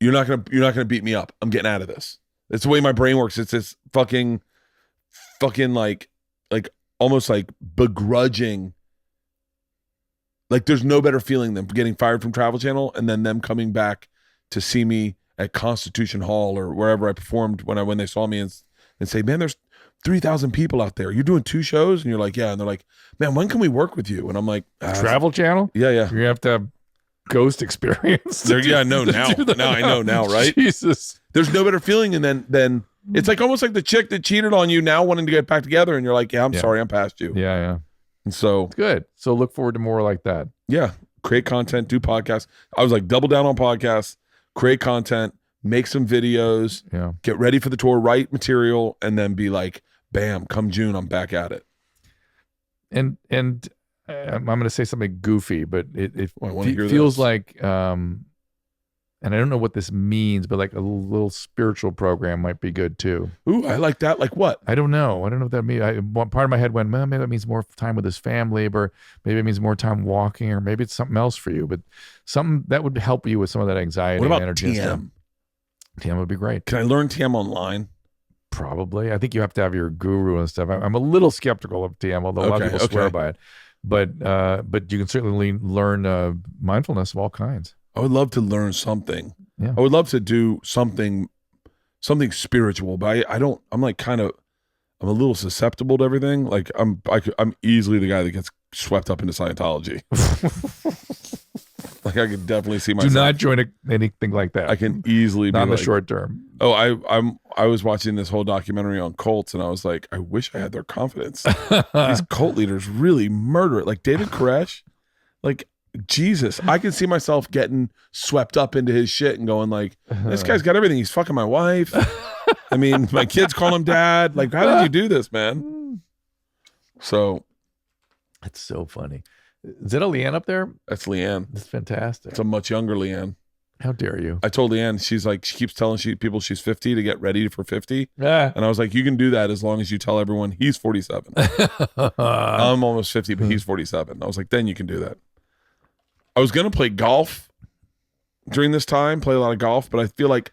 You're not gonna beat me up. I'm getting out of this. It's the way my brain works. It's this fucking like almost like begrudging. Like there's no better feeling than getting fired from Travel Channel and then them coming back to see me at Constitution Hall or wherever I performed when they saw me and say, man, there's 3,000 people out there. You're doing 2 shows? And you're like, yeah. And they're like, man, when can we work with you? And I'm like, Travel Channel? Yeah. You have to have ghost experience. Now I know now, right? Jesus. There's no better feeling than it's like almost like the chick that cheated on you now wanting to get back together. And you're like, yeah, I'm sorry, I'm past you. Yeah. And so good. So look forward to more like that. Yeah. Create content, do podcasts. I was like, double down on podcasts, create content, make some videos, get ready for the tour, write material, and then be like, bam, come June, I'm back at it. And I'm going to say something goofy, but it feels this. Like, and I don't know what this means, but like a little spiritual program might be good too. Ooh, I like that. Like what? I don't know what that means. Part of my head went, well, maybe that means more time with his family, or maybe it means more time walking, or maybe it's something else for you, but something that would help you with some of that anxiety. What about and energy TM? TM would be great. Can I learn TM online? Probably. I think you have to have your guru and stuff. I'm a little skeptical of TM, although a lot of people swear by it. But you can certainly learn mindfulness of all kinds. I would love to learn something. Yeah. I would love to do something spiritual, but I'm a little susceptible to everything. Like I'm easily the guy that gets swept up into Scientology. Like I could definitely see myself. Do not join anything like that. I can easily not be in like, the short term. Oh, I was watching this whole documentary on cults, and I was like, I wish I had their confidence. These cult leaders really murder it. Like David Koresh, like Jesus, I can see myself getting swept up into his shit and going like, this guy's got everything. He's fucking my wife. I mean, my kids call him dad. Like, how did you do this, man? So, that's so funny. Is that a Leanne up there? That's Leanne. That's fantastic. It's a much younger Leanne. How dare you? I told Leanne, she's like, she keeps telling people she's 50 to get ready for 50. Yeah. And I was like, you can do that as long as you tell everyone he's 47. I'm almost 50, but he's 47. I was like, then you can do that. I was going to play golf during this time, play a lot of golf, but I feel like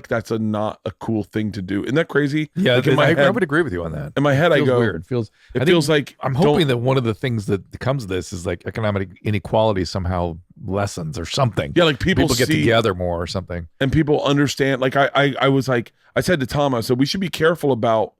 that's not a cool thing to do. Isn't that crazy? Yeah, like I would agree with you on that. In my head, I go, weird. It feels like I'm hoping that one of the things that comes of this is like economic inequality somehow lessens or something. Yeah, like people get together more or something, and people understand. Like I was like, I said to Tom, I said we should be careful about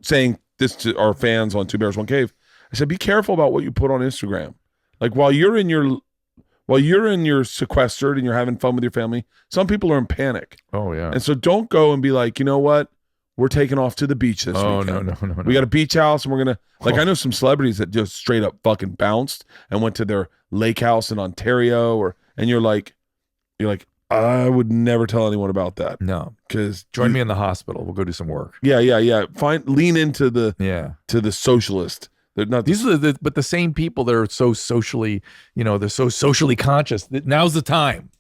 saying this to our fans on Two Bears One Cave. I said, be careful about what you put on Instagram. Like while you're in your sequestered and you're having fun with your family, some people are in panic. Oh yeah. And so don't go and be like, you know what? We're taking off to the beach this weekend. No. We got a beach house and we're going to, I know some celebrities that just straight up fucking bounced and went to their lake house in Ontario and you're like, I would never tell anyone about that. No. Because join me in the hospital. We'll go do some work. Yeah. Lean into the socialist. These are but the same people that are so socially, they're so socially conscious that now's the time.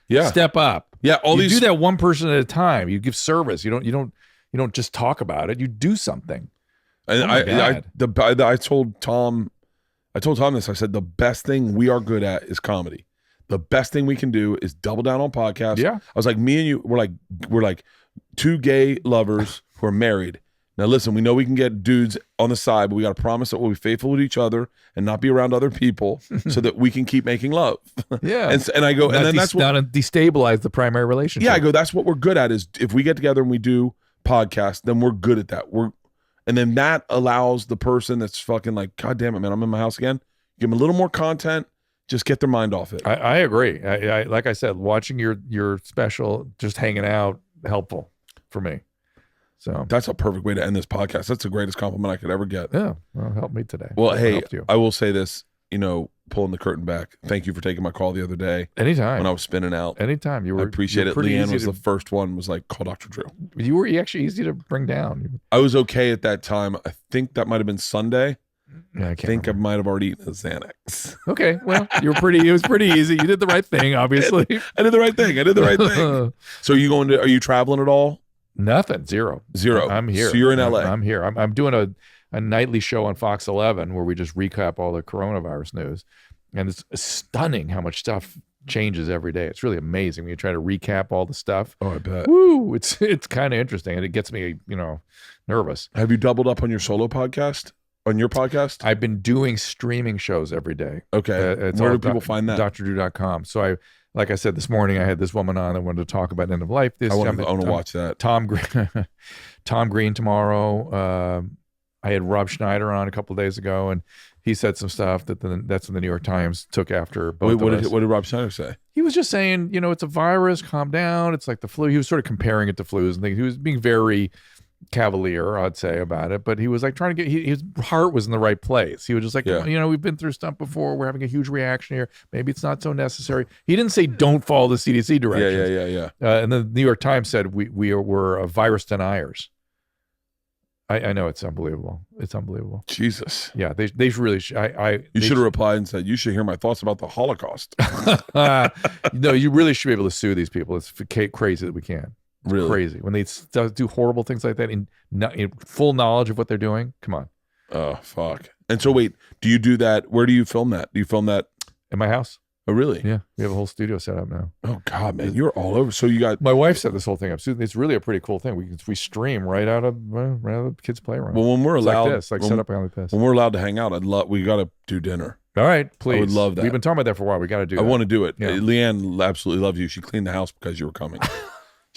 Yeah. Step up. Yeah. You do that one person at a time. You give service. You don't just talk about it. You do something. And I told Tom this. I said the best thing we are good at is comedy. The best thing we can do is double down on podcasts. Yeah. I was like, me and you, we're like two gay lovers who are married. Now listen, we know we can get dudes on the side, but we got to promise that we'll be faithful with each other and not be around other people so that we can keep making love. Yeah. and I go, and then that's not destabilize the primary relationship. Yeah, I go, that's what we're good at is if we get together and we do podcasts, then we're good at that. And then that allows the person that's fucking like, God damn it, man, I'm in my house again. Give them a little more content, just get their mind off it. I agree. I like I said, watching your special, just hanging out, helpful for me. So that's a perfect way to end this podcast. That's the greatest compliment I could ever get. Yeah. Well, help me today. Well, hey, I will say this, pulling the curtain back. Thank you for taking my call the other day. Anytime. When I was spinning out. Anytime. I appreciate it. Leanne was the first one, was like, call Dr. Drew. You were actually easy to bring down. I was okay at that time. I think that might have been Sunday. Yeah, I think I might have already eaten a Xanax. Okay, well, it was pretty easy. You did the right thing, obviously. I did the right thing. So are you traveling at all? Nothing. Zero. I'm here. So you're in LA. I'm here. I'm doing a nightly show on Fox 11 where we just recap all the coronavirus news. And it's stunning how much stuff changes every day. It's really amazing when you try to recap all the stuff. Oh, I bet. Woo! It's kind of interesting, and it gets me, nervous. Have you doubled up on your solo podcast? On your podcast? I've been doing streaming shows every day. Okay. Where do people find that? DrDrew.com. So like I said this morning, I had this woman on that wanted to talk about end of life. I want to watch that. Tom Green tomorrow. I had Rob Schneider on a couple of days ago, and he said some stuff that's when the New York Times took after both of us. What did Rob Schneider say? He was just saying, it's a virus, calm down. It's like the flu. He was sort of comparing it to flus and things. He was being very cavalier, I'd say, about it, but he was like trying to get his heart was in the right place. He was just like, we've been through stuff before. We're having a huge reaction here. Maybe it's not so necessary. He didn't say don't follow the CDC directions. Yeah. And the New York Times said we're virus deniers. I know, it's unbelievable. It's unbelievable. Jesus. Yeah, they really. You should have replied and said, "You should hear my thoughts about the Holocaust." No, you really should be able to sue these people. It's crazy that we can. It's really crazy when they do horrible things like that in full knowledge of what they're doing. Come on. Oh fuck! And so wait, do you do that? Where do you film that? Do you film that in my house? Oh really? Yeah, we have a whole studio set up now. Oh god, man, you're all over. So you got my wife set this whole thing up. So it's really a pretty cool thing. We stream right out of the kids' playroom. Well, when we're allowed, set up like this. When we're allowed to hang out, we got to do dinner. All right, please. I would love that. We've been talking about that for a while. We got to do. I want to do it. Yeah. Leanne absolutely loves you. She cleaned the house because you were coming.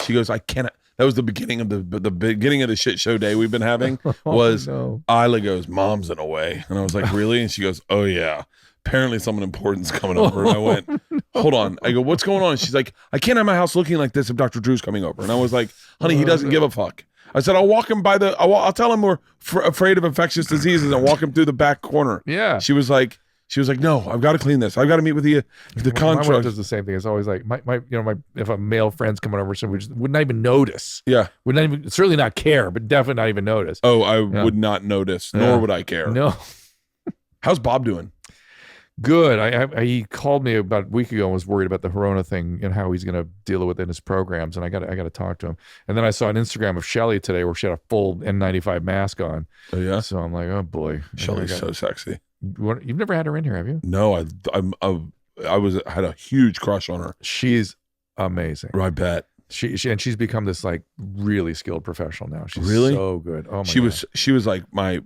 She goes, I cannot. That was the beginning of the beginning of the shit show day we've been having. Was Isla goes, Mom's in a way, and I was like, really? And she goes, oh yeah. Apparently someone important's coming over. And I went, hold on. I go, what's going on? She's like, I can't have my house looking like this if Dr. Drew's coming over. And I was like, honey, he doesn't give a fuck. I said, I'll walk him I'll tell him we're afraid of infectious diseases and walk him through the back corner. Yeah. She was like, no, I've got to clean this. I've got to meet with the contract. My wife does the same thing. It's always like if a male friend's coming over, so we just would not even notice. Yeah. Would not even, certainly not care, but definitely not even notice. Oh, I would not notice, nor would I care. No. How's Bob doing? Good. He called me about a week ago and was worried about the Corona thing and how he's going to deal with it in his programs. And I got to talk to him. And then I saw an Instagram of Shelly today where she had a full N95 mask on. Oh yeah. So I'm like, oh boy, Shelly's so sexy. You've never had her in here, have you? No, I had a huge crush on her. She's amazing. I bet. She's become this like really skilled professional now. She's really so good. Oh my God. She was like my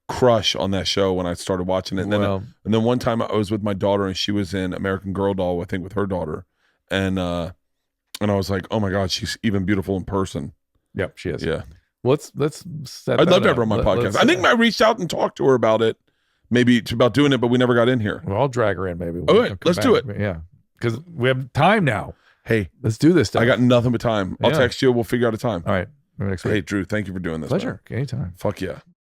crush on that show when I started watching it. And then one time I was with my daughter and she was in American Girl Doll, I think with her daughter. And I was like, oh my God, she's even beautiful in person. Yep, she is. Yeah. Let's set I'd love to have her on my podcast. I think I reached out and talked to her about it, maybe about doing it, but we never got in here. Well, I'll drag her in maybe. All right, let's do it. Yeah. Because we have time now. Hey, let's do this stuff. I got nothing but time. I'll text you. We'll figure out a time. All right. Next week. Hey, Drew, thank you for doing this. Pleasure. Man. Anytime. Fuck yeah.